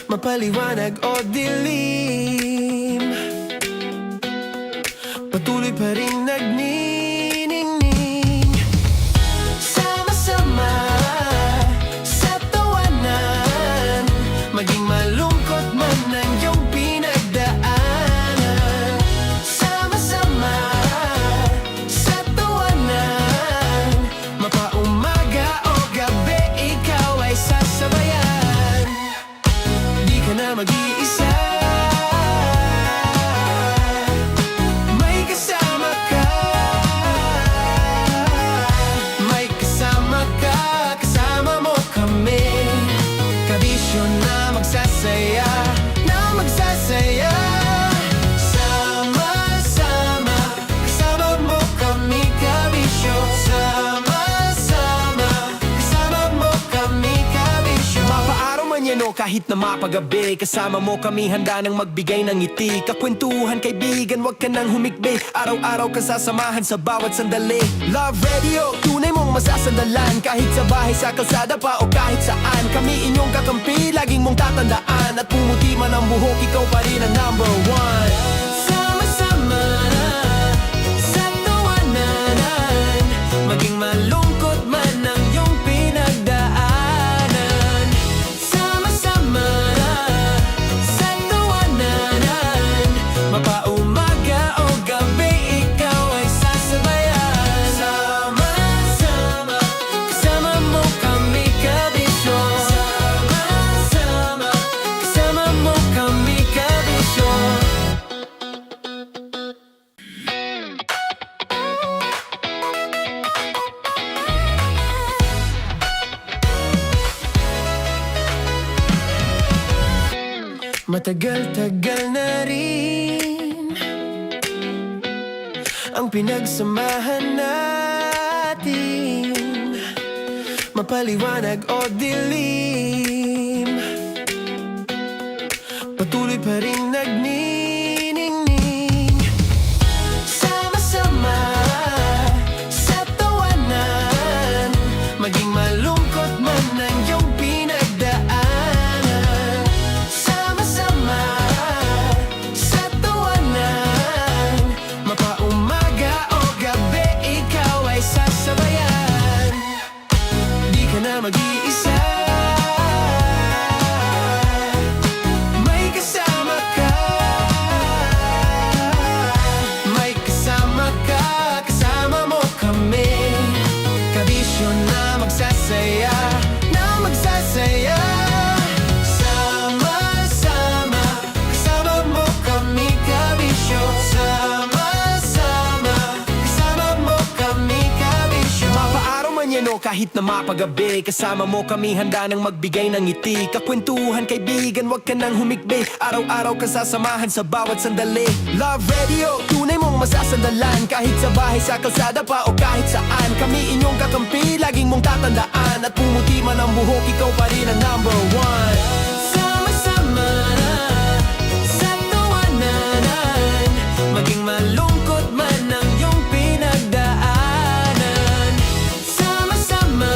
mapaliwanag o dilim, patuloy pa rin nagniningning. Sama-sama sa tawanan, maging malungkot man ang iyong pinagdaanan. Sama-sama sa tawanan, mapaumaga o gabi, ikaw ay sasabayan. Di ka na mag-iisa, may kasama ka. May kasama ka, kasama mo kami. Kabisyo na magsasaya, na magsasaya. Sama-sama, kasama mo kami, kabisyo. Sama-sama, kasama mo kami, kabisyo. Mapaaraw man yan o kahit na mapagabi, kasama mo kami, handa nang magbigay ng ngiti. Kakwentuhan, kaibigan, wag ka nang humikbi. Araw-araw ka sasamahan sa bawat sandali. Love Radio, tunay mong masasandalan. Kahit sa bahay, sa kalsada pa o kahit saan, kami inyong kakampi, laging mong tatandaan. At pumuti man ang buhok, ikaw pa rin ang number one. Sama-sama sa tawanan, maging malungkot man ang iyong pinagdaanan. Sama-sama sa tawanan, mapaumaga o gabi, ikaw ay sasabayan. Sama-sama, kasama mo kami, kabisyo. Sama-sama, kasama mo kami, kabisyo. Matagal-tagal na rin ang pinagsamahan natin, mapaliwanag o dilim, patuloy pa rin nagniningning. Sama-sama sa tawanan, maging malungkot man ang iyong pinagdaanan. Sama-sama sa tawanan, mapaumaga o gabi, ikaw ay sasabayan. Di ka na mag-iisa, may kasama ka. May kasama ka, kasama mo kami. Kabisyo na magsasaya, na magsasaya. Sama-sama, kasama mo kami, kabisyo. Sama-sama, kasama mo kami, kabisyo. Mapaaraw man yan o kahit na mapagabi, kasama mo kami, handa nang magbigay ng ngiti. Kakwentuhan, kaibigan, wag ka nang humikbi. Araw-araw ka sasamahan sa bawat sandali. Love Radio, tunay mong masasandalan. Kahit sa bahay, sa kalsada pa o kahit saan, kami inyong kakampi, laging mong tatandaan. At pumuti man ang buhok, ikaw pa rin ang number one. Sama-sama sa tawanan, maging malungkot man ang iyong pinagdaanan. Sama-sama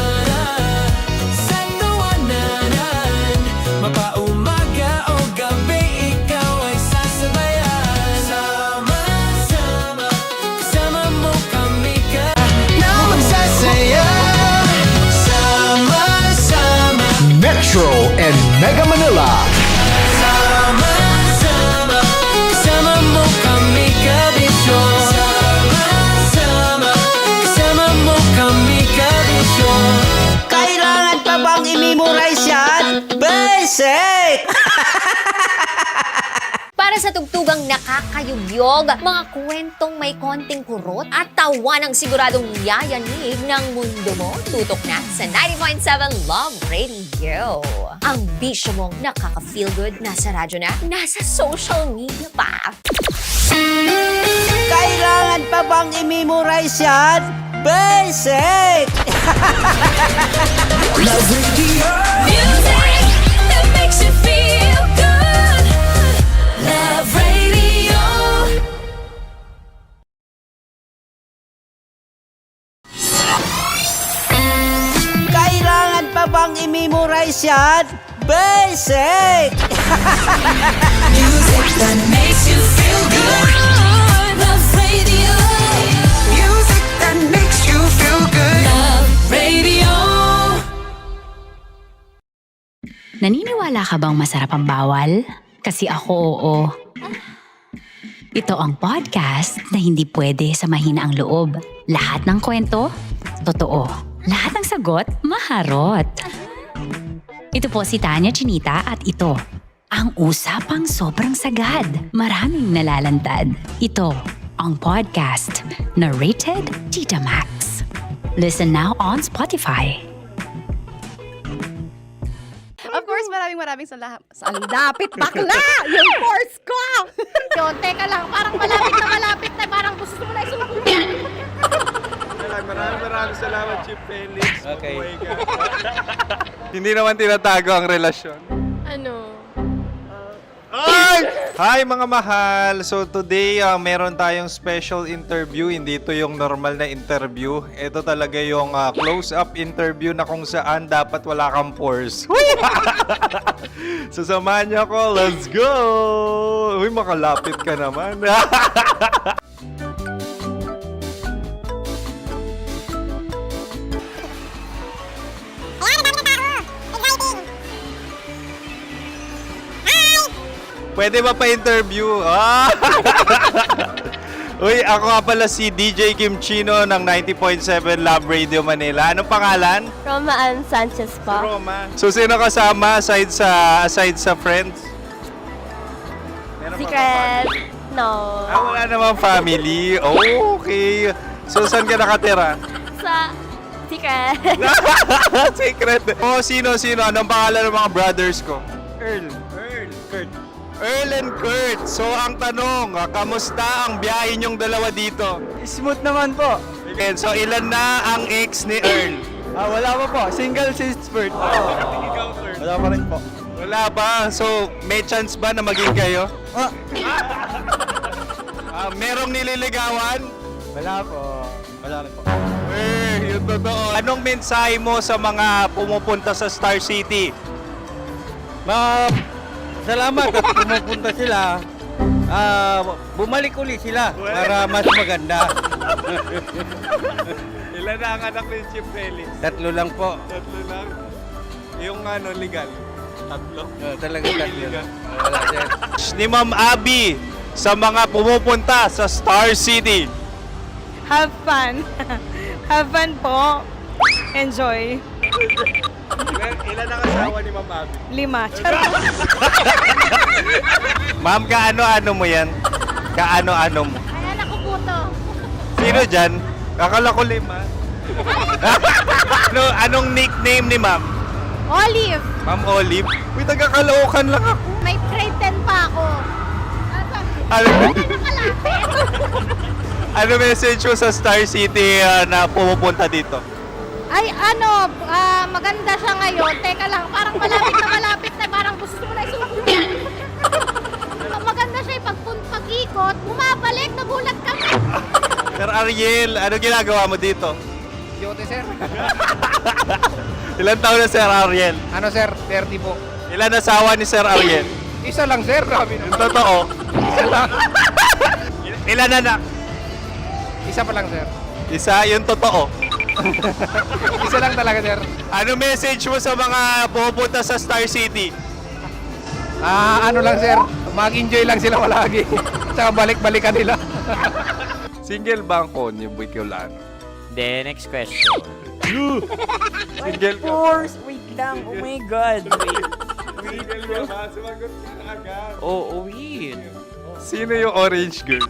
sa tawanan, mapaumaga o gabi, ikaw ay sasabayan. Sama-sama, kasama mo kami, na magsasaya. Sama-sama, Metro and Mega Manila. sama-sama, kasama mo kami, kabisyo. Sama-sama, kasama mo kami, kabisyo. Kailangan pa bang i-memorize yan? Basic! Para Para sa tugtugang nakakayugyog, mga kwentong may konting kurot at tawa ng siguradong yayanig ng mundo mo, tutok na sa 90.7 Love Radio. Ang bisyo mong nakaka-feel good nasa radyo na, nasa social media pa. Kailangan pa bang i-memorize yan? Basic! Love Radio. Music that makes you feel good. Love Radio. Kailangan pa bang i-memorize yan? Basic! Music that makes you feel good. Love Radio. Music that makes you feel good. Love Radio. Naniniwala ka bang masarap ang bawal? Kasi ako, oo. Ito ang podcast na hindi pwede sa mahina ang loob. Lahat ng kwento, totoo. Lahat ng sagot, maharot. Ito po si Tanya Chinita at ito, ang usapang sobrang sagad. Maraming nalalantad. Ito, ang podcast na rated Tita Max. Listen now on Spotify. Of course, maraming salamat. Ang lapit bakla! Yung force ko! Yun, teka lang, parang malapit na, parang gusto mo na isulat. Maraming salamat, Chief Felix. Okay. Hindi naman tinatago ang relasyon. Ano? Hi mga mahal! So today, meron tayong special interview. Hindi ito yung normal na interview. Ito talaga yung close-up interview na kung saan dapat wala kang pores. So samahan niyo ako. Let's go! Uy, makalapit ka naman. Pwede ba pa-interview? Uy, ako nga pala si DJ Kim Chino ng 90.7 Love Radio Manila. Anong pangalan? Roma Ann Sanchez po. Roma. So, sino kasama aside sa friends? Meron ba Secret. No. wala namang family. Oh, okay. So, saan ka nakatira? Sa Secret. Secret. Oh, sino? Anong pangalan ng mga brothers ko? Earl, Kurt. Earl and Kurt. So, ang tanong, kamusta ang biyahe niyong dalawa dito? Smooth naman po. Okay, so ilan na ang ex ni Earl? Wala pa po. Single since birth. Wala pa rin po. Wala ba? So, may chance ba na maging kayo? Merong nililigawan? Wala po. Wala rin po. Yung totoo. Anong mensahe mo sa mga pumupunta sa Star City? Salamat at pumupunta sila. Bumalik uli sila para mas maganda. Ilan na ang anak ni Chief Felix? 3 lang po. 3 lang? Yung legal? 3? Talagang 3 lang. Wala sir. Ni Ma'am Abby sa mga pumupunta sa Star City. Have fun. Have fun po. Enjoy. Ilan ang asawa ni Ma'am Abby? 5. Charot. Ma'am, kaano-ano mo yan? Kaano-ano mo? Ay, anak ko po to. Sino dyan? Kakala ko 5. Anong nickname ni Ma'am? Olive. Ma'am Olive? Uy, taga-Caloocan lang ako. May grade 10 pa ako. Ano, Nakalapit. ano message mo sa Star City na pumupunta dito? Ay, maganda siya ngayon. Teka lang, parang malapit na, parang gusto mo na isulat. Maganda siya pag-ikot, bumabalik, nagulat kami. Sir Ariel, ano ginagawa mo dito? Yote sir. Ilan taon na Sir Ariel? Ano sir? 30 po. Ilan asawa ni Sir Ariel? Isa lang sir. Grabe Yung totoo? Isa lang. Ilan anak? Isa pa lang sir. Isa, yung totoo. Isa lang talaga sir. Ano message mo sa mga pumupunta sa Star City? Ano lang sir. Mag-enjoy lang sila palagi. Tsaka balik-balikan nila. Single ba ang Connie Bicolano? Then, next question. Single ka? Of course! Wait lang. Oh my God. Wait. Single ka ba? Sumagot ka agad. Oo, wait. Sino yung orange girl?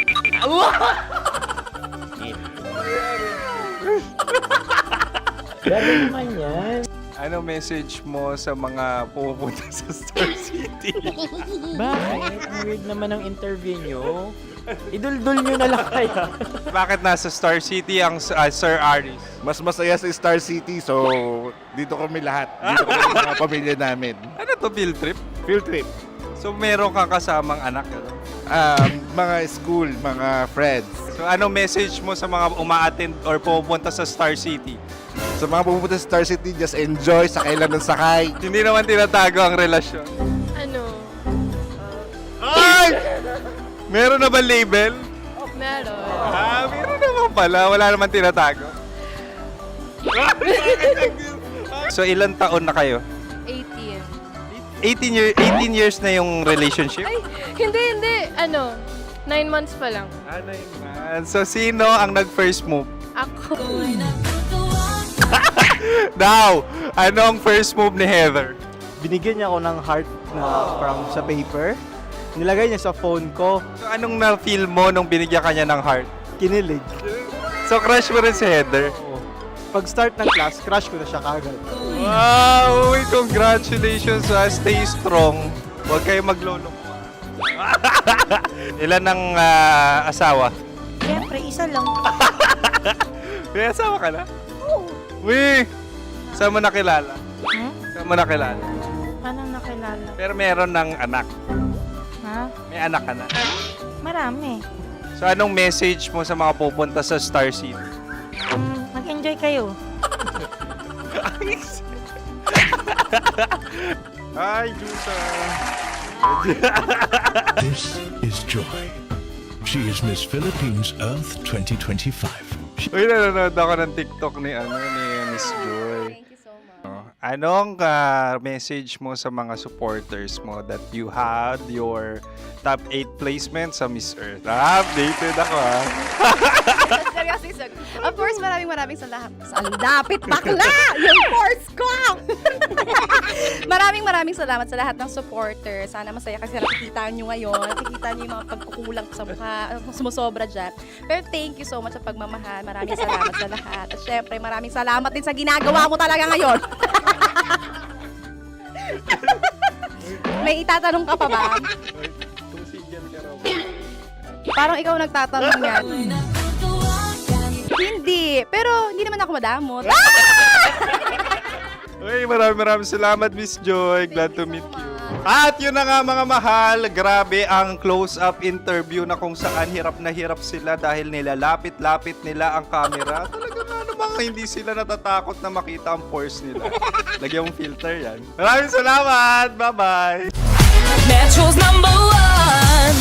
Gano'n naman yan. Ano message mo sa mga pupunta sa Star City? Bakit? Ang weird naman ng interview nyo. Idul-dul nyo na lang kaya. Bakit nasa Star City ang Sir Aris? Mas masaya sa Star City, so dito kami lahat. Dito kami mga pamilya namin. Ano to, field trip? Field trip. So meron kang kasamang anak? Ano? Mga school, mga friends. So ano message mo sa mga uma-attend or pupunta sa Star City? Sa mga pupunta sa Star City, just enjoy, sakay lang ng sakay. Hindi naman tinatago ang relasyon. Ano? Ay! Meron na ba label? Meron. Meron naman pala. Wala naman tinatago. So ilang taon na kayo? 18. 18 years na yung relationship? Ay, hindi. 9 months pa lang. Ano yun, man? So sino ang nag-first move? Ako. Daw! Ano ang first move ni Heather? Binigyan niya ako ng heart na from sa paper. Nilagay niya sa phone ko. So anong na-feel mo nung binigyan ka niya ng heart? Kinilig. So crush mo rin si Heather? Pag start ng class, crush ko na siya kagad. Wow! Uy, congratulations! Stay strong. Huwag kayo maglolo. Ilan ang asawa? Siyempre, isa lang. May asawa ka na? Oo. Uy! Saan mo nakilala? Saan mo nakilala? Paano nakilala? Pero meron ng anak. Ha? May anak ka na. Marami. So anong message mo sa mga pupunta sa Star City? Mag-enjoy kayo. Hi, Jusa! This is Joy. She is Miss Philippines Earth 2025. Uy, nanonood ako ng TikTok ni Miss Joy. Thank you so much. Anong message mo sa mga supporters mo that you had your top 8 placement sa Miss Earth? Updated ako Seryously, of course, maraming salamat. Lapit bakla! Yung force ko! maraming salamat sa lahat ng supporters. Sana masaya kasi nakikita nyo ngayon. Nakikita nyo yung mga pagkukulang sa mukha. Sumusobra dyan. Pero thank you so much sa pagmamahal. Maraming salamat sa lahat. At syempre, maraming salamat din sa ginagawa mo talaga ngayon. May itatanong ka pa ba? Parang ikaw nagtatanong yan. Hindi. Pero hindi naman ako madamot. Uy, maraming salamat, Miss Joy. Glad to meet you. At yun na nga mga mahal, grabe ang close-up interview na kung saan hirap na hirap sila dahil nilalapit-lapit nila ang camera. Talaga na namang hindi sila natatakot na makita ang pores nila. Lagyan mong filter yan. Maraming salamat! Bye-bye! Metro's #1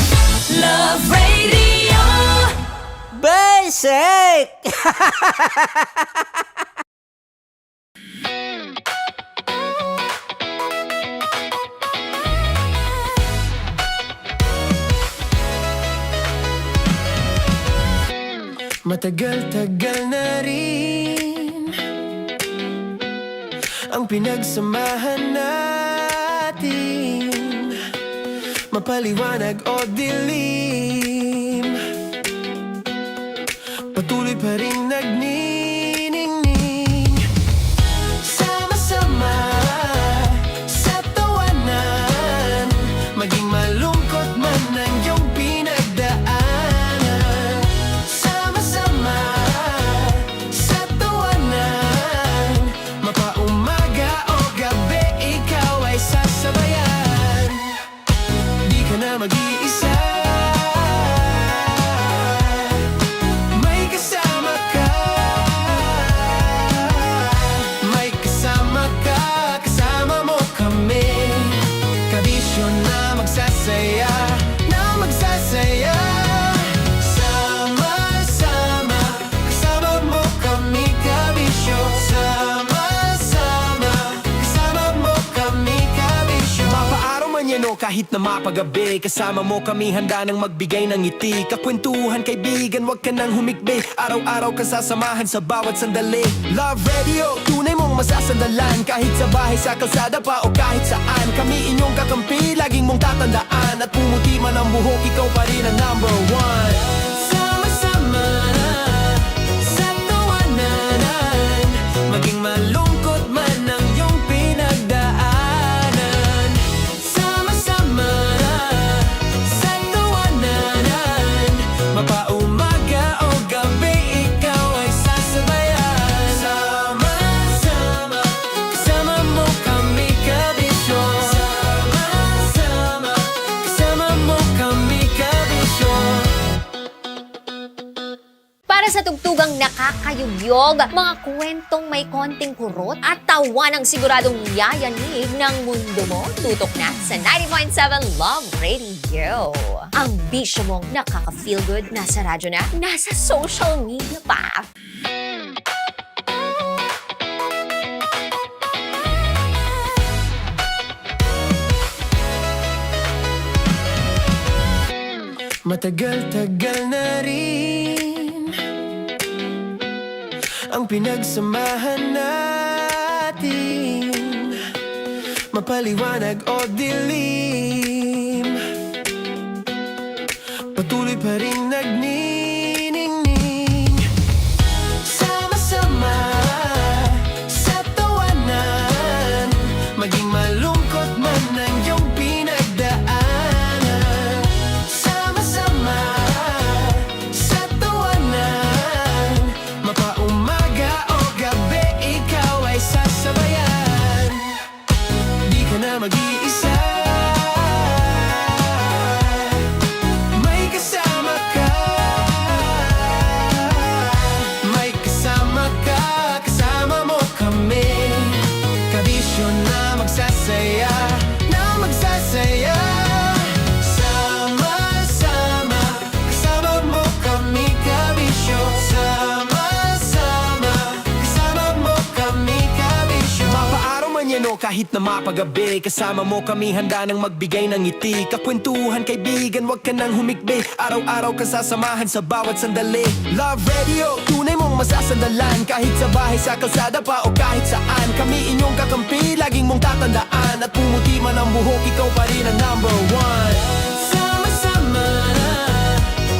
Love Radio Basic! Matagal-tagal na rin ang pinagsamahan natin, mapaliwanag o dilim, patuloy pa rin nagniningning. Sama-sama sa tawanan, maging malungkot man ang iyong pinagdaanan. Sama-sama sa tawanan, mapaumaga o gabi, ikaw ay sasabayan. Di ka na mag-iisa, may kasama ka. May kasama ka, kasama mo kami. Kabisyo na magsasaya, na magsasaya. Sama-sama, kasama mo kami, kabisyo. Sama-sama, kasama mo kami, kabisyo. Mapaaraw man yan o kahit na mapagabi. Kasama mo kami handa nang magbigay ng ngiti. Kakwentuhan kaibigan, wag ka nang humikbi. Araw-araw ka sasamahan sa bawat sandali. Love Radio, tunay mong masasandalan. Kahit sa bahay, sa kalsada pa o kahit saan. Kami inyong kakampi, laging mong tatandaan. At pumuti man ang buhok, ikaw pa rin ang number one. Sama-sama na sa tawanan, maging malungkot man ang iyong pinagdaanan. Sama-sama na sa tawanan, mapaumaga o gabi, ikaw ay sasabayan. Sama-sama, kasama mo kami kabisyo. Sama-sama, kasama mo kami kabisyo. Para sa tugtugang nakakayugyog, mga kwentong may konting kurot at tawa ng siguradong yayanig ng mundo mo, tutok na sa 90.7 Love Radio. Ang bisyo mong nakaka-feel good, nasa radyo na, nasa social media pa. Matagal-tagal na rin ang pinagsamahan natin, mapaliwanag o dilim, patuloy pa rin nagniningning. Sama-sama sa tawanan, maging malungkot man ang iyong pinagdaanan. Sama-sama sa tawanan, mapaumaga o gabi, ikaw ay sasabayan. Di ka na mag-iisa, may kasama ka. May kasama ka, kasama mo kami. Kabisyo na magsasaya, na magsasaya. Sama-sama, kasama mo kami kabisyo. Sama-sama, kasama mo kami kabisyo. Mapaaraw man yan o kahit na mapagabi, kasama mo kami handa nang magbigay ng ngiti. Kakwentuhan kaibigan, wag ka nang humikbi. Araw-araw ka sasamahan sa bawat sandali. Love Radio, tunay mong masasandalan. Kahit sa bahay, sa kalsada pa o kahit saan. Kami inyong kakampi, laging mong tatandaan. At pumuti man ang buhok, ikaw pa rin ang number one. Sama-sama na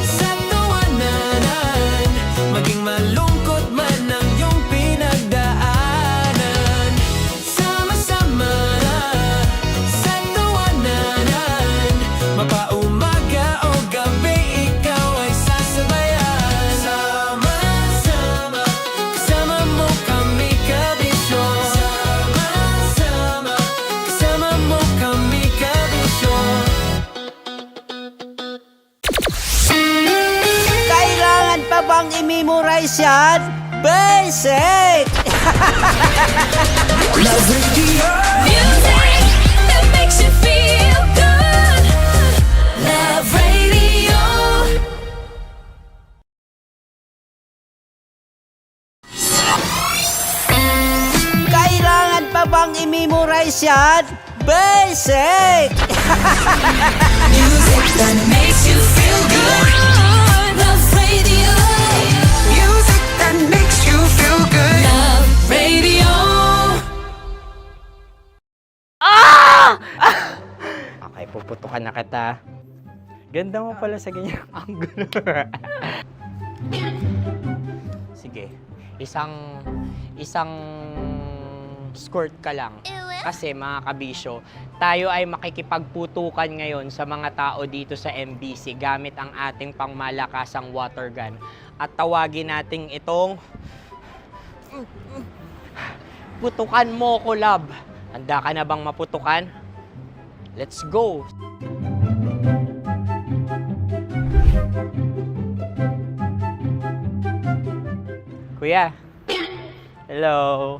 sa tawanan, maging malungkot man ang iyong pinagdaanan. Sama-sama na sa tawanan, mapaumaga o gabi, ikaw ay sasabayan. Sama-sama, kasama mo kami kabisyo. Sama-sama, kasama mo kami kabisyo. Kailangan pa bang i-memorize yan? Basic! Love Radio. Music that makes you feel good. Love Radio. Kailangan pa bang i-memorize yan? Basic! Music that makes you feel good. Love Radio. Music that makes you feel good. Love Radio. Okay, puputukan na kita. Ganda mo pala sa ganyang angulo. Sige, isang skirt ka lang. Kasi mga kabisyo, tayo ay makikipagputukan ngayon sa mga tao dito sa MBC gamit ang ating pangmalakasang water gun. At tawagin natin itong putukan mo ko, love. Handa ka na bang maputukan? Let's go! Kuya. Hello.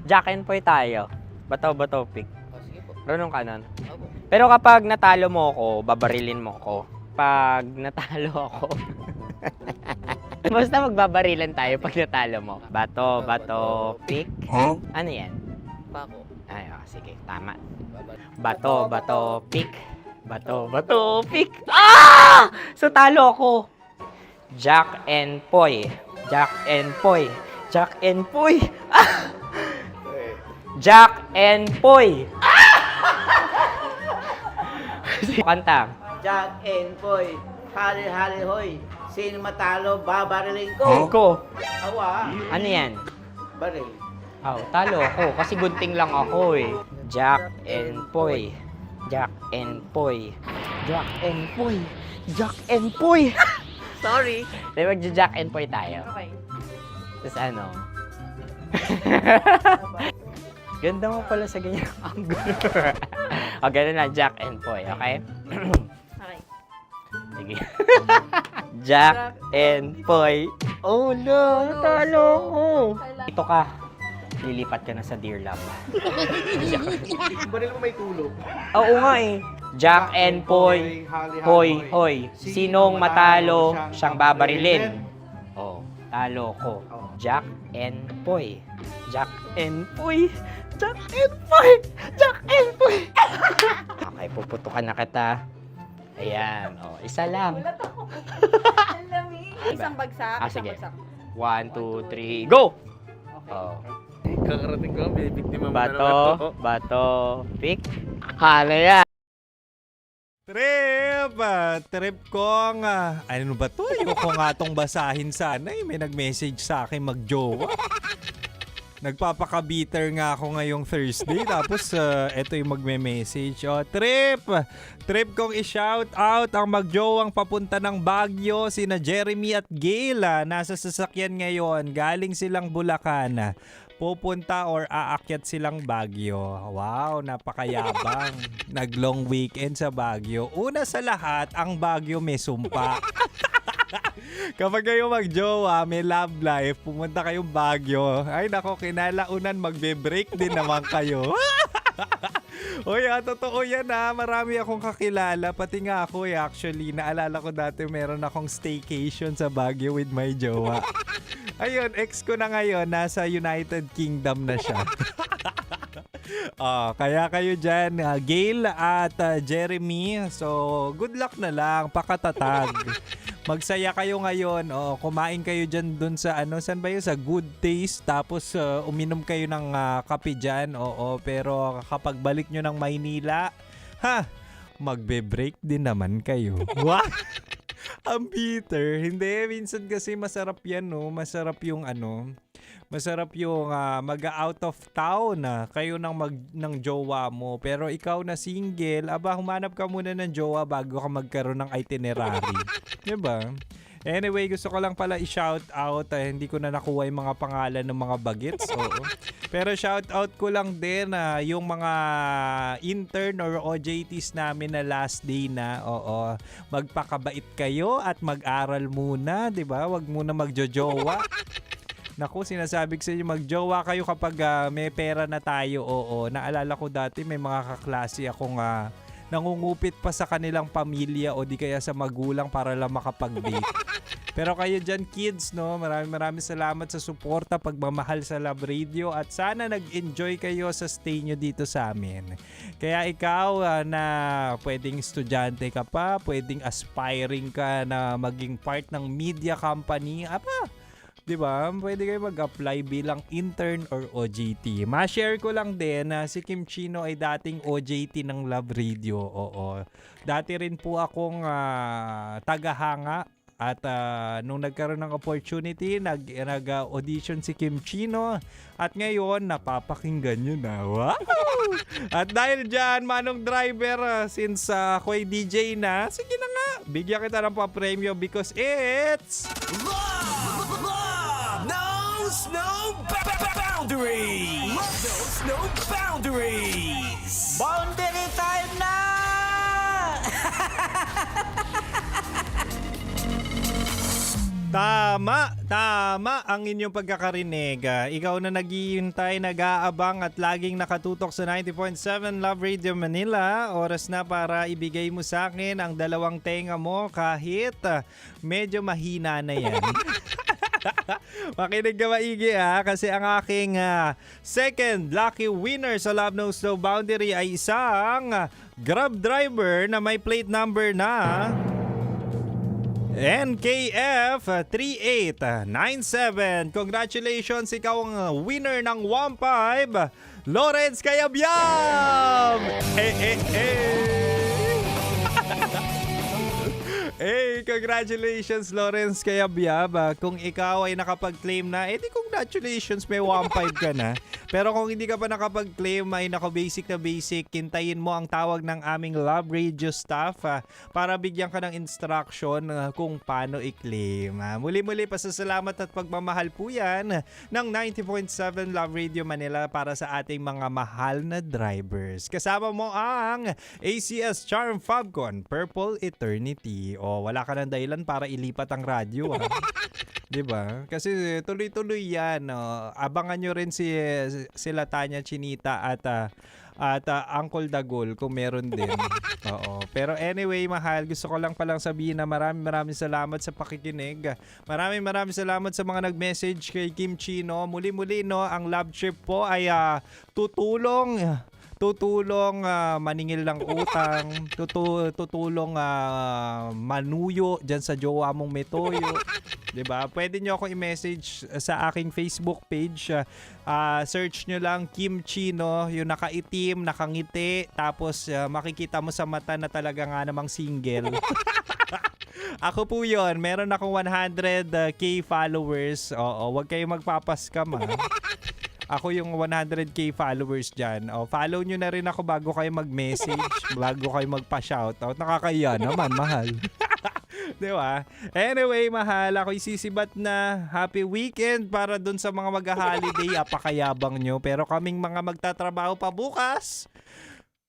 Jack and Poy tayo. Bato-bato pick. Sige po. Runong kanan. Pero kapag natalo mo ako, babarilin mo ako. Pag natalo ako, basta magbabarilan tayo pag natalo mo. Bato, pick. Huh? Ano yan? Pako. Ay, sige, tama. Bato, bato, pick. Bato, bato, pick. Ah! So, talo ako. Jack and Poy. Jack and Poy. Jack and Poy. Ah! Jack and Poy. Kanta. Jack and Poy, hali-hali hoy. Sino matalo, babariling ko. Ko. Awa, Ano yan? baril. Oh, talo ako kasi gunting lang ako eh. Jack and Poy. Jack and Poy. Jack and Poy. Jack and Poy. Sorry. Di ba Jack and Poy tayo? Okay. Tapos ano? Ganda mo pala sa ganyan angle. O, ganun na, Jack and Poy, okay? Okay. Sige. Jack and Poy. Oh no, talo ko. Ito ka. Lilipat ka na sa Dear Love. Baril mo may tulog. Oo nga eh. Jack and Poy. Hoy, hoy. Sinong matalo, siyang babarilin. Oh, talo ko. Jack and Poy. Jack and Poy. Jack and Poy. Jack and Poy. Okay, puputukan na kita. Ayan. Oh, isa lang. Isang bagsak. Ah, sige. 1, 2, 3, go! Oh. Kakarating ko, may biktima mo Bato, bato, pick. Hala yan. Trip kong, ano ba to? Ayoko nga tong basahin sana eh. May nag-message sa akin magjowa. Nagpapaka-bitter nga ako ngayong Thursday. Tapos, eto yung magme-message. Oh, Trip kong i-shout out ang magjowang papunta ng Baguio, sina Jeremy at Gail. Nasa sasakyan ngayon. Galing silang Bulacan. Pupunta or aakyat silang Baguio. Wow, napakayabang. Nag-long weekend sa Baguio. Una sa lahat, ang Baguio may sumpa. Kapag kayo magjowa, may love life, pumunta kayong Baguio. Ay nako, kinalaunan magbe-break din naman kayo. Oy, totoo yan ha. Marami akong kakilala. Pati nga ako actually. Naalala ko dati meron akong staycation sa Baguio with my jowa. Ayun, ex ko na ngayon. Nasa United Kingdom na siya. Kaya kayo dyan, Gail at Jeremy. So, good luck na lang. Pakatatag. Magsaya kayo ngayon. Kumain kayo dyan dun sa saan ba yun? Sa Good Taste. Tapos uminom kayo ng kape dyan. Pero kapag balik nyo ng Maynila, magbe-break din naman kayo. What? Ang bitter. Hindi, minsan kasi masarap yan, no? Masarap yung masarap yung mag-out of town kayo ng jowa mo. Pero ikaw na single, humanap ka muna ng jowa bago ka magkaroon ng itinerary. Diba? Anyway, gusto ko lang pala i-shout out. Hindi ko na nakuha yung mga pangalan ng mga bagets. Oo. Pero shout out ko lang din yung mga intern or OJTs namin na last day na. Oo. Magpakabait kayo at mag-aral muna. Diba? Wag muna magjojowa. Naku, sinasabi ko sa inyo, magjowa kayo kapag may pera na tayo. Oo. Naalala ko dati may mga kaklase akong nangungupit pa sa kanilang pamilya o di kaya sa magulang para lang makapag-date. Pero kayo dyan kids, no? Maraming salamat sa suporta, pagmamahal sa Love Radio at sana nag-enjoy kayo sa stay nyo dito sa amin. Kaya ikaw na pwedeng estudyante ka pa, pwedeng aspiring ka na maging part ng media company, diba? Pwede kayo mag-apply bilang intern or OJT. Ma-share ko lang din na si Kim Chino ay dating OJT ng Love Radio. Oo. Dati rin po akong tagahanga at nung nagkaroon ng opportunity, nag-audition si Kim Chino at ngayon napapakinggan nyo na. Wow! At dahil dyan, Manong Driver, since ako ay DJ na, sige na nga, bigyan kita ng pa-premyo because it's... Knows no boundaries. Knows no boundaries. Boundary time na! Tama ang inyong pagkakarinig. Ikaw na naghihintay, nag-aabang at laging nakatutok sa 90.7 Love Radio Manila. Oras na para ibigay mo sa akin ang dalawang tenga mo kahit medyo mahina na yan. Makinig ka maigi kasi ang aking second lucky winner sa Love Knows No Boundary ay isang Grab driver na may plate number na NKF 3897. Congratulations, ikaw ang winner ng 1.5 Lawrence Kayabyab! Hey, congratulations Lawrence Kayabyab. Kung ikaw ay nakapag-claim na, di congratulations, may 1.5 ka na. Pero kung hindi ka pa nakapag-claim, ay basic na basic, hintayin mo ang tawag ng aming Love Radio staff para bigyan ka ng instruction kung paano i-claim. Muli-muli, pasasalamat at pagmamahal po yan ng 90.7 Love Radio Manila para sa ating mga mahal na drivers. Kasama mo ang ACS Charm Fabcon Purple Eternity. Wala ka ng dahilan para ilipat ang radyo. Diba? Kasi tuloy-tuloy yan. Abangan nyo rin sila Tanya Chinita at Uncle Dagol kung meron din. Oo. Pero anyway, mahal, gusto ko lang palang sabihin na maraming salamat sa pakikinig. Maraming salamat sa mga nag-message kay Kim Chino. Muli-muli, ang love trip po ay tutulong maningil ng utang, tutulong manuyo dyan sa jowa mong may toyo. Diba? Pwede nyo ako i-message sa aking Facebook page. Search nyo lang Kim Chino, yung nakaitim, nakangiti, tapos makikita mo sa mata na talaga nga namang single. Ako po yun. Meron akong 100k followers. Oo, wag kayo magpapaskam Ako yung 100k followers dyan. Follow nyo na rin ako bago kayo mag-message, bago kayo magpa-shoutout. Nakakaya naman, mahal. Diba? Anyway, mahal, ako'y sisibat na. Happy weekend para dun sa mga mag-holiday. Apakayabang nyo. Pero kaming mga magtatrabaho pa bukas,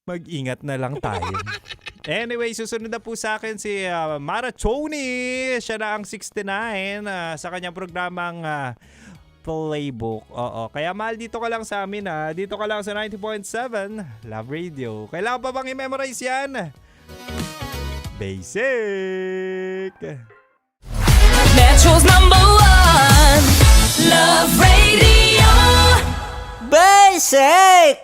mag-ingat na lang tayo. Anyway, susunod na po sa akin si Mara Tony. Siya na ang 69 sa kanyang programang Playbook. Oo. Kaya mahal, dito ka lang sa amin Dito ka lang sa 90.7 Love Radio. Kailangan pa bang i-memorize yan? Basic! Metro's #1 Love Radio. Basic!